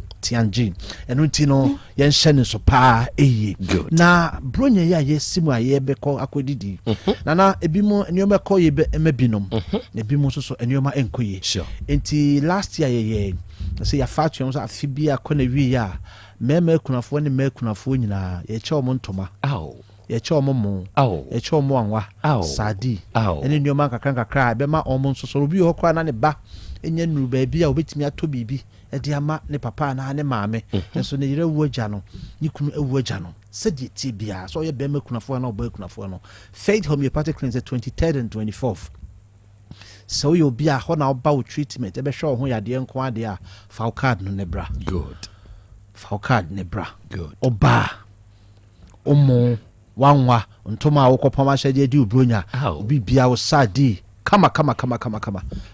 enu nti no yen hye so pa eye na bronye ya yesimu aye beko akodidi na ebimo enioma ko ye be emabinom ebimo so enioma enkoye enti last year ye say ya factory so afibia ko na wi ya mema kunafo ne mekunafo nyina ye che omo ntoma ye che omo mo ye che omo anwa sadi ene enioma kakra be ma omo so so bi ho kwa na ne ba enye nuru ba bia obetimi ato bibi edi ama ne papa na ne maame enso ne yire wuagya no ni kunu ewuagya no sedi ti bia so ye be mekunafo na oba kunafo no faith homeopathic clinic 23rd and 24th so you be a ho na oba treatment e be hwe ho yade enko ade a file card no ne bra good file card ne bra good oba omo wanwa ntoma wokopama hyade di ubronya obi bia wo sadi kama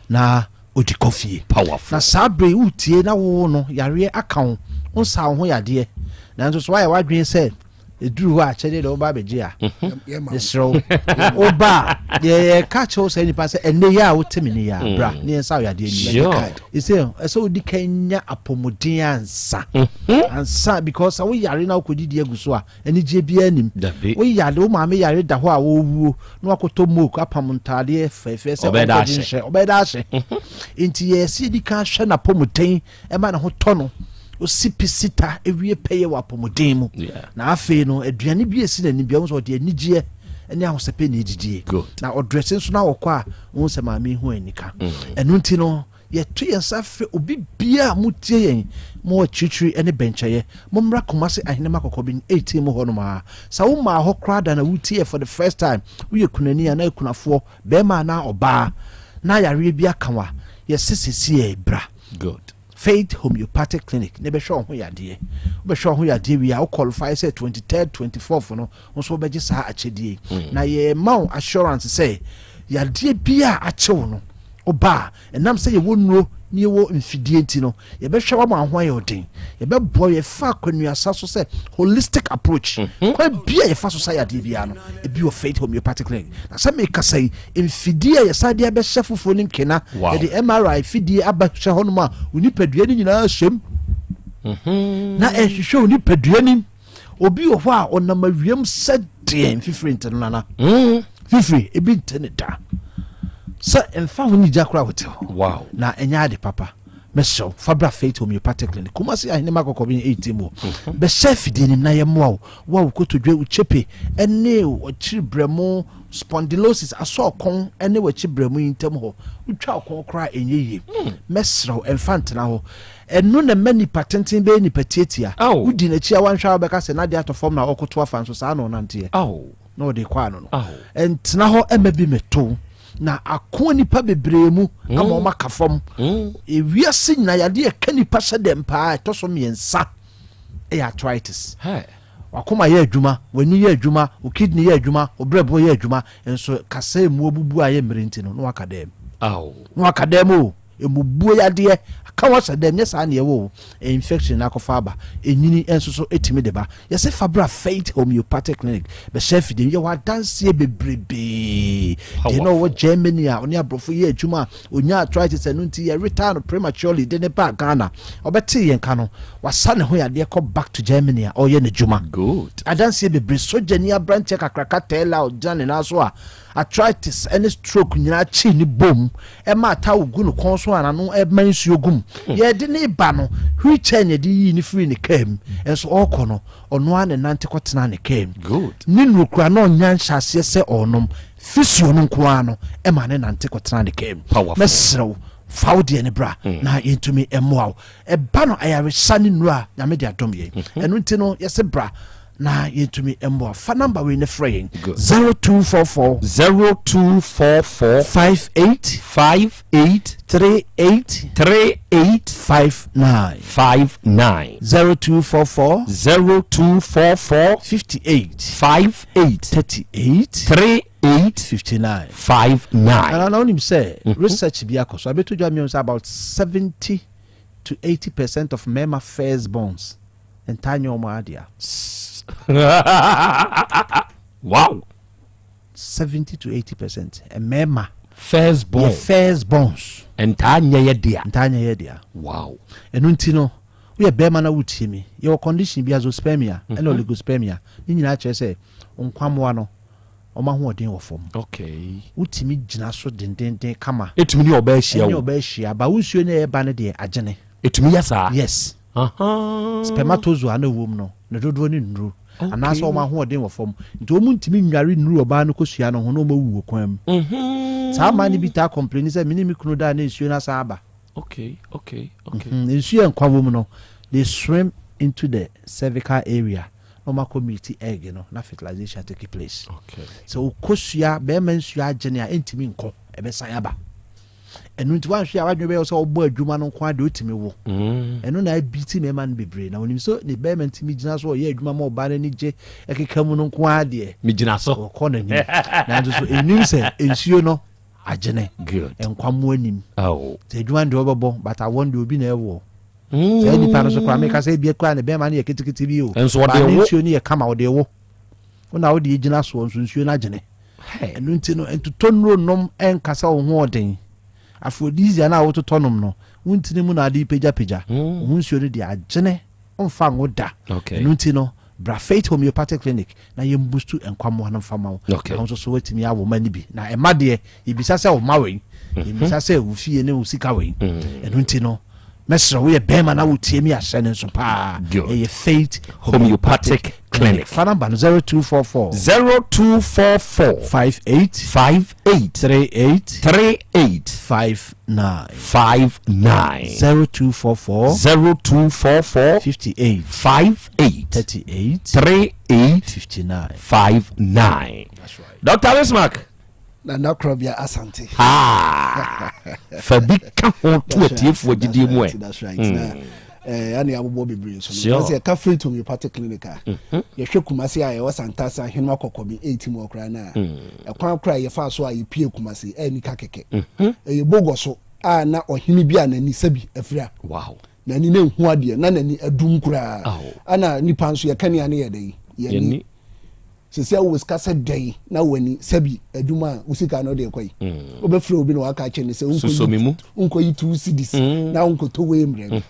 na odi coffee powerful na sabre utie na wo no yare account onsa ho yade na nso so why wadwen say eduru wa chede do ba beje a esro oba ye catch us any pass enne ya wotemi ni ya bra ne ensa ya de ni you say so di kenya apomodin ansa because we yare na okodi aguso a eni je bia nim we yare o ma me yare da ho a wo wuo no akoto moku apamontade fefe se obeda hye inti ye si di ka hwe na pomodin e ma na ho tono osipisita ewie peye wa pomodin mu na afi no aduane bi esi na ni bia so de anigye ene ahosepe na edidie na odressing so na wokọ a won se ma me hu anika enu nti no ye tu yesafe obi bia mutie yen mo chichiri ene benchaye mo mra komase ahene makoko bi 18 mo ho no ma sa wo ma ho krada na wutie for the first time we kunani na kunafo be ma na oba na yare bi akanwa ye sisisi e bra good Faith Homeopathic Clinic ne be show ho yade we are qualify say 23rd 24th no so be sa achedie na ye ma assurance say yade bia achew no oba enam say ye wonno ni wo mfidie nti no ye be hwa ma ho ayodin ye be boy ye fa kwanuasa so say holistic approach kwa bia ye fa society bia no e bi o Faith Homeopathic Clinic na say me ka say mfidie ye sadia be hwe fofo nim kena ye the MRI fidie aba hwe ho no ma onipadua ni nyina hwem na e hwe onipadua ni obi o ho a onam awiem sade fifiri nteno na fifiri e bi ntene da sa emfa ho ni jakra hotel wow na enya de papa meso fabra Faith Homeopathic Clinic kuma se ahine makoko bi 18 mo be chef di ni na ye mo wa ukotodwe uchepe ene o chiribremo spondylosis aso kon ene wa chibremo yintem ho utwa kon kra enyeye mesro emfa ntena ho enu na mani patentin be ni patietia udi na chia wanhwa be ka se na de atofom na okoto afa nso sa na onante no de kwa no entena ho emabi meto na akon nipa bebremu ama o makafom ewiase na yade eka nipa sedem pa to so miensa arthritis wakoma ye adwuma wani ye adwuma o kidney ye adwuma o brebo ye adwuma enso kasa emu obubu aye mrenti no wakadem no akadem emubuo yade aka wasa dem yesa na yewo infection akofa aba enyini enso so etimi deba yese fabra Faith Homeopathic Clinic be chef de ye wa dance bebrebe de no wo Germany a oni abrofo ye adwuma onya arthritis enu nti ye retire prematurely de ne ba Ghana obeti ye nka no wasa ne ho yade ko back to Germany a oye ne adwuma good adanse bebre sojani abranche kakraka tela o jane na so a arthritis any stroke nyina chi ni bom e ma ta ogu no kon so ana no e mansu ogum ye de ne ba no wheelchair ne de yi ni free ne kam enso okọ no ono ane nante kwotena ne kam good ni nrokura no nya nhase se onom fisio no nko ano e ma ne nante kwotena ne kam mesrew faudi ne bra na yentumi emoa e ba no ayare sane nura na me de adom ye enu nti no yese bra na yentumi embo fa number we ne fraying 0244 58 0244 58 59 and I know him say research be akoso abeto jwa me about 70 to 80% of men firstborns entanyo mo adia wow 70 to 80% mema firstborns entanya ye dia wow enu ntino we bema na wutimi your condition bi azoospermia and oligospermia ni nyina che se nkwamwa no oma ho odin wofom okay wutimi gina so dendenden kama etumi ni oba ahia ba wusuo ne eba ne de agene etumi yasa yes spermatozoa na wom no ne dodo ni nru anaso oma ho odin wofom nti omu ntimi nware nru oba no kosua no ho no ma wuwo kwam sa ma ni bi ta complain say minimi kunu da na nsuo na sa aba okay nsuo enkwa wom no they swim into the cervical area normal community egg no na fertilization take place okay so kosua be man nsuo agene a entimi nko ebe san aba enu nti wan hwe a wadwe be so obo adwuma no nko ade otimi wo enu na biti me man bebre na onim so ne be man timi gina so ye adwuma ma oba na ni je ekeka mu no nko ade mi gina so ko na ni na so enim se ensuo no agene good enkwa mu anim oh te adwuma de obebo but I want obi na ewo sɛ nipa no so kwa meka sɛ bia kwa ne bɛma ne yɛ ketekete bi o ba ne nsuo ne yɛ kama wo de wo wona wo de gyina so nso nsuo na gyene ɛno nti no entotɔ nuro nom ɛnkasa wo ho ɔden afrodisia na wo totɔ nom no wontini mu na ade pagya wo nsuo no de agyene ɔmfa ngo da ɛno nti no bra faith homeopathic clinic na yɛ boost enkwamo na mfama wo nso so watimi awo mani bi na ɛma de ibisa sɛ wo ma we ibisa sɛ wo fie ne wo sika we ɛno nti no mesra wo yɛ bɛma na wo tie mi ahyɛ ne nso pa ɛyɛ faith homeopathic clinic fa number 0244 58 59 0244 58 59. Dr. Bismarck na Krobea Asante fabika ho to atiefo gidi mu that's right ani abobo bebre so no say ka free to homeopathic clinic ye hwe kumase a ye wasantasa henwa kokobi 8 mu okra na ekwan kra ye fa so a ye pie kumase ani ka keke ye bogoso a na ohini bi anani sabi afira wow na ni na hu ade na nani adum kra ana nipa nso ye kania ne ye dai ye ni sisi awo skasa dai na wani sabi aduma usika no de kwai obefre obi no waka chene se unko yi 2 cedis na unko to we mre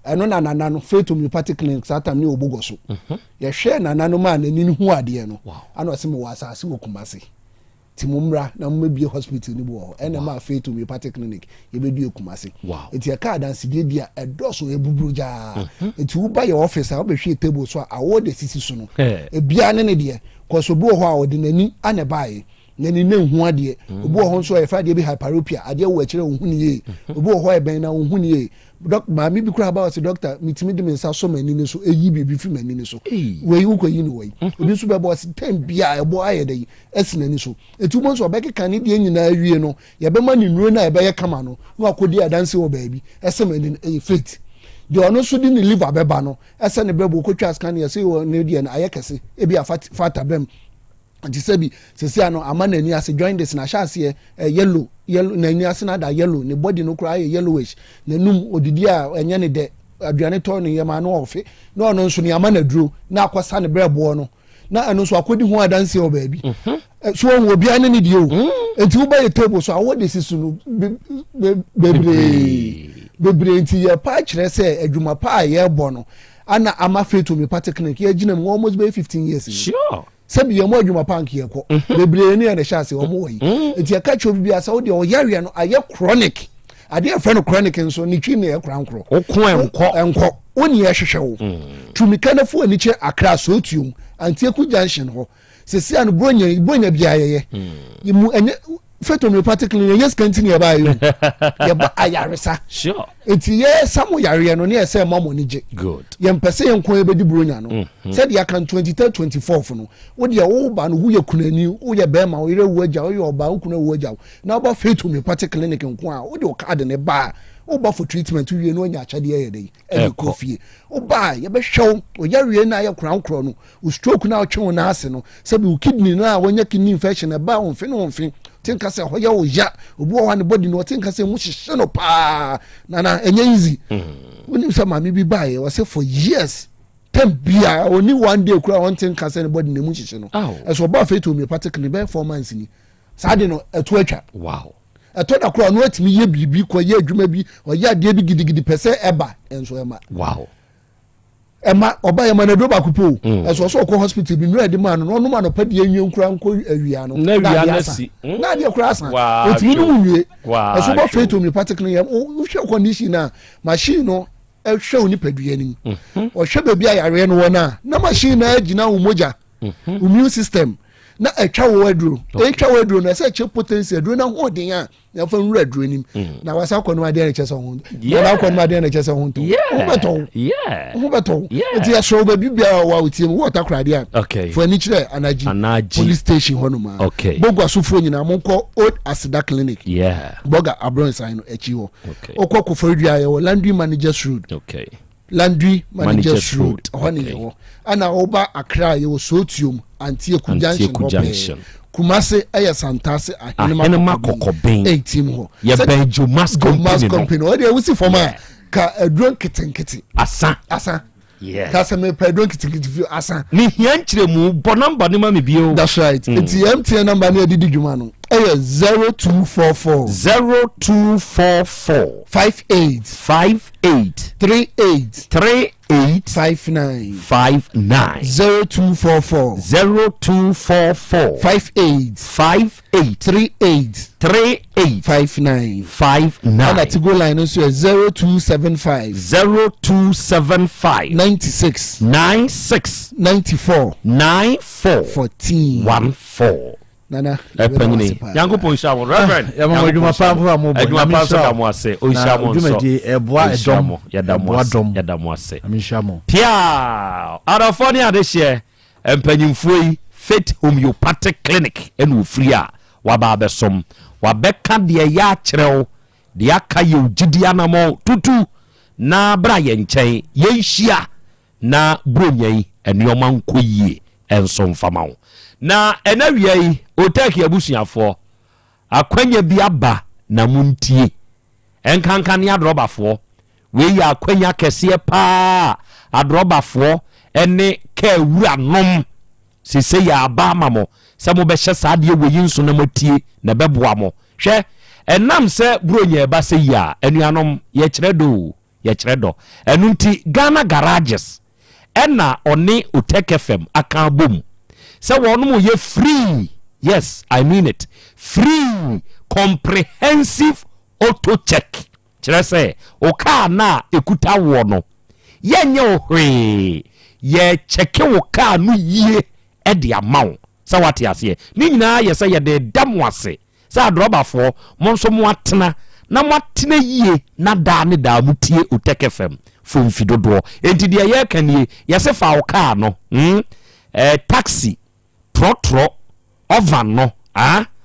eno na nana no faith homeopathic clinic satam ne obogoso ye hwe nana no ma nani hu ade no ana ose me wasase wokumase timumra na mmebie hospital ni bo ena ma faith homeopathic clinic ye bedu ekumase enti e ka dance die dia edoso ebubruja enti wo ba ye office a wo be hwe table so a awode sisi so no e bia ne de koso bo ho a wode nani ane bae nani ne hu ade obo ho nso e fa de bi hyperopia ade wo akire wo hu ne ye obo ho e ben na wo hu ne ye doc ma mi bi kura ba say doctor mitimi de mensa so mani ne so eyi bibi fi mani ne so we wo ko yi ne we obi so be bo say time bia e bo ayede esina ni so etumo so be keka ne de nyina awie no ye be ma ni nuro na e be ye kama no no akodi adanse wo baabi ese mani e faith de ono so di ni liver beba no ese ne brebo ko twa scan ye say wo ne de na ayekese e bia fata bem anti sabi sesi ano amana ni ase join this na shase yellow na ni ase na da yellow ne body no kra yellowish na num odidi a enye ne de aduane to ne yema no ofe na ono nso ne amana duro na akwasa ne brebo no na ano nso akodi ho adanse o baabi so won obi ane ne die o enti wo ba ye table so awo de sisu no bebre enti ye pa kire se adwuma pa ye bo no ana ama faith homeopathic clinic ye gina mo almost be 15 years sure sabi ye mo adwuma pank ye ko bebre ni na sha se o mo yi enti aka cho bibia sa wo de o yare no aye chronic ade e friend chronic nso ni twi na ye krankro o ko enko oni ye hwehwe wo tumika na fu ani che akra so tuum antieku junction ho sesi an bronya bia ye mu enye faith homeopathic clinic yes continue ba yo ye ba ayaresa sure enti ye samu yare no ne ye se mamo ni je good ye mpese ye nkon e bedi bronya no said ya kan 23 24 no wo de wo ba no wo ye kunani wo ye be ma wo yere wo agya wo ye oba wo kuna wo agya na oba faith homeopathic clinic nkon a wo de o card ne ba wo ba for treatment wie no nya achade ye dey e ko fie wo ba ye be hwew o yare na ye krankro no o stroke na o twe na ase no sabi o kidney na wonya kidney infection e ba on fin tinka se hoya wo ya obu o wan body no tinka se mu hihye no pa na enye easy woni se ma mi bi bae wo se for years bia oni one day kura won tinka se body na mu hihye no eso ba faith homeopathic ni be 4 months ni saade no eto atwa wow eto da kura no atimi ye bibi ko ye adwuma bi o ya de bi gidigidi pese eba enso ema wow ema oba ye manado ba kupo eso so ko hospital bi nura de man no no man pa de enwe nkura nko awia no na awia na si na de kura san etimi no nwie eso ba faith homeopathic no ye o hwe condition na machine no e hwe oni padua nim o hwe ba bia yare no wona na machine na agina wo moja immune system na etwa wo aduro na se che potency aduro na ho den a na fa nura aduro nim na wasa kwonu ade na chese ho na kwonu ade na chese ho to ho beto enti ya so ba bibia wa utie mo water crowd a for ni kire anaji police station ho no ma bogwa sofo nyina mo nko old asida clinic boga abron sign no echi ho okwa kofodua ye landry managers road landry managers road ho ne ho ana oba akra ye wo sotium antieku junction kumase aya santase ahenema kokoben 18 ho ye benjo mas company o de wusi forma ka adron kitenkete asa yeah kasa me pa adron kitenkete fi asa ni hia nkyere mu bɔ number ne ma me bio that's right it's MTN number ne didi dwuma no 0244 58 38 59 0244 58 59 and that go line also 0275 96 94 14 nana epanyini yango ponsha mo reverend yamama dwuma pa po amobo adwuma pa so da mo ase o hia mo so eboa edom ya da mo ase amisha mo pia arafoni adehye empanyimfo yi Faith Homeopathic Clinic enu free a waba besom wabeka de ya kyerɛw de aka ye ogidi anamo tutu na bra ye nkyɛn ye nhia na bronyai enuoma nkoyie enso mfama wo na enawia yi Otec abusuafo akwanya bi aba na muntie enkankan ne adrobafo we ya akwanya kese pa adrobafo ene ka wura nom sese ya aba mamo se mo be hye saade we yinso na matie na beboa mo hwe enam se bronya ba se ya enuanom ye kyerɛ do enunti Ghana garages ena oni Otec FM aka bom se wonom ye free, yes I mean it, free comprehensive auto check kyerɛ se o ka na ekuta wo no ye nye ohwe ye check wo ka no yie e de amawo sa wate ase ni nyina ye se ye de damwase sa adrobafo mo nso mo atena na mo atena yie na da ne da mutie Otec FM fo mfidodo enti de ye kanie ye se fa wo ka no taxi trotro ovan no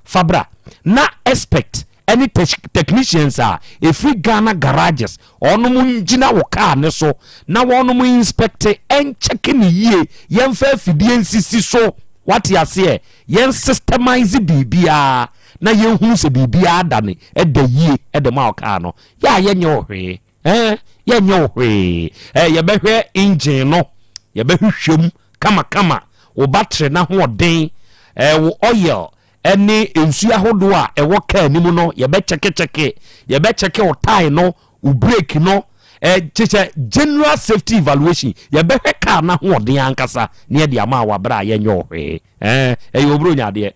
fabra na expect any technicians are if we Ghana garages ono mu ngina wo car ne so na wono mu inspect en check ni yie yen fa fidie nsisi so what you say yen systemize bibia na yen hu se bibia dane e da yie e de ma car no ya yen ohwe yen ohwe ye behwe engine no ye behwehwem kama wo battery na ho den wo oil eni ensu ahodo a ewo ka animu no ye be cheke o tie no o brake no cheche general safety evaluation ye be ka na ho den ankasa ne de ama wa bra ye nyohwe obronya de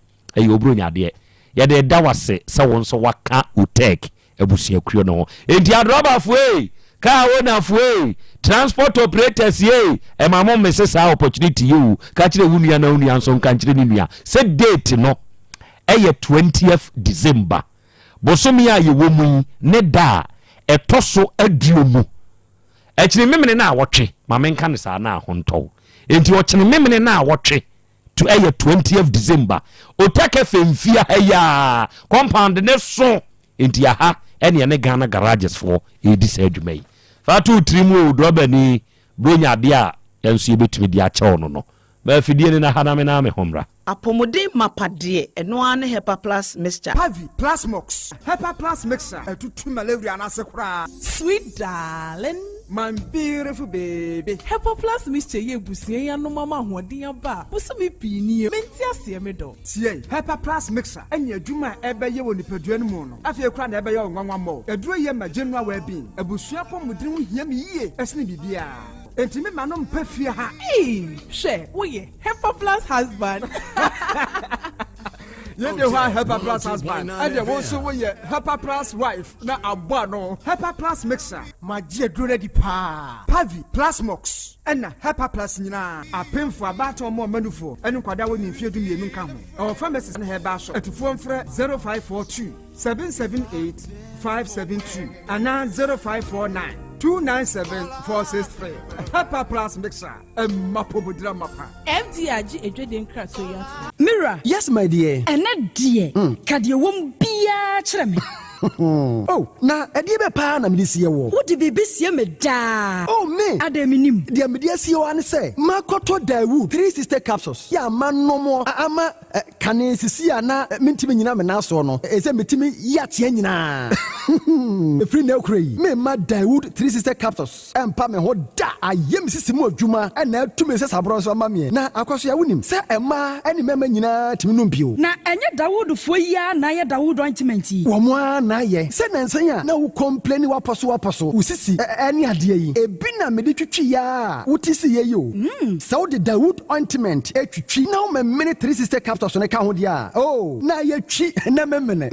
ye de dawase se won so waka Otec ebusia kuo no enti adroba fue ka wona fue transport operators ye e mamo message opportunity you ka kire wunua na wunua so kan kire ni nua se date no 20th December bosomi a ye womu ne da etoso aduomu ekire memene na awotwe mamenka ne sa na ahonto enti okire memene na awotwe to 20th December Otec femfia ya compound ne so enti aha ene ne Ghana garages for edis adwumai fatu trimu drobani bronya de a enso ye betumi de a chewo no ba fidie ne na hana me na me homra apomode mapade eno ane Hepa Plus mixture Pavi Plus Mox Hepa Plus mixture etutu malaria na se kura sweet darling my beautiful baby Hepa Plus mixture ye busie ya no mama hoden aba buso me pini menti ase me do tie Hepa Plus mixture enya adwuma ebe ye woni padua no mu no afie kura na ebe ye nwanwa mo eduro ye ma general well being ebusua pomudin ho hia me yie esne bibia enti me ma no mpa fie ha she wo ye Hepa Plus husband you know why Hepa Plus husband and you also wo ye Hepa Plus wife na abua no Hepa Plus mixer magie duro di pa Pavi Plus Mox ena Hepa Plus nyina apemfo abato mo manufo enu kwada wo ni mfie du mienu nka ho our pharmacist na heba so etufo mfre 0542 778 572 ana 0549 297-463. Hepa Plus mixer. Mapobudra mapa. FDRG ejweden krato ya. Mira. Yes, my dear. Ene die. Kadie wom bia kyerɛ me. Oh, na ɛdeɛ bɛ paa na mede sie wɔ. Wode biribi sie me daa. Oh, me. Ada minim. Deɛ mede sie wɔ ane sɛ, makɔtɔ Dawood 360 capsules. Yɛ ama nom ama kane sisi a na mentimi nyina me naso no. Ɛsɛ metimi yi ateɛ nyinaa. Free now cray. Me ma Dawood 3 sister capsules. Empa me ho da. Ayem sisi mu adwuma. Na tu me se sabro so ma me. Na akwaso ya wonim. Se ema eni mema nyina timi no bio. Na enye Dawood fo ya na ye Dawood ointment yi. Wo mo na ye. Se nansan ya na wo complain waposo. Usisi eni ade yi. Ebi na me de twitwi ya. Utisi ye yo. So the Dawood ointment etwitwi na wo me 3 sister capsules ne ka ho dia. Oh, na ye twi na memene.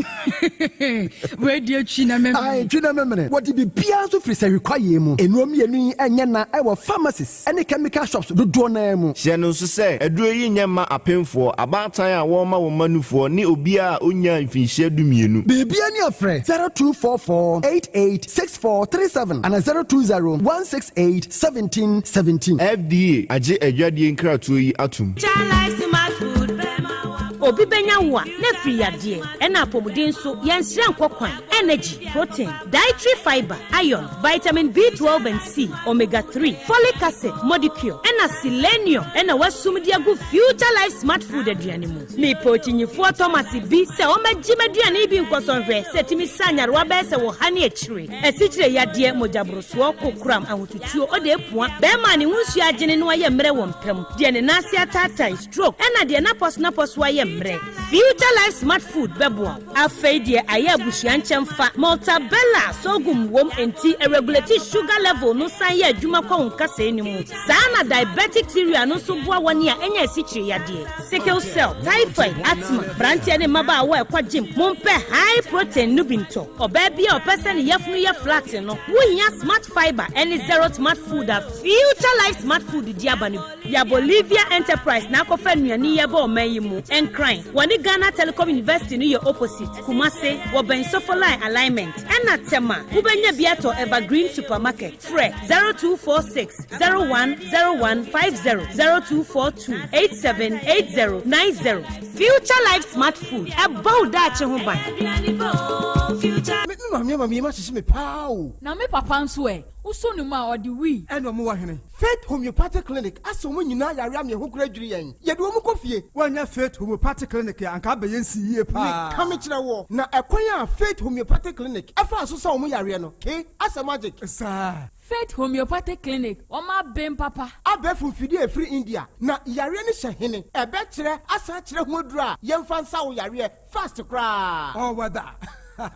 We dia twi na memene. Ai twi na memene. What be bia so free say require mu. Enuom ye nu enye na e wo pharmacies any chemical shops do na mu. Hye no so say aduro yi nyema apemfo abatan a wo ma wo manufo ni obi a onya mfinhye dumienu. Bebia ni afre 0244886437 and 0201681717. FDA age adwadie nkratoyi yi atum. Obi benya wa na free ade e na apomuden so yensire nkokwan energy protein dietary fiber iron vitamin B12 and C omega 3 folic acid molecule and selenium and wasum dia go future life smart food aduane mu me pochinyifo Thomas bi se o magime aduane bi nkosonhwe setimi sanyare wa be se wo hane akire asichire yade mojabroso kokram ahotutuo o de epua be ma ne hunsu agene no aye mre wo mpem de ne nase atata stroke and de na pos wa Future Life Smart Food bebo afei de aye abushia nchemfa Maltabella sogum wom enti a regulate sugar level no san ye adwuma kwa nkasa enimu sana diabetic area no so boa wani a enya sichire yade sickle cell typhoid asthma brantia ne maba wa kwa gym mompe high protein no binto oba bia opese ne yefunu ye flat no wohia smart fiber any zero smart food a Future Life Smart Food diabani ya Bolivia Enterprise na kofa nuani ye ba omayimu Crime. Wani Ghana Telecom University ni your opposite. Kumase, Woben Sofoline alignment. Ena tema, Ubenya Biato Evergreen Supermarket. Fre 0246 010150 0242 878090. Future Life Smart Food. About that chehumba. Mami ma sisi me pao. Na me papa nso e. Uso ni ma odi wi. Eno mo wa hene. Faith Homeopathic Clinic aso mo nyina yare am ye ho kura dwiri yen. Ye de wo mo kofie. Wanya Faith Homeopathic Clinic ya anka be yen si yie pa. Ka me kire wo. Na ekwan ya Faith Homeopathic Clinic. Afa aso sa wo yare no. Ke asa magic. Sa Faith Homeopathic Clinic. O ma bem papa. Abe fufidi e free India. Na yare ni hye hene. Ebe kire asa kire ho dura. Yemfa nsa wo yare fast cra. Oh wada.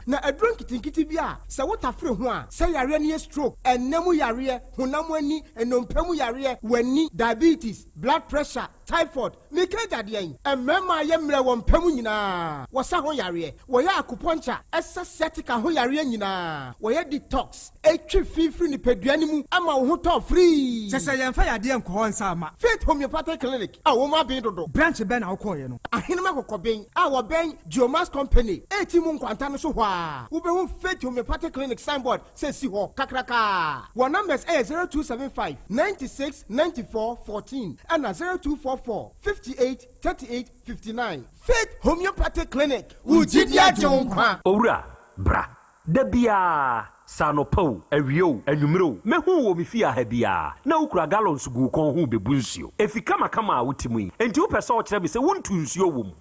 Na adron kitinkiti bia se wotafre ho a se yare ne stroke enemu yare honam ani enompemu yare wani diabetes blood pressure typhoid mikaja de yen emema ye mre wo mpemu nyina wo sa ho yare wo ya acupuncture sciatica ho yare nyina wo ya detox etwi fifiri ni peduane mu ama wo ho to free se yemfa yade enko nsa ama Faith Homeopathic Clinic a wo ma ben dodo branch ben na wo koye no ahenema kokoben a wo ben Geomas Company etimu nkwanta no so hwa wo be ho Faith Homeopathic Clinic signboard se si ho kakraka wo numbers 0275 96 94 14 and 0244 58 38 59 Faith Homeopathic Clinic Ujidia Jonkwa Owura bra dabia sanopo awio anwumro mehu wo mefia ha bia na ukura gallons gu kon hu bebu nsuo efika makama wutimu enti wo pese o kire bi se wontu nsuo wo mu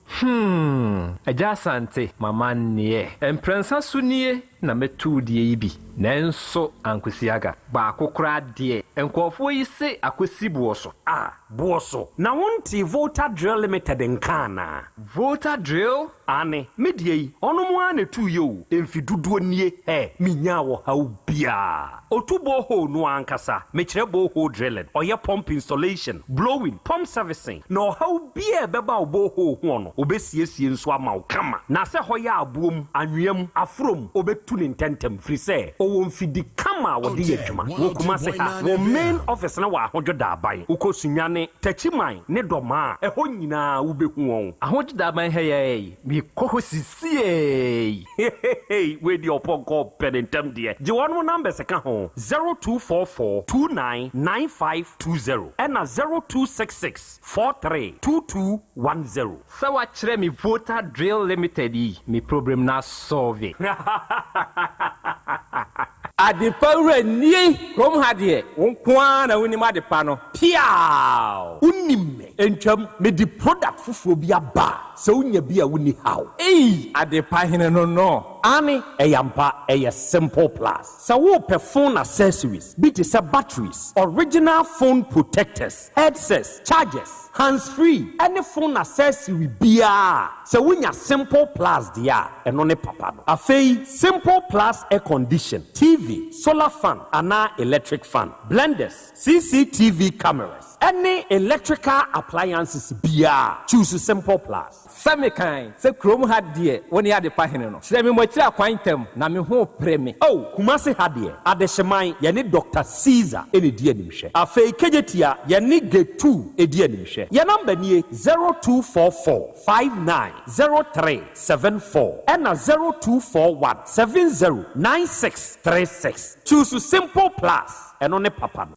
Yaw Asante mama nie emprensa sunie na metu die yi bi nanso ankwesiaga ba akokora de enkofo yi se akosi buoso buoso na wonti Volta Drill Limited nkana Volta Drill ane medie yi ono mo ane tu yo emfiduduo nie minya wo ha ubia otubo ho no ankasa mekire bo ho drilling oye pump installation blowing pump servicing no ha ubia beba obo ho ho no obesiesie nso ama kama na se hoya abuom anwem afrom obetu ne ntentem free say o mfidi kama wodi adwuma wo kuma se ha wo main office na wa ahojoda aban ukosunyane tachiman ne doma eho nyina wo behu won ahojoda aban heye mi kohosisie we di oponko penentem de je won number se ka ho 0244299520 and 0266432210 sawa kire mi Volta Drill Limited mi problem na solve Adipawre ni krom hadie wonkwa na woni ma de pa no piao unim entwam me di product fufuo bi aba so unya bi a wuni how ade pa hene no ani eyampa simple plus so wo pe phone accessories be to say batteries, original phone protectors, headsets, chargers, hands free, any phone accessory bia so unya simple plus dia eno ne papa no afei simple plus air condition, TV, solar fan, ana electric fan, blenders, CCTV cameras, any electrical appliances bia choose simple plus. Samikan se krom hadie woni ade pa hene no se me mo kira kwantam na me ho preme kumase hadie ade hyeman ye ne Dr. Caesar ene di animhwe afei kejetia ye ne G2 edi animhwe ye number nie 0244590374 and 0241709636 choose simple plus and on papa no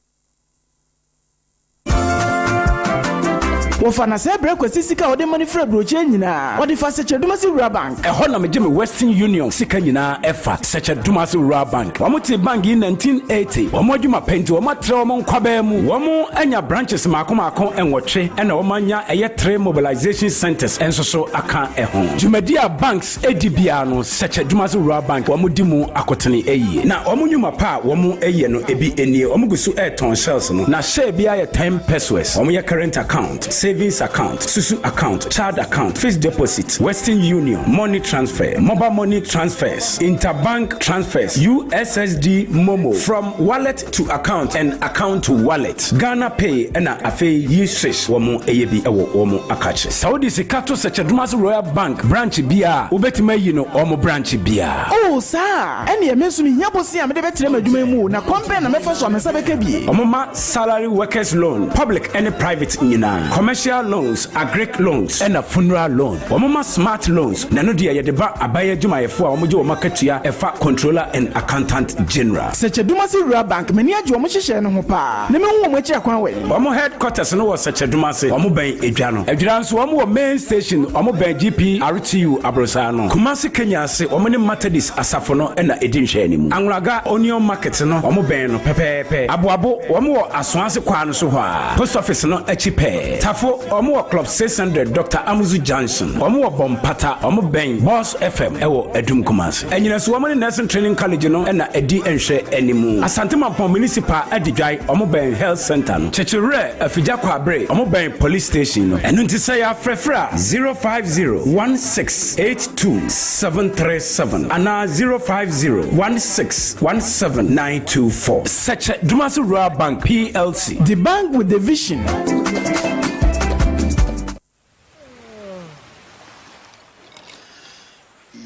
Wofana se break kwesi sika ode money free broche nyina ode fa seche dumasi rural bank ehɔ na megye me Western Union sika nyina efa seche dumasi rural bank wɔn te bank in 1980 wɔn adwuma penti wɔn atre wɔn nkwaba mu wɔn anya branches maako enwɔtwe ɛna wɔn anya ɛyɛ 3 mobilization centers enso so aka ɛho dwumadi a banks edibia no seche dumasi rural bank wɔn di mu akotene eyie na wɔn nyuma pa wɔn eyie no ebi enie wɔn gusu airton shells no na share bia yɛ 10 pesos wɔn yɛ current account savings account, Susu account, child account, fixed deposit, Western Union, money transfer, mobile money transfers, interbank transfers, USSD Momo, from wallet to account and account to wallet, Ghana Pay, and Afe Yishish, Womo AAB, Womo Akache. Saudi Sikato Sachadumas Royal Bank, branch Bia, Ubetime, Omo branch Bia. Oh, sir, and you mentioned Yabosi, I'm the veteran of Dumemu, na compare na mefo so Mesabekabi. Omoma salary workers loan, public and private nina, commercial loans, agric loans, and a funeral loan. Omoma smart loans, Nanodia Yadeba, Abaya Juma Efua, Omojo Makatia, Efa controller and accountant general. Such a Dumasi Rural Bank, many a Jomish and Hopa. Nemo Mocha Kwanway. Omo headquarters no was such a Dumasi, Omo Bay Ejano. Ejans Omo main station, Omo Bay GP, RTU Abrosano. Kumasi Kenya say Omani Matadis Asafono and Edin Shenimu. Anglaga Onion Markets no, Omo Beno, Pepe, Abuabo, Omo Aswanse Kwan Suha. Post office no Echipe. Tafo Omo Club 600 Dr. Amuzu Johnson. Omo Bompata, Omo Ben, Boss FM, Ewo Edum Kumasi. And you know, so Omani Nursing Training College no and Edi Enshe Enimu. Asante Mampo Municipal Edijai, Omo Ben Health Center. Chechere, Afijako Abre, Omo Ben Police Station. And Untisaya Frefra 050-1682737 and 050-1617924. Such a Dumasu Rural Bank PLC. The bank with the vision.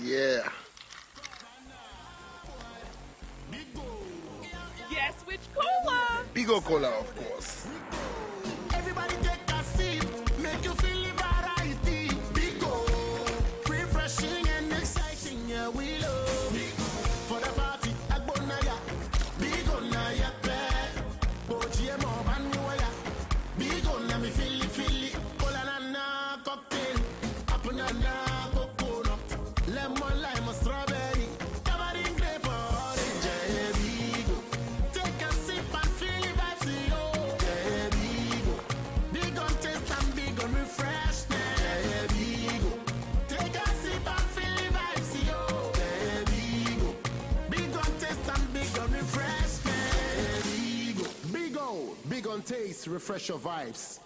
Yeah. Yes, which cola? Bigo Cola, of course. Everybody take a sip, make you feel the variety. Bigo, refreshing and exciting, yeah, we love Bigo. For the party, Agbonaya, Bigo Naya Pet, Bochie Mobanwaya, Bigo Nami Fili, Cola Nana cocktail, Apunana coconut, lemon lime strawberry, tamarind grape orange, yeah, Bigo. Take a sip and feel the vibes, yo, yeah, Bigo. Big on taste and big on refreshment, yeah, Bigo. Take a sip and feel the vibes, yo, yeah, Bigo. Big on taste and big on refreshment, yeah, Bigo. Big on taste, refresh your vibes.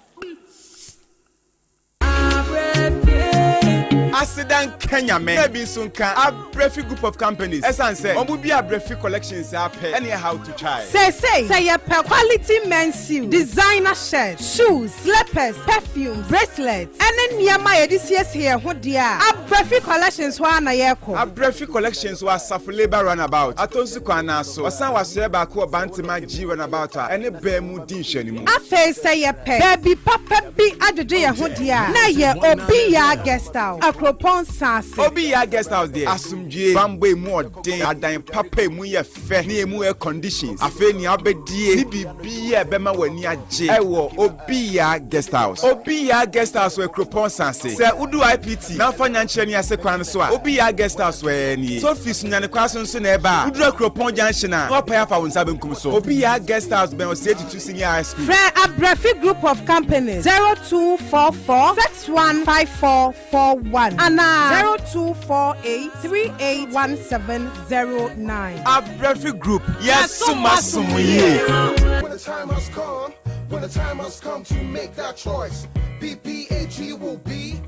Accident Kenya men ebi sunka Abrefi group of companies esan say omu bi Abrefi collections ape anyhow to try say your quality men's shoes, designer shirts, shoes, slippers, perfumes, bracelets and niyama edisies here ho dia Abrefi collections wa na yeko Abrefi collections wa Safuleba runabout atonsu kwana so osan waso ba ko bantima G runabout any bemu din hwanimu afa say your baby papa bi adede ye ho dia na ye obi ya guest house Kropon Sase. Obi ya guest house there. Asumdue bambo mu odin adan papa mu ye fe na emu air conditions. Afe ni abedie ni bibia be ma wani age. Ewo Obi ya guest house. Obi ya guest house we Kropon Sase. Se udu IPT na fa nyanche ni ase kwan so a. Obi ya guest house we ni. So fees nyane kwa so na eba. Udu Kropon junction a. No pa ya fa wonsa benkum so. Obi ya guest house ben o say to senior high school. Friend Abrefi Group of Companies 0244 615441 and 0248 381709. Abrefi Group. Yes, sumasumuye. When the time has come to make that choice, PPAG will be.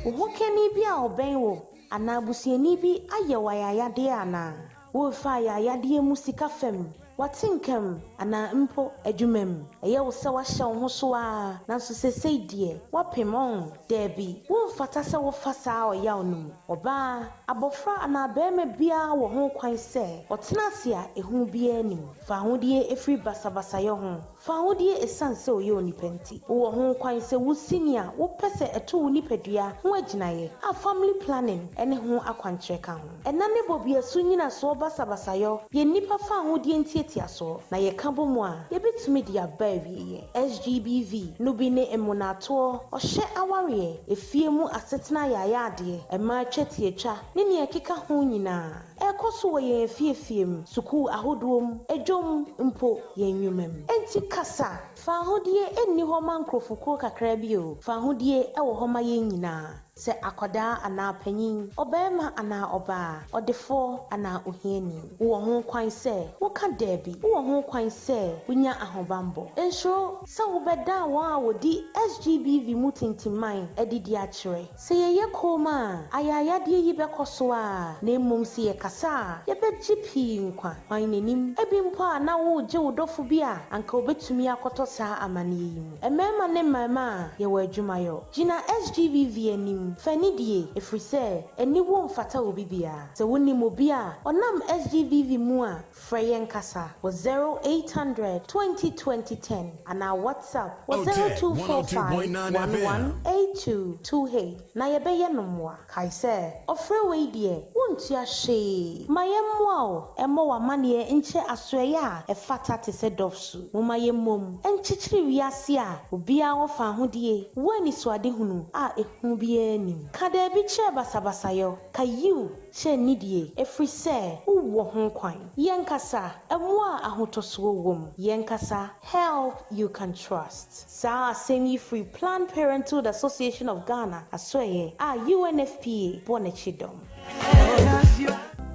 Who can he be our benwo? Anabusieni bi ayewaya de ana. Wo fa ya de musika fem. Watinkem ana mpo adwumam eye wo se wa hye wo so a na so sesei de wapemon debi wo fata se wo fasa o ya onum oba abofra ana bema bia wo ho kwan se otena se a ehu bia nim fa hodie efri basabasa ye ho fa hodie esanse o ye onipenti wo ho kwan se wo senior wo pese eto wo nipadua ho aginaye a family planning ene ho akwankyere ka ho enane bobia so nyina so basabasa ye nipa fa hodie ntiatiaso na ye kabo mu a ye betumi dia bawie SGBV no bi ne emunato ohye aware efie mu asetena ya ade ema twetietwa ne ne ekeka ho nyina ekoso wo ye efie mu suku ahodom ejom mpo ye nwumam enti kasa fa hodie enni ho mankrofoko kakra bi o fa hodie ewo ho ma ye nyina se akoda ana panyin obema ana oba odefo ana ohiani wo ho kwan se wo ka debi wo ho kwan se unya ahobambo enso se wo beda wa wodi SGBV mutintiman edidi a kire se ye koma ayaya de yi bekoso a na emum se ye kasa ye begipi nkwa wanenim ebimpo a na wo je wodofo bi a anka obetumi akoto saa amane yi mu emema ne mama ye wa adwumayo gina SGBV anim fanidie efrise eni wo mfata obi bia se woni mo bia onam SGBV mu a freyen kasa wo 0800 202010 ana WhatsApp wo 0245118228 na ye be ye nomwa kai se ofre we die wontua hye mayemwa o emo wa mane enche asoye a efata te se dofsu mo mayemmom enchichiri wiase a obia wo fa hodie wani suade hunu a ehu bia ni kada bi che basabasayo kayu che nidie efrise wo ho kwan yenkasa emwa ahotoso wom yenkasa help you can trust sa semi free Planned Parenthood Association of Ghana asoye a UNFPA bonachidom.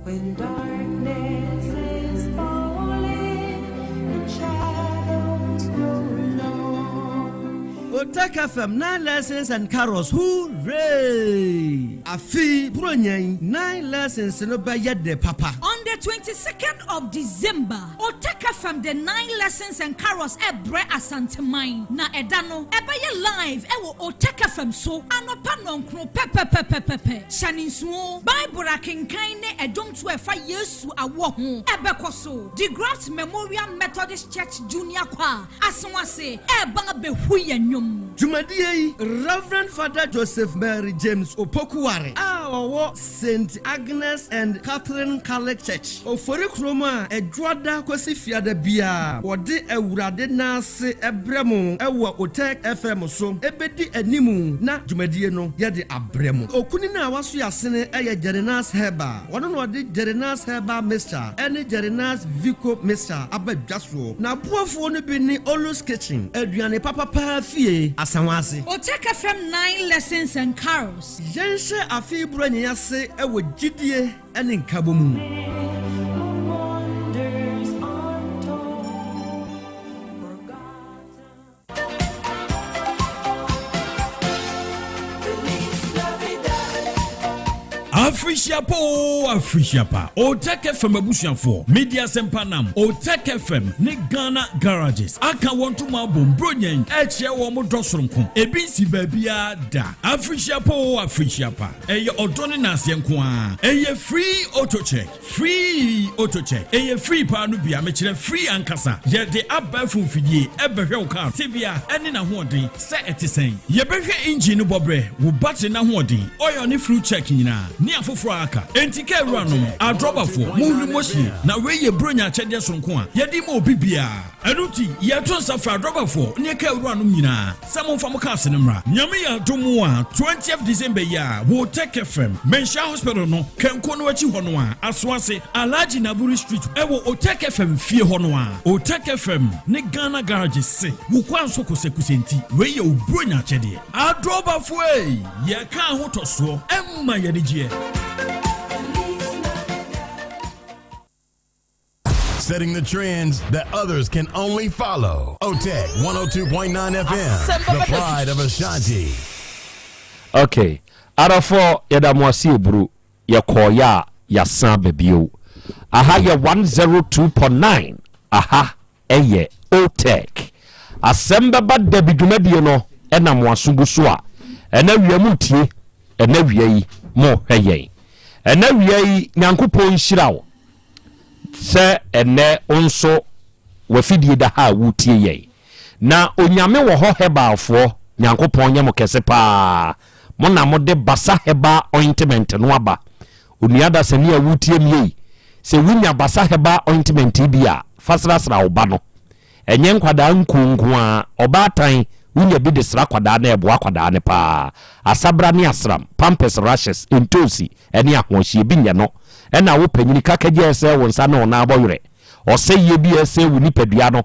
When darkness is falling and shadows grow long. Otec FM 9 lessons and carols, hooray! Afi Brunyan 9 lessons no ba yede papa. On the 22nd of December, Otec FM the 9 lessons and carols Yaw Asante mine. Na edano ebeye live ewo Otec FM so anopa nonkro pepepepepepe. Shaninsuo Bible akenkan ne edom to efa Yesu awo ho ebekoso. The Graft Memorial Methodist Church Junior Choir asonwase eba behu yanyom. Jumadie Reverend Father Joseph Mary James Opokuware Awo St. Agnes and Catherine Catholic Church Ofori Kroma Edwada kwesi fiada bia wode ewurade nase ebremu ewa Otec FM so ebedi animu na jumadie no yede abremu okuni na waso yasene eye Jerinas Heba wono no de Jerinas Heba Mr. ene Jerinas Vico Mr. abadwaso na buafo no bi ni Olus Kitchen aduane papa fie asanwase Otec FM 9 lessons and carols yense afi branya se ewo gidie ene nkabomu Afri Afrishiapa Otec FM abusuafo media sempanam Otec FM ne Ghana garages aka want to mabom bronyen eche wo mo dosronko ebi si babia da Afrishiapa eye odone na asenko a eye free auto check eye free pa no bia me kire free ankasa ye de abafu fidie ebehwe wo car tibia ene na hoɔden se etisen ye behwe engine bobre wo battery na hoɔden oil ne free check nyina ne afoforo aka entike ranom adrobafo muhlu moshi na we ye bronya chede sonko a ye di mo bibia enuti ye to safa adrobafo ne ka ranom nyina samo fam ka asenemra nyame ya domo a 20th December ya wo Otec FM Mensha Hospital no kenko no achi hono a asoase Alhaji Naburi Street ewo Otec FM fie hono a Otec FM ne Ghana garage se wo kwanso kosekusenti we ye obronya chede adrobafo ye ka hotoso emma ye de setting the trends that others can only follow. Otec 1029 FM, the pride of Ashanti. Okay, arafo yadamwasi ebru yakoya yasan bebio. Aha ya 102.9. Aha eye Otec. Asem Beba Dabi dwumadie no ena mwasunguso a ena wiamu tie ena wiai mo hweye. Ena wiai nyankopon hyirawo. Se ene onso wafidie da ha wutie ye na onyame wo ho hebalfo nyankopon nyamo kese pa mo na mo de basa heba ointment no aba onuada se ne wutie mie se wunya basa heba ointment bia fasrasra oba no enye nkwada nkunku a obatan wunya bi de sra kwada na ebo akwada ne pa asabra ne asram pampers rashes entosi ene ahohye bi nya no ena wo panyini kakaje ese wo nsa na ona aboyere ose ye bi ese wo nipadua no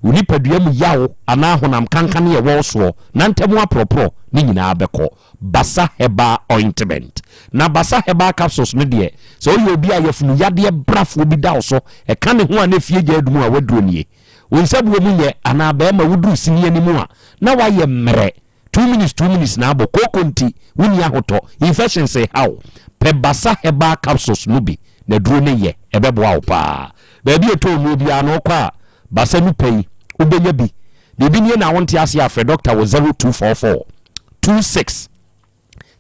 wo nipadua mu yawo ana honam kankan ye wo so na ntemu apropro ni nyina abeko basa heba ointment na basa heba capsules no de so yo bi ayefunu yade brafo bi da so e ka ne ho ana fie gya adumu a waduro nie wo nsabuo mu ye ana ba ma wuduru sinie ni mu a na waye mmere 2 minutes na abo kokonti wuni ahoto infection say how pe basa heba capsules no bi na duro ne ye ebeboa wo pa ba bi eto no bi ano kwa basa nu pei ubenya bi de bi nie na wonte ase afre doctor wo 0244 26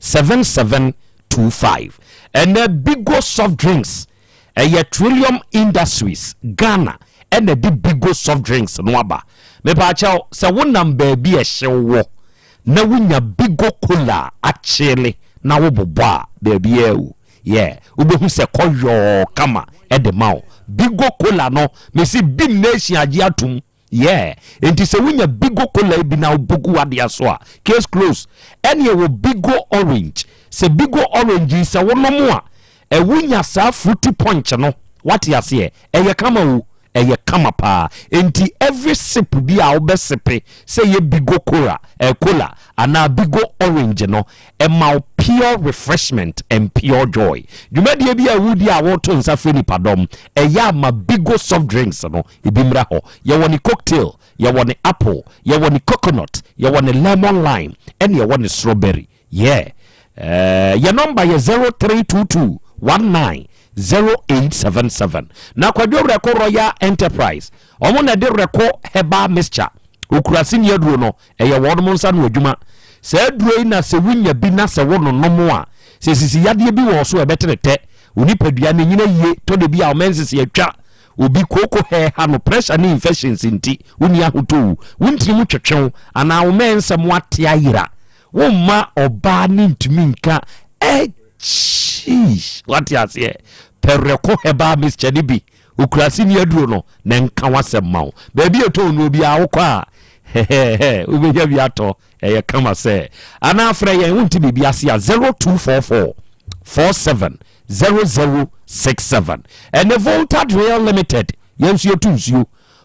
7725 and the Bigo soft drinks Trillium Industries Ghana and the Bigo soft drinks no aba me pa chao se wonam ba bi e hyewo na wunya Bigo cola achele na wo bobo ba bi e yeah ubehu se koyo kama e de mawo Bigo cola no me si bim nation agi atum yeah enti se wunya Bigo cola bi na obogu wade aso a case close any wo Bigo orange se Bigo orange se wonomo a e wunya sa fruity punch no what ya say eye kama wu eye kama pa enti every sip bi a obesipe say ye Bigo cola cola ana Bigo orange no e ma pure refreshment and pure joy dwumadie bi a wudi a woto nsa feni padom e ya ma Bigo soft drinks no ibimra ho ye woni cocktail ye woni apple ye woni coconut ye woni lemon lime and ye woni strawberry yeah your number is 0322190877 na kwadwo reko Royal Enterprise omo na de reko heba mixture okurasi ne aduro no eye wonmo nsa no adwuma se aduro na se wunya bi na se wono nomo a se sisi yade bi wo so ebeterete onipadua ne nyina yie to de bi a omensis yatwa obi koko he ha no pressure ne infections nti woni ahoto wonti mu twetwew ana omensa mo ate ayira woma oba ni ntumi nka what ya say pereko heba mixture bi okurasi ne aduro no na nka wasem mawo ba bi eto no bi a wokwa ubeja bi ato eye kama se ana afra ye wonti bi ase a 0244 470067 and the Voltage Real Limited yensu yotunsuo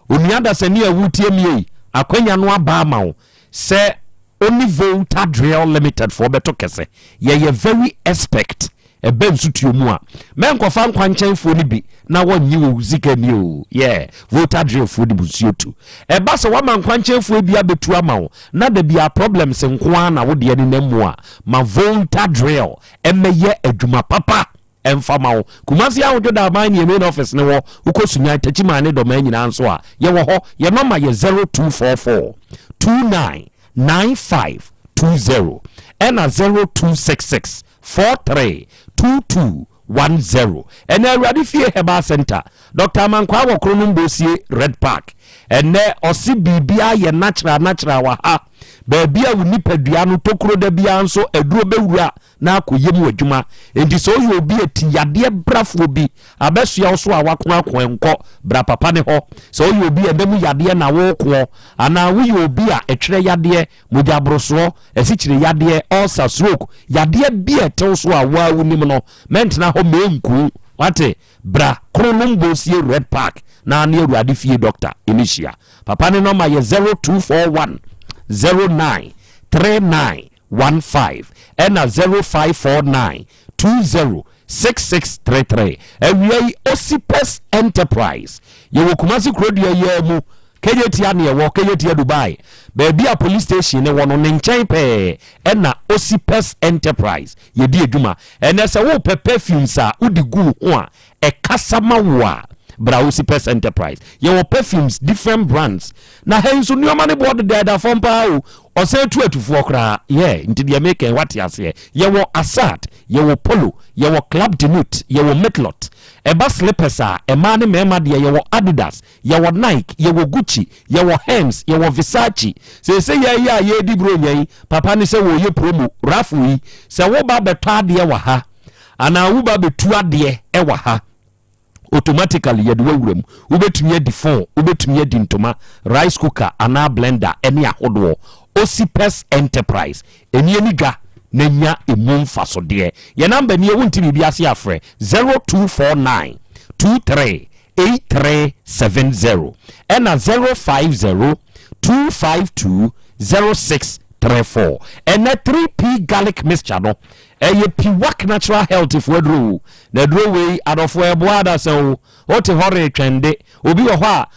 onuada se ne awutie mie akwanya no aba ma wo se only Voltage Real Limited for beto kese ye very expect e ben sutuo mu a menkofa nkwanchen fo ni bi na wonyi wo zika ni o yeah Voltage Real fo di busuo tu e ba se wa man nkwanchen fo bi abetu ama wo na da bia problems nko na wo de ni namu a ma Voltage Real e meye adwuma papa emfama wo Kumasi awodwo da man ye main office ne wo ukosunya tachima ne do man nyina nso a ye wo ho ye number ye 0244 299520 and 0266 432210 and already fear Heba Center Dr. Mankwa Wokronum Bosie Red Park and ne osi bibia ye natural wa ha baabia woni padua no tokro da bia nso aduro bewura na akoyem adwuma enti so yo bi atiyade brafo bi abesua wo so a wakon enko bra papa ne ho so yo bi edemu yade na wo ko ana wo yo bi a etwere yade mojabroso esikyire yade ulcer stroke yade bi etew so a wa wonim no mentna ho menku wate bra Kronombosie Red Park na ne awurade fie doctor Elisha papa ne number ye 0241 093915 and 0549 206633 and Osipes Enterprise you Kumasi Krodia yemu Keyetia ne wo Keyetia Dubai baby a police station ne wono ne nchen pe and Osipes Enterprise ye di adwuma and as wo perfumes a udigu ho a e kasama wa Osipes Enterprise your perfumes different brands na henso nyoma ne board da from pa o say 224 kra nti dia make what ya say your Asad your Polo your Club de Nuit your Metlot eba slippers a ema ne mema dia your Adidas your Nike your Gucci your Hermes your Versace say ya di bro nyai papa ne say wo ye promo rafu yi say wo ba beto ade wa ha ana wo ba betu ade e wa ha automatically yede wawuram ubetumi adi phone ubetumi adi ntoma rice cooker ana blender eni ahodo Osipes Enterprise eni eniga nanya emumfa so de ye number ni ewunti bibia se afre 0249 238370 and 050 252 0634 and a 3P garlic mixture no eye Piwak natural health if we draw na draw way out of where boada so what hore twende obi wo ho a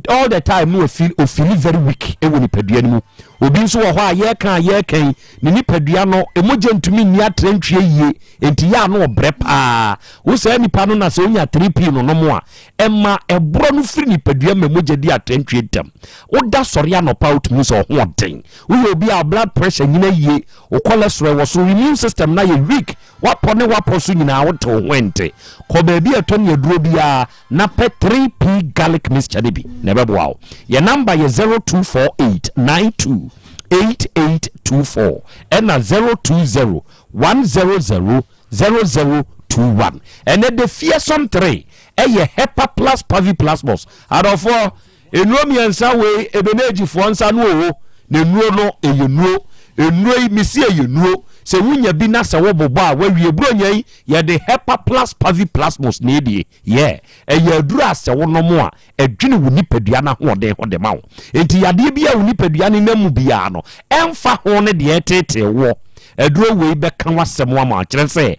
all the time no feel very weak e woni padua ni mu obi nso wo ho a ye kan ni padua no emoje ntumi ni atrantwie yie enti ya no obre pa wo say nipa no na so nya 3P no no mo a emma ebro no firi ni padua ma emoje di atrantwie tam wo da sori anopa utumi so ho den wo obi a blood pressure nyina yie o cholesterol wo so immune system na ye weak wapone waposo nyina woto ho ente ko ba bi eton ye duro bia na pe 3P garlic mixture bi na bebo wa ye number ye 0248928824 and 02010000021 and the fearsome 3 eye Hepa Plus Pavi Plasmos adofo enuomi ansa we ebeneji fo ansa no o na nuo no eyenuo enuo misi eyenuo se wunya bi na se wobobo a wawie bronyai ye de Hepa Plus Pavi Plasmos na edie ye eye aduru ase wonomo a edwene wuni padua na ho de mawo enti yade bia wuni padua ne namu bia no emfa ho ne de etete wo aduru we be kan wasem wa ma kire se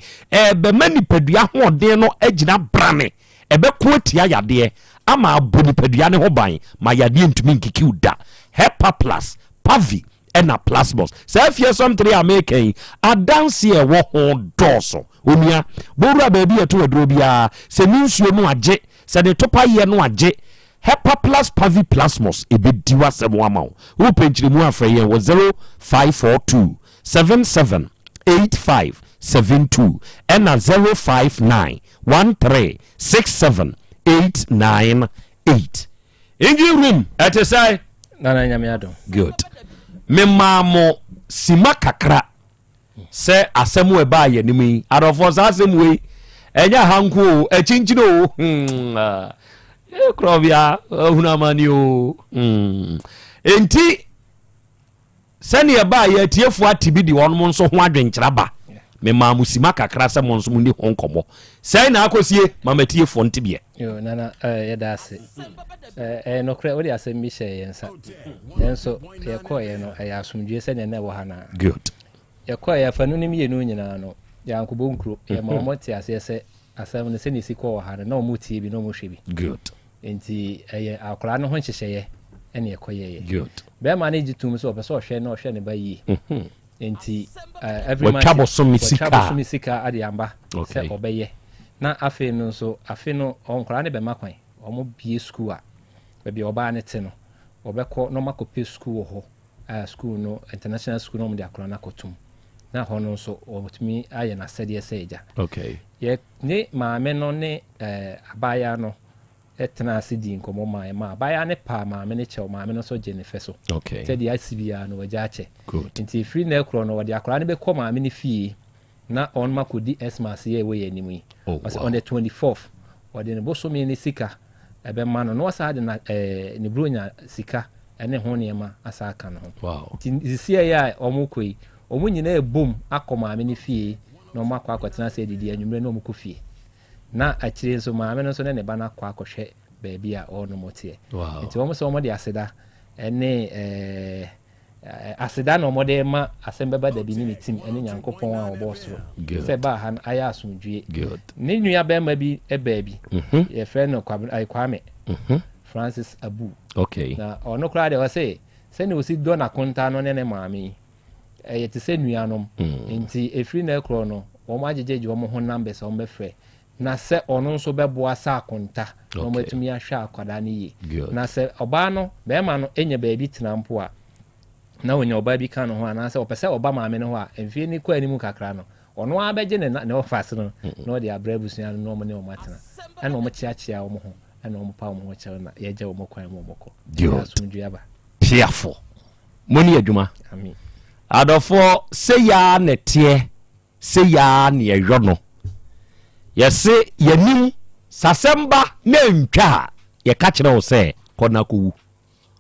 be mani padua ho de no agina brane ebe ko atia yade ama aboni padua ne ho ban ma yade ntumi nkiki uda Hepa Plus Pavi ena plasmos say fearsome 3 amaking adanse e wo ho doso onua borua baabi eto aduro bia se ninsuo no age se de topa ye no age Hepa Plus Pavi Plasmos ebedi wasem ama wo penchire mu afra ye wo 0542 778572 ena 0591367898 Inji room etesai nana nyamiado good memamo sima kakra se asemu eba ye nimi adofo asemu we enya hanku echinchino Krobea hunamani o enti sani eba ye tiefo atibi di wonmo nso ho adwenkyera ba memamo sima kakra se monso mu ni honkomo sai na akosie mamatiefo ntibie yo nana yedase no kra odi asem mi hye yensa enso ye koye no ya asumdwe se ne wo hana good ye koye fanu ni mienu nyina no ya nkobo nkro ye mamoti ase se asem ne se ni siko wo hana na omuti bi no mo hwe bi good enti ye akora no ho hyehyeye ene ye koye ye good be manage tum so opeso hwe no hwe ne ba yi enti every month troublesome misika ade amba se obeye na afe no so afe no onkra ne be makwan omo bie school a be oba ne te no obekọ no makope school ho school no international school no mo de akora na kotum na ho no so otumi aye na sede eja okay ye ne maame no ne abaya no etena asidi nkomo ma abaya ne pa maame ne che maame no so je ne fe so okay te di asibia no waja che good nti free na ekro no wode akora ne be ko maame ne fie na on makodi Xmas ye we yanimu yi was on the 24th wode ne boso me ne sika ebe ma no wasa de na ne bronya sika ene ho ne ma asa aka no wow nti sie ya omukoi omu nyina ebom akoma ame ne fie na omu akwa akotena se didi anwumre na omu ko fie na akire nso maame no so ne ba na akwa akohwe baabi a ono motie nti omu so omu de aseda ene aseda no omu de ma Asem Beba Dabi ni team ene Nyankopon a obosoro se ba han aya asomdwie ne nua ba ma bi baabi ye friend no Kwame Francis Abu okay na ono kra de wase se ne osi do na konta no ne maame yete se nuanom nti efri na ekro no wo ma ajejeje wo mo ho numbers wo befre na se ono nso beboa sa akonta no matumi ahwa akwada ne yi na se oba no be ma no enya baabi tenampo a na wonya oba bi kan ho ana se opese oba maame no ho a emfie ni kwa animu kakra no ono abeje ne office no no de abrabusia no mo ne o matena ana o mo chiachia wo mo ho ana o mo pa wo mo chiao na ye je wo mo kwan mo moko asumduaba piafo moni adwuma amen adofo se ya netie se ya ne yehwo no yese yanim sasemba na ntwa ye ka kire wo se kona kowu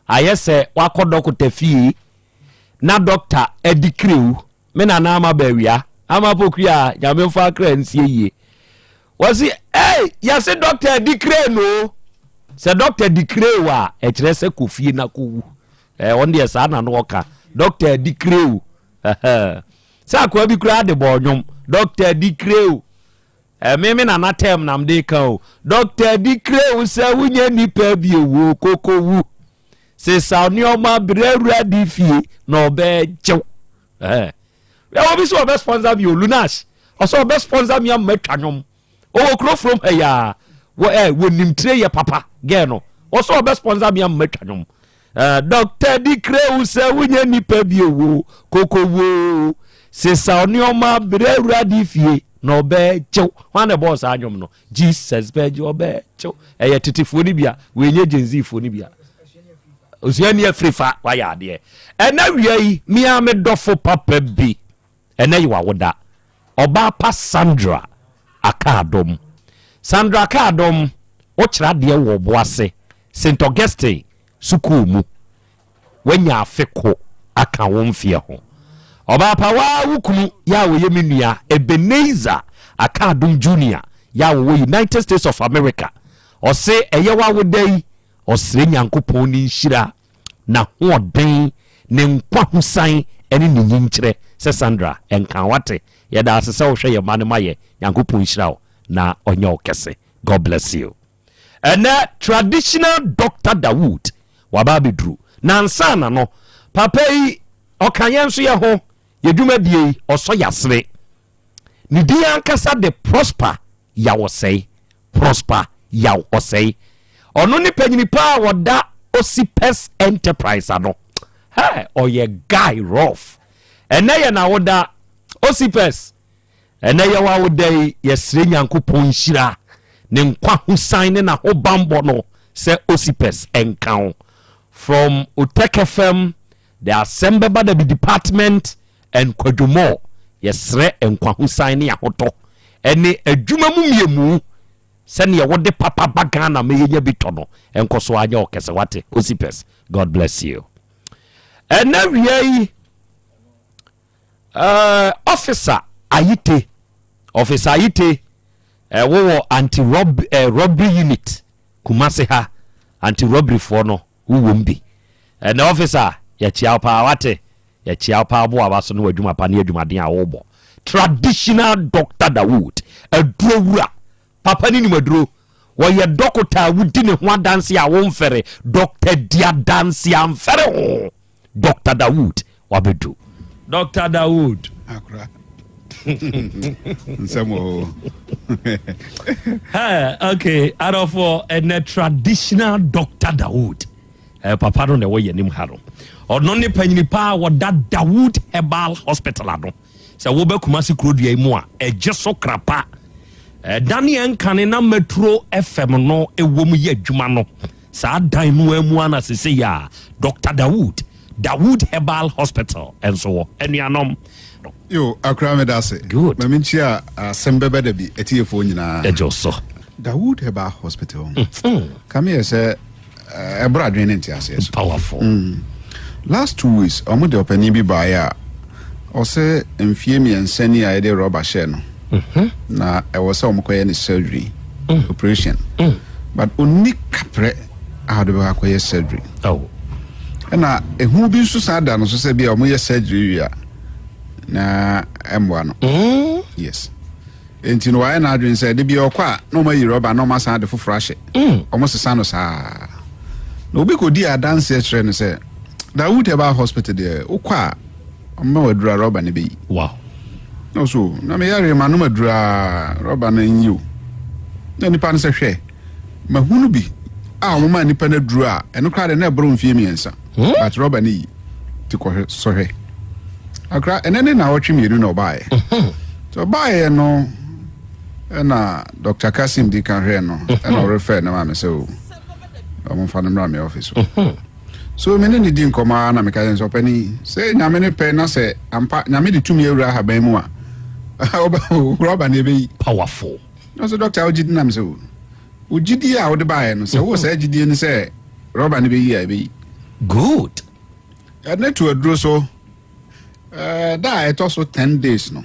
ayese wakodo tafie na doctor edikrew me na na ama bawia ama pokua nyamemfo akra nsie yie wasi yese doctor edikrew no se doctor edikrew a e kire se kofie na kowu onde yesa na no oka Doctor Dikreu sa kwa bi kura de bonyom Doctor Dikreu me na na tem nam de kan Doctor Dikreu se wunye nipa bi ewo kokowu se sa onioma brewura di fie no be chew we obi so be sponsor bi Lunash o so be sponsor mi am matwanom o kro from ya wo nimtre ye papa ge no o so be sponsor mi am matwanom Doctor Dikreu se wunye nipa bi ewo kokowo se sa onioma brewura di fie no be chew wan the boss anyom no Jesus be jo be chew titifo ni bia we nye genzifo ni bia osuani afrifa wa ya de ena wiai mi a me dofo papa bi ena yi wa woda oba pa Sandra Akadom o kira de wo boase St Augustine suku mu wanya afeko aka won fie ho oba pa wa wukunu ya wo yeminua Ebenezer Akadom Junior ya wo United States of America o se eye wa wodai o sire Nyankopon ni nhira na hoden ne nkwa husan ene ni nyinkyere se Sandra enkan wate ye da asese wo hwe ye mane maye Nyankopon nhira wo na onye okese. God bless you. And traditional Dr. Dawood wababidru nansana no papa yi okayen so ye ho yeduma die oso yasre ni dia ankasa de prosper Yaw Osei ono ni panyini pa woda Osipes Enterprise ano oye guy rough ene na woda Osipes ene ye wa woda yesre Nyankopon hira ne nkwa husan ne na ho bambo no se Osipes enkan from Otec FM, the Asem Beba Dabi department and Kwajumo yesre enkwa husan ne ahoto ene adwuma mu miemu sene ye wode papa bagana me ye bitono enkoso anya okese wate Osipes. God bless you. And now we officer Ayite wo anti-robbery unit Kumase ha anti-robbery for no uwombi and officer ya chiapa wate ya chiapa bo abaso no adwuma pa ne adwuma den a wobo traditional Dr. Dawood adurowura papa ni maduro wo ye doctor wudi ne ho adanse a wo mfere Dr. dia danse amfere ho Dr. Dawood wabedu Dr. Dawood akra Okay, out of a traditional Dr. Dawood. Papa no ne wo yenim ha no. Ono ne panyini pa wo da Dawood Herbal Hospital ado. Se wo be Kumasi Krodua mu a eje krapa. Daniel Kane na Metro FM no ewo mu ye adwuma no. Sa dan no amu ana sese ya Dr. Dawood Herbal Hospital and so enuanom. Yo, akra me dase. Good. Ma minchia Asem Beba Dabi etiefo nyina. Ejoso. Dawood Herbal Hospital. Come here say ebra adwen entiase. Powerful. Last 2 weeks, omo de opani bi ba ya. O say mfie mi ensani a de rubber share no. Na e wo say omo koye ni surgery. Operation. But onni kapre a de ba koye surgery. Oh. Na ehu bi nso sada no so say bia omo ye surgery wi a na emwa no. Yes. Enti no why na adwen say de bia okwa no ma yi rubber no ma san de foforo ahye. Omo sesa no saa. No obi ko di dance e no say Dawood Herbal Hospital there okwa omo wadura rubber ne be. Wow. No so na me yare ma no madura rubber na nyi. Na nipa no se hwe ma hunu bi a omo ma nipa na duru a eno kra de na ebro mfie miensa. But rubber ni ti ko so hwe. Akra enene na wotwe mienu na obae. So obae no na Dr. Kasim di kan hwe no na o refer na ma me se o omo fa na me office. So me ne di nkoma na me ka yen so pani say nyame ne pe na say ampa nyame di tumi ewura ha ban mu a rubber na be powerful. No so doctor ojidi na me say ojidi a wo de bae no say wo say ojidi ni say rubber na be yi a be good. Na to aduro so da it also 10 days no.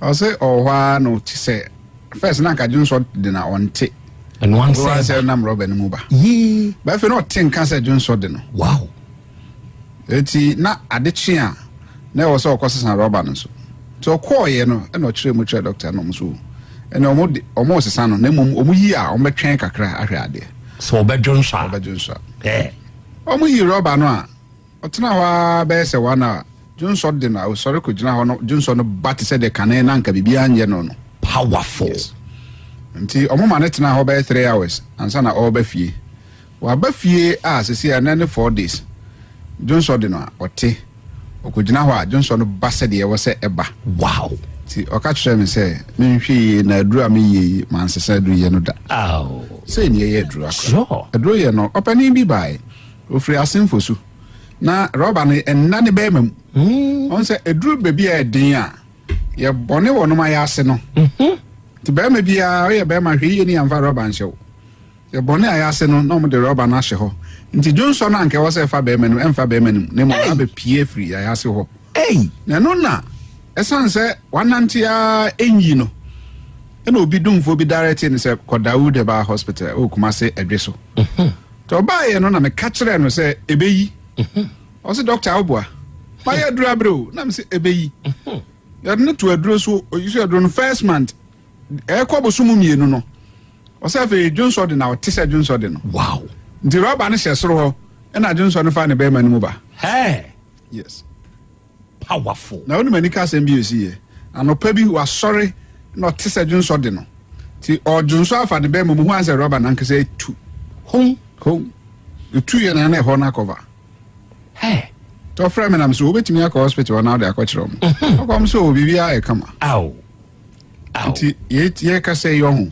I say hwa no ti say first na ka jun so de na onte. And one say nam rubber no mu ba. Ye. Ba fe no tin kan say jun so de no. Wow. Eti na adechi a na wo so okosesa rubber no so. So call ye no e no kire mu kire doctor no so. E no omo sesa no na omo yi a omo betwen kakra ahwe ade. So obedjonsa. Omo yi rubber no a otena wa be se wa na Johnson de na o sorry ko gina ho no Johnson no bat se de kane na nka bibia anye no no. Powerful. Yes. Nti omo ma ne tena ho be 3 hours ansa na o ba fie. Wa ba fie a sesi a na ne 4 days. Johnson de no ote okugina ho a Johnson no ba se de e wo se eba. Wow. Ti o ka kire me se me hwe na adura me ye man se aduru ye no da. Oh. Se ni ye adura. Sure. Aduru ye no opani bi bai. Ofri asemfosu. Na rubber ne enna ne be mam. On say eduru baby a den a ye bone wono ma ya ase no. Ti be ma bia o ye be ma hwe ye ni amfa rubber nhyew. Ye bone a ya ase no na mo de rubber na hye ho. Nti Johnson anke wo say fa be ma no emfa be ma no ne mo abe pie free ya ase ho. Na no na esan say wanante a enyi no. E na obi dumfo bi direct ni say ko Dawood Herbal Hospital o kuma say edweso. To ba ye no na me ka kire no say ebeyi. O say doctor obua my adura bro na me say ebeyi ya na to aduro so you say aduro no first month e ko bosumu mienu no o say fe Johnson de na o tise Johnson de no wow ndi rubber ne hyesoro ho e na Johnson no fa ne be mani mu ba yes powerful na oni mani ka sem bi osi ye anopa bi wa sorry na tise Johnson de no ti o Johnson afa ne be mu hu answer rubber na nkese tu hon tu ye na ho na cover to frame na so obetimi akọ hospital na dey akọchiro m akwam so bibia e kama aw nti ye ka say yo hu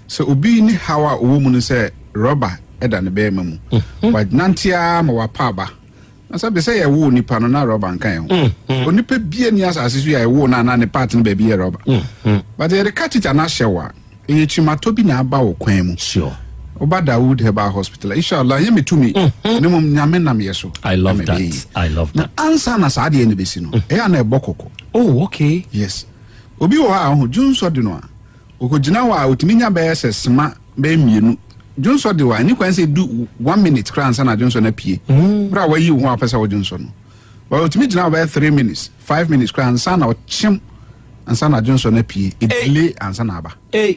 so obi ni hawa owo mu no say rubber eda ne be mamu but nantia ma wa pa ba na sabe say ye wo nipa no na rubber nkan ho onipa bia ni asase so ye wo na ne part no be bia rubber but ye catch na shewa e chimato bi na aba wo kwan mu sure Oba Dawood Herbal Hospital. Inshallah, ye me to me. Nemum nyame nam yeso. I love that. I love that. Na answer na saade ye ne besi no. E ya na ebokoko. Oh, okay. Yes. Obi wo ha ho Junso de no a. Okogina wa otimi nya be se sema be mienu. Junso de wa ni kwan se do 1 minute kra answer na Junso na pie. Bra wa yi ho apesa wo Junso no. Wa otimi gina wa 3 minutes, 5 minutes kra answer na o chim answer na Junso na pie. E delay answer na aba. Eh.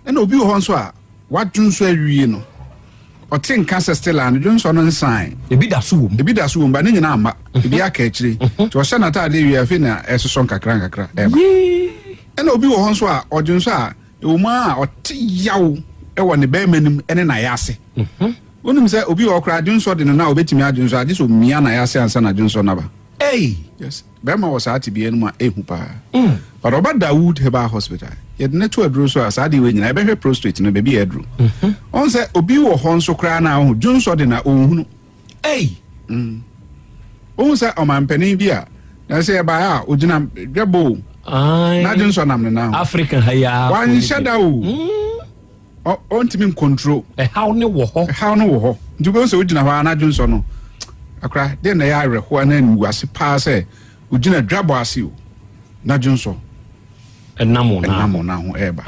And obi wo ho nso a what Junso awie no Otec cancer still and Johnson on sign. Ebi da so but ni na ama. Ebi aka akiri. To hye na ta de wi afi na eso nkakra. Ena obi wo ho so a odun so a ewuma a ɔte yaw ɛwɔ ne bɛɛ manim ɛne na yase. Wonim sɛ obi wɔ kra adun so de no na obetimi adun so ade so mia na yase ansa na adun so na ba. Yes. Bema was at be anuma ehu pa. But oba Dawood Heba Hospital. Yet neto adru so as adi we nyina be prostrate no baby adru. On say obi wo hon so kra na ho dwun so de na ohunu. On say o man panin bia. Na say ba a ogina dwebo. Na dwun so nam na. African haya. Wan shadow. On timi control. How no wo ho. How no wo ho. Ndu so ogina ho na dwun so no. Akra de na ya reho na nuase pa say ugina dwabo ase o na dwonso enamo na ho eba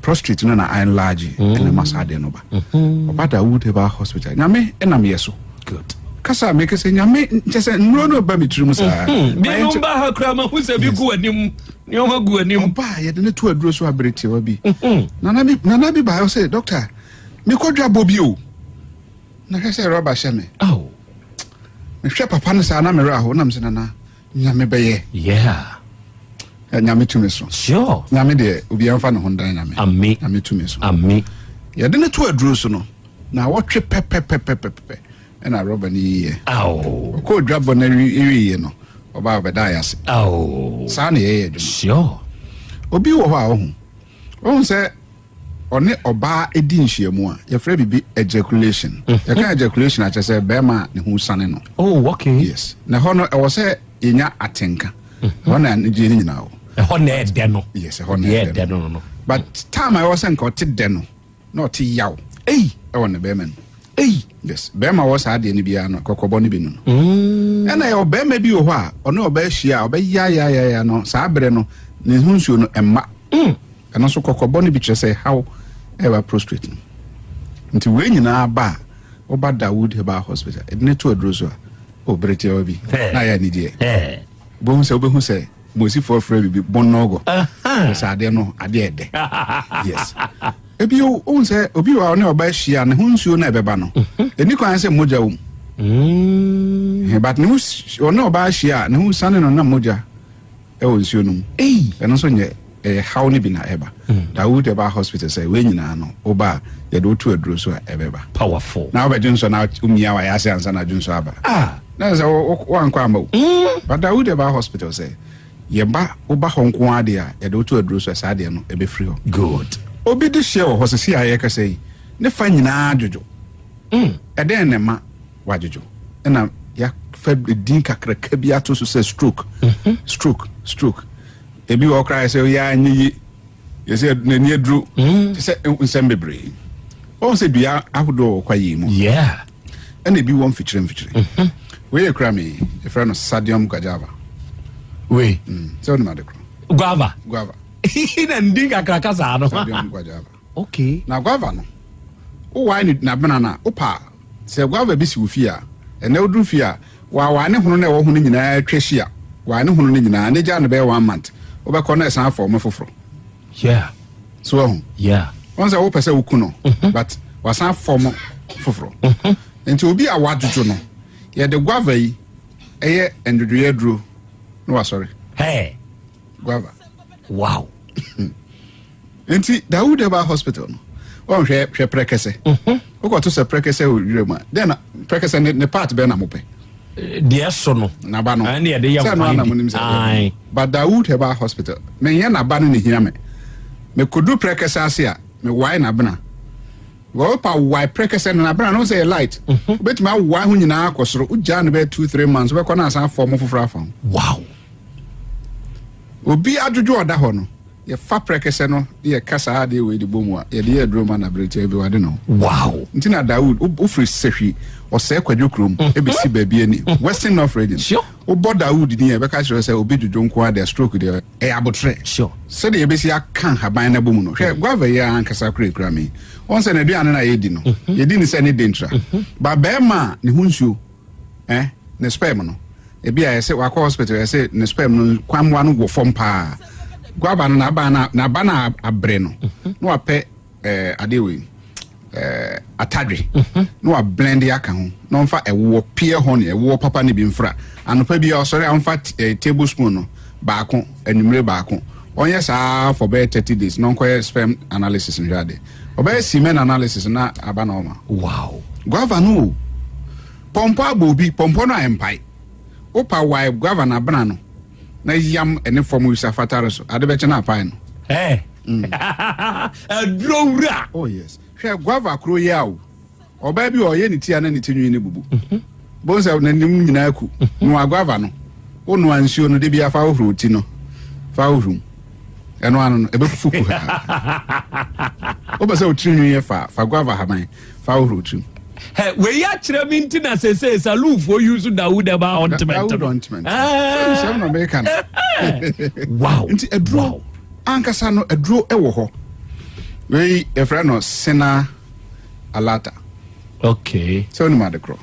prostrate no na I large na masade no ba oba Dawood Heba Hospital nyame enam yeso good kasa make say nyame chese nro no ba mitrim sa bi no ba ha kra ma hu se bi gu anim ni o ma gu anim ba ye de ne to aduro so abreti wa bi nana bi ba say doctor me ko dwabo bi o na hwese roba sheme me hwe papa no sa na me ra ho na me na nyame beye nyame tumi so sure nyame de obi amfa no hondan nyame nyame tumi so ye de ne to aduro so no na wotwe pepepepepe na roba ni ye ko dwabo na wi no oba be da yase sa na ye dwuma sure obi wo ho a ho se one oba edi nhyiamu a ye fra bibi ejaculation ye kan ejaculation a chese be ma ne hu sane no okay yes na ho no e wo se yenya atenka ho na je ni nyina o ho na e de no yes ho na e de no but time I was enko te de no na o te yaw e won be ma no yes be ma wo sa de ni bia no kokobo ni bi no na e be ma bi wo ho a ono oba hia oba ya no sa abre no ne hu nsuo no emma and also kokobo ni bi chese how ever prostrate nti we nyina ba oba Dawood Heba Hospital edne to adroso o brete obi na ya ni die bo hu se mosi for free bi bonogo sa ade no ade ede yes ebi o se obi wa ne oba hia ne hunsuo na ebeba no eni kwan se moja wo but ne ono oba hia ne hu sane no na moja e wo nsuo no eno so nye how ni bi na eba Dawood Heba Hospital say we nyina no oba ye do to aduro so ebeba powerful na oba dwunso na umia wa yase ansa na dwunso aba na say wan kwa ma but Dawood Heba Hospital say ye ba oba honko ade a ye do to aduro so sa ade no ebe free good obi de share wo hosisi aye ka say ne fa nyina adwojo eden ne ma wadwojo na ya fa din kakra ka bi ato so say stroke ebi wo cry say ya anyi ye say na ni adru say nsem bebre on say bia ahodo kwa yi mu and ebi won feature we e kra me e fra no sodium guava we so no matter guava na ndinga krakasa no sodium guava okay na guava no o wine na banana o pa say guava bi si wo fia e na odru fia wa ne hono na wo hono nyina twehia wa ne hono nyina ne ja no be 1 month oba kona esan for me foforo so once I pese ukuno but wasan form foforo enti obi a wadwojo no ye de guava yi eye endodwe duro no wa sorry guava wow enti Dawood Heba Hospital no on hwe prekese uko to se prekese o wirema then prekese ne part be na mope de so no na ba no na de ye ai but Dawood Heba Hospital me ye na ba no ne hia me kodu prekese ase a me wai na bana wo pa wai prekese na bana no say light bet ma wai hu nyina akosoro ugya no be 2-3 months be kona asan form foforo afam wow obi adwojo oda ho no ye fa prekese no ye kasa ade we de bomu a ye de ye droma na brete bi wade no wow ntina Dawood o free sehwi o se kwadwo krom e be si ba bi ani Western North region sure o bo Dawood ni e be ka sure say obi dwojo nko ade stroke de e abotre sure se de ye be si aka haban na bomu no hwe guava ya ankasa kura mi on se na duane na ye di no ye di ni se ne dentra ba be ma ne hunsuo ne sperm no e bi a ye se wa hospital ye se ne sperm no kwamwa no go fom pa guava no na ba na abre no no ape adewe atadwe no wa blend aka ho no mfa ewo pie ho ne ewo papa ne bi mfra anopa bi osori amfa tablespoon no baako anumre baako onye saa for about 30 days no nkoye sperm analysis nhade obey semen analysis na aba na oma wow governor pompo abobi pompo no empai opa why governor bana no na yam ene form usa fataro so ade be chena apai no adrowra oh yes hwe guava kro yawo oba bi oye ni tia na ni tinwi ni bubu bonza na nim nyina aku no agwava no onu ansuo no de bia fa ohru ti no fa ohru eno anu ebe fufu oba se o tinwi ye fa guava haban fa ohru ti we ya kire mi ntina se salufo use Dawood ba ontment so no American wow nti edro ankasa no edro ewo ho we e friend no sena alata okay so no madekro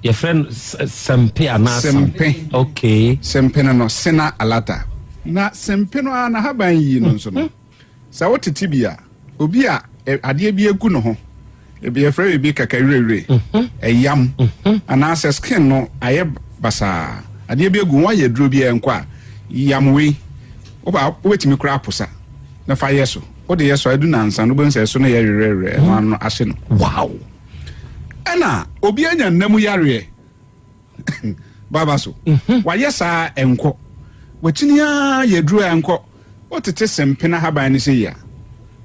your friend sempe ana sempe okay sempe no sena alata na sempe no ana haban yi no so no sa wotete bia obi a ade bi egu no ho ebi e friend bi kakarere eyam ana skin no aye basa ade bi egu wa ye duro bi enkwa yamwe oba wetimi kura aposa na fa yeso o de yeso adu nansa no bonse so no ye rere no ano ahye no wow ana obi anya namu yare baba so wa yesa enko wetini ya ye duro enko o tete sempena haban ni se ya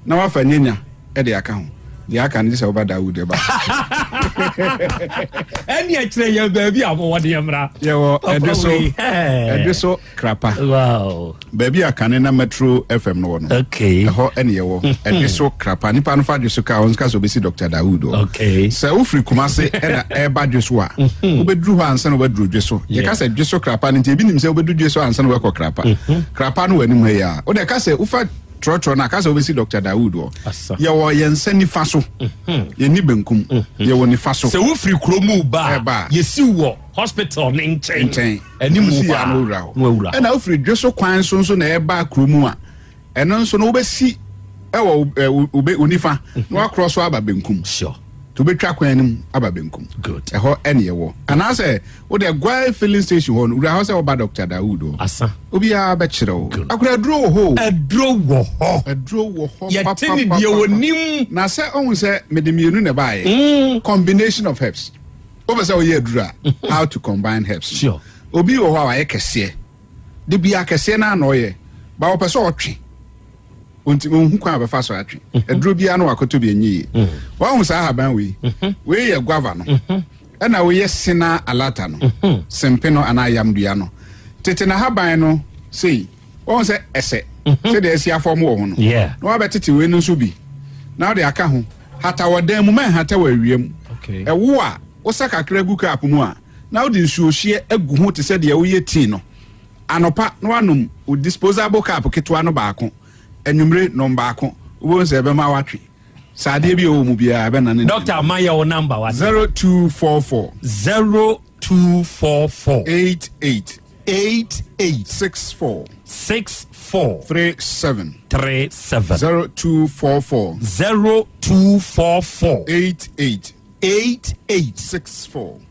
na wa fa nyenya e de aka ho de aka ni se oba Dawood ba eni a kire ye baabi a mo wode yemra ye wo edeso krapa wow baabi aka ne na Metro FM no no okay ho eni ye wo edeso krapa ni pa no fa deso ka onska so be si Dr. Dawood okay se ufri kumase ena eba deso a obedru ho ansa no obedru deso ye ka se deso krapa ni ebi nim se obedru deso ansa no we ko krapa krapa no wani mu ya o de ka se ufa trotro na kasa obesi Dr. Dawood o ye wo yensa ni faso ye ni benkum ye wo ni faso se wo free kromu ba ye si wo hospital ni nchen ani mu ba no wura e na wo free dweso kwan so na e ba kromu a eno nso no obesi e wo onifa no across aba benkum sure to be twa kwan nim aba benkum good e ho ene ye wo ana se wo de gwa filling station ho no ura ho se wo ba Dr. Dawood o asa obi a be kire o akura dro ho edro wo ho ye tini die wonim na se ohun se medemienu ne baaye combination of herbs over say we adura how to combine herbs sure obi wo ho a ye kese de bia kese na na oye ba wo pese otwe onti hu kwa be fa so atwe eduro bia na wakoto bi enyi wa hu sa haban we ye guava no na we ye sena alata no sempe no ana yamdua no tete na haban no sei won se ese se de esi afom wo ho no yeah no abetete we no so bi na de aka ho hata wodan mu man hata wa wiem okay wo a wo saka kra gu kap mu a na wo de nsuohie agu ho te se de wo ye tea no anopa no anum o disposable cap ketwa no baako enumre number ako wo se be ma watwe sade bi o mu bia be na ne Dr. Maya o number what 0244 88 64 37 0244 88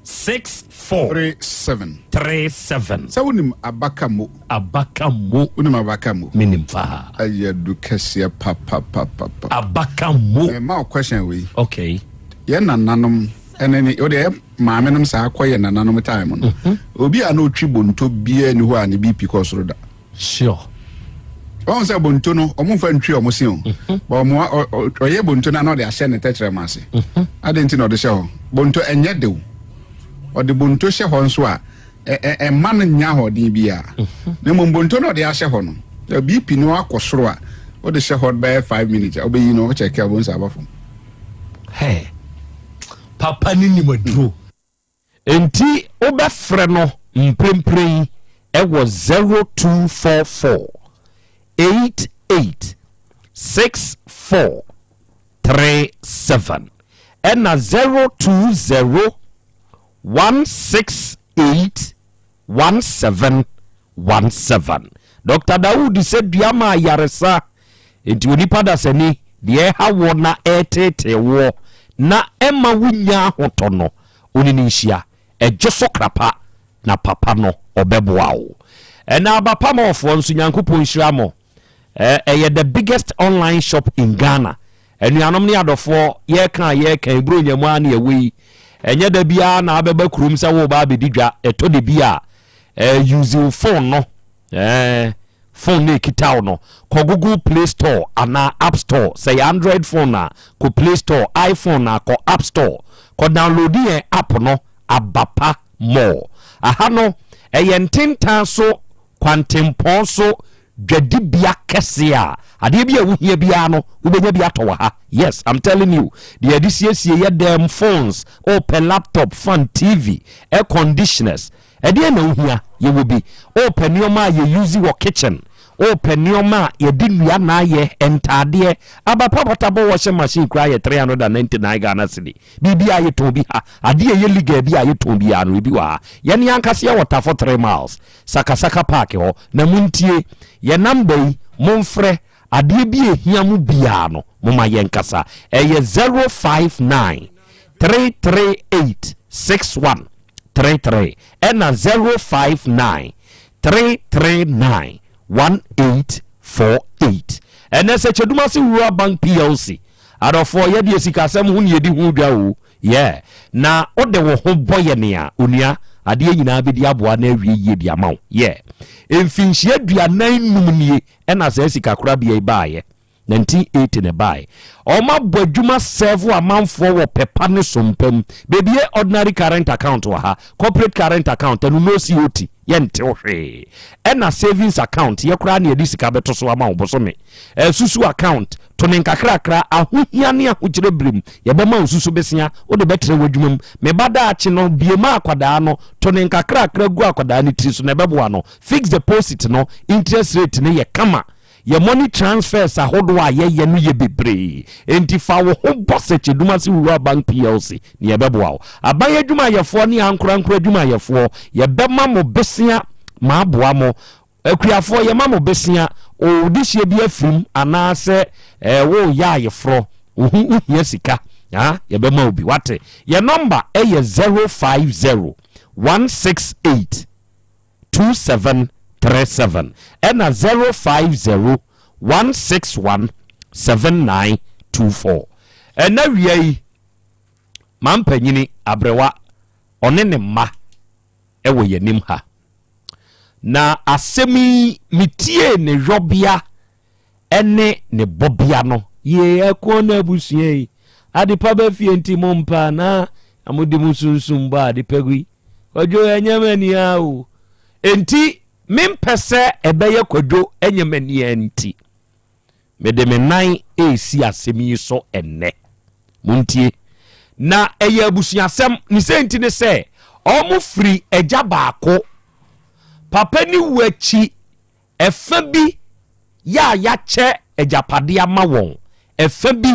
6437 so unim abakamo unim abakamo minim fa ayedu kese papa abakamo my question we okay ye nananom eneni o de maamenom sa akoye nananom time no obi a na otwi bonto bia ni ho a ne BP kosoro da sure on say bonto no omfa ntwi omose o ba mo oye bonto na de ahye ne tetre mase adenti na de hye ho bonto enye de o de bonto hye ho nso a man nya ho de bia na mo bonto na de ahye ho no BP no akosoro a o de hye ho by 5 minutes o be yi no check e bonso abafo hey papa ni ni maduro enti obefre no mprempren e wo 0244 886437 and 020 1681717. Dr. Dawood said Diama Yaresa into Nipada Seni de ha wo na etete wo na ema wunya hotono oni ni hia ejoso krapa na papa no obeboa wo na abapa ma ofo nso Nyankopon hira mo the biggest online shop in Ghana enuanom ne adofo ye kan ibro nyamu an ye wi enye da bia na abeba kurum se wo ba bedidwa eto de bia using phone no phone ne kitao no ko Google Play Store ana App Store say Android phone na ko Play Store iPhone na ko App Store ko download the app no abapa more aha no eyentintan so kwantempon so dwadibia kese a ade bia wuhia bia no wubenya bia to ha. Yes, I'm telling you, the adisiesie ye dem phones, open laptop, fan, TV, air conditioners. Ade na wuhia ye will be open your ma ye use your kitchen. Open your ma ye dinua na ye entade abapa portable washing machine cry 399 Ghana cedi. Bibia ye to bi ha. Ade ye liga bia ye to bi anu bi wa. Ye ni ankase ye water for 3 miles. Saka park ho na muntie ye number monfrɛ ade bi ehia mu bia no moma yenkasa eye 059 338 6133 ena 059 339 1848 ena se Chedumasi Rural Bank PLC adofo ye de sikasem hu ne yedi hu dwa o yeah na ode wo ho boye ne a onua ade nyina be di aboa na awie yie di amaw yeah emfinhia aduanan numnie ena se sikakura bia ibaaye 1980 ne bae oma bodwuma serve amanfo wo pepa ne sompam bebie ordinary current account wa ha corporate current account enu no COT yente ohwe ena savings account ye kura na edi sika beto so ama obosome susu account to ne nkakrakra ahohia ne ahogire brim ye bema osusu besia wo de betre wadwumam me bada achi no biema akwada no to ne nkakrakra gu akwada ne tri so ne beboa no fixed deposit no interest rate ne ye kama ye money transfers ahodo a ye no ye bebre enti fa wo ho boss Chedumasi Rural Bank PLC ne ye beboa aban adwuma yefo ne ankura adwuma yefo ye bema mo besia ma aboa mo akuafo ye ma mo besia o dihye bi afrim anase wo ya yefro ohu hia sika ye bema obi wate ye number ye 050 168 2737 and 050 161 7924 and now ye mampanyini abrewa onene ma ewo yenim ha na asemi mitie ne jobia ene ne bobia no ye ekona abusie adipa ba fie ntimo mpa na amudi musunsum ba adipagui ojo enyamani awo enti mimpese ebeye kwadwo enyamani enti mede me nan esi asemi so enne muntie na eye abusuasem ni senti ne se omo free eja baako papa ni wachi efa bi ya che ejapade ama won efa bi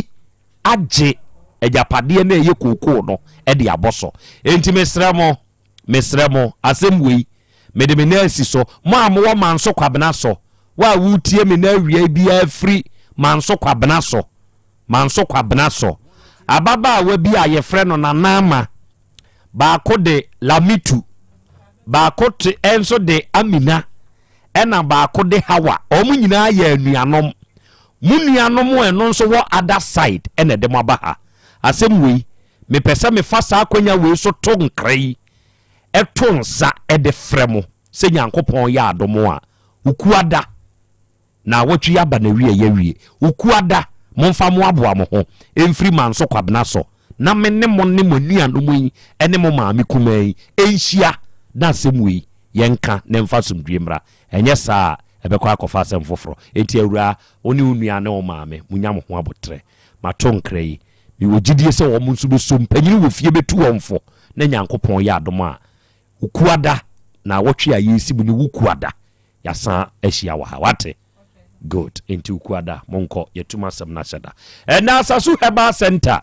age ejapade na eye kokoo no e de aboso enti mesremo asem wei mede me na si so mo amwo manso kwabena so wa wutie me na awie bia free manso kwabena so ababa wa bi a ye frɛ no nanama baako de lamitu baako te enso de amina ena baako de hawa omu nyina ya anuanom munuanom eno nso wo other side ena de mabaha asem wei me pese me fa sa akwanya wei so to nkrai eto nsa ede fremo se Nyankopon ya adomo a ukuada na wotwi aba na wie ukuada momfa mo aboa mo ho emfiri manso kwabena so na menne mo ne mo nuanom yi ene mo maame kumai enhia na semwe yenka ne mfa somdwemra enye saa ebekwa akofa asem foforo enti awura oni unua ne o maame munya mo ho abotre matonkrai mi wogidie se wo munsu be so mpanyiri wo fie betu wonfo na Nyankopon ya adom a ukuada na wotwe ayesi bu ne wukuada yasa ahia wa ha wate good enti ukuada monko yetuma asem na sheda na asasu heba center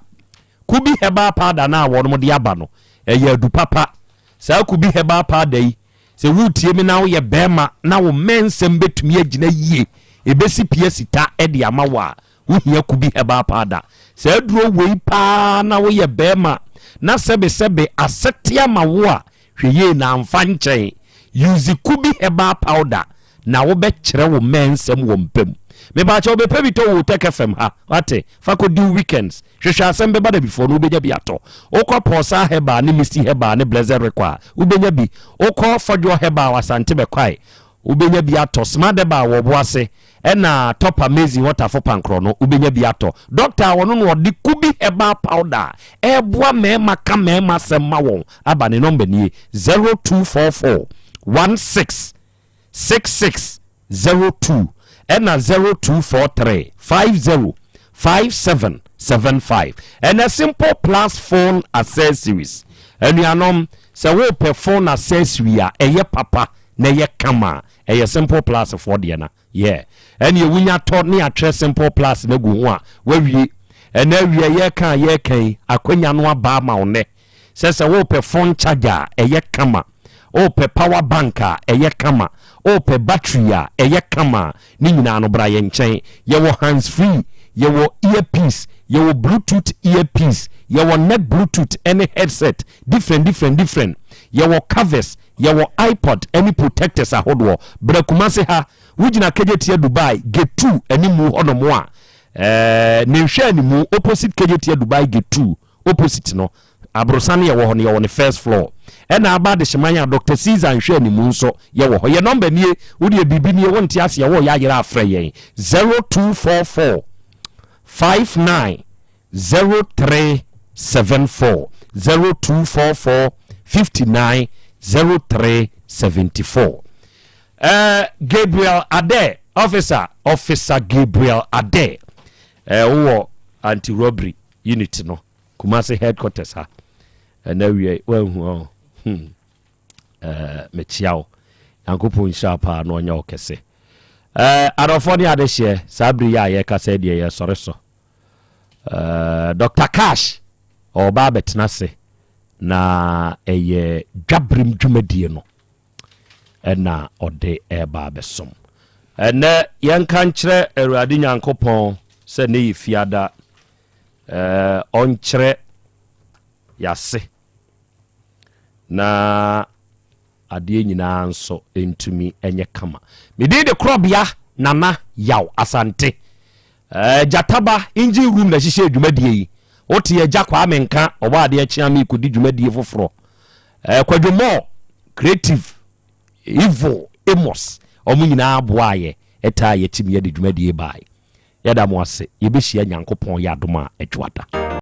kubi heba pada na wo no de aba no eye adu papa sa kubi heba pada yi se wutie mi na wo ye bema na wo mensem betumi agina yie ebesi pie sita e de ama wa wohia kubi herbal powder sɛ aduro wei paa na woyɛ bɛɛma na sɛbe asetia ma wo a hweye na amfa nkyɛn use kubi herbal powder na wobɛkyerɛ wo mensɛm wɔ mpam mebacha obepe bi to Otec FM ha wate fakodi weekends hwehwe Asem Beba Dabi before no ubenya bi ato okọ posa heba ne misty heba ne blazer rekwa ubenya bi okọ fodwo heba wasante bekwai ubenya bi ato smart heba wo boase na top amazing water for pankro no ubenya bi ato doctor wono no de kubi heba powder eboa mema ka mema sema won aba ne number ni 0244 16 6602 and a 0243 50 5775 and a simple plus phone accessories and you know so we per phone accessory a papa na ye kama a simple plus for diana yeah and you win your taught me a simple plus na go one where we and every year can akwenya no ba ma one says a we per phone charger a ye kama o pe power banker eye kama o pe battery eye kama ni nyina no bra ye nchen ye wo hands free ye wo earpiece ye wo bluetooth earpiece ye wo net bluetooth any headset different ye wo covers ye wo iPod any protectors ahodo bra kumase ha wugina kejetia Dubai get 2 animu honomo a ne hwe animu opposite kejetia Dubai get 2 opposite no abrosane ye wo ho ne ye wo ne first floor ena aba de shemanya Dr. Caesar nhwe ni mu nso ye wo ho ye number nie wo de bibi nie wonte ase ye wo ya yera afre yen 0244 590374 0244 590374 Gabriel Ade officer Gabriel Ade wo anti robbery unit no Kumasi headquarters ha and we well mechiao yankopo nsha pa no nya okese arofoni ade hye sabri ya ye kasa de ye soreso Dr. Cash oba betnase na eye dwabrim dwumadie no na ode eba besom ene yanka nkyere awurade nyankopon se ne yifiada onkyere yase na ade nyina nso entumi enye kama mede de Krobea nana Yaw Asante jataba inji room na hihye dwumadie yi wote ye jakwa amenka oba ade akia me kodi dwumadie foforo kwadwomo creative evil emos omu nyina aboaye eta ye timi ye de dwumadie bai yeda mo ase ye behia nyankopon ya adoma adwada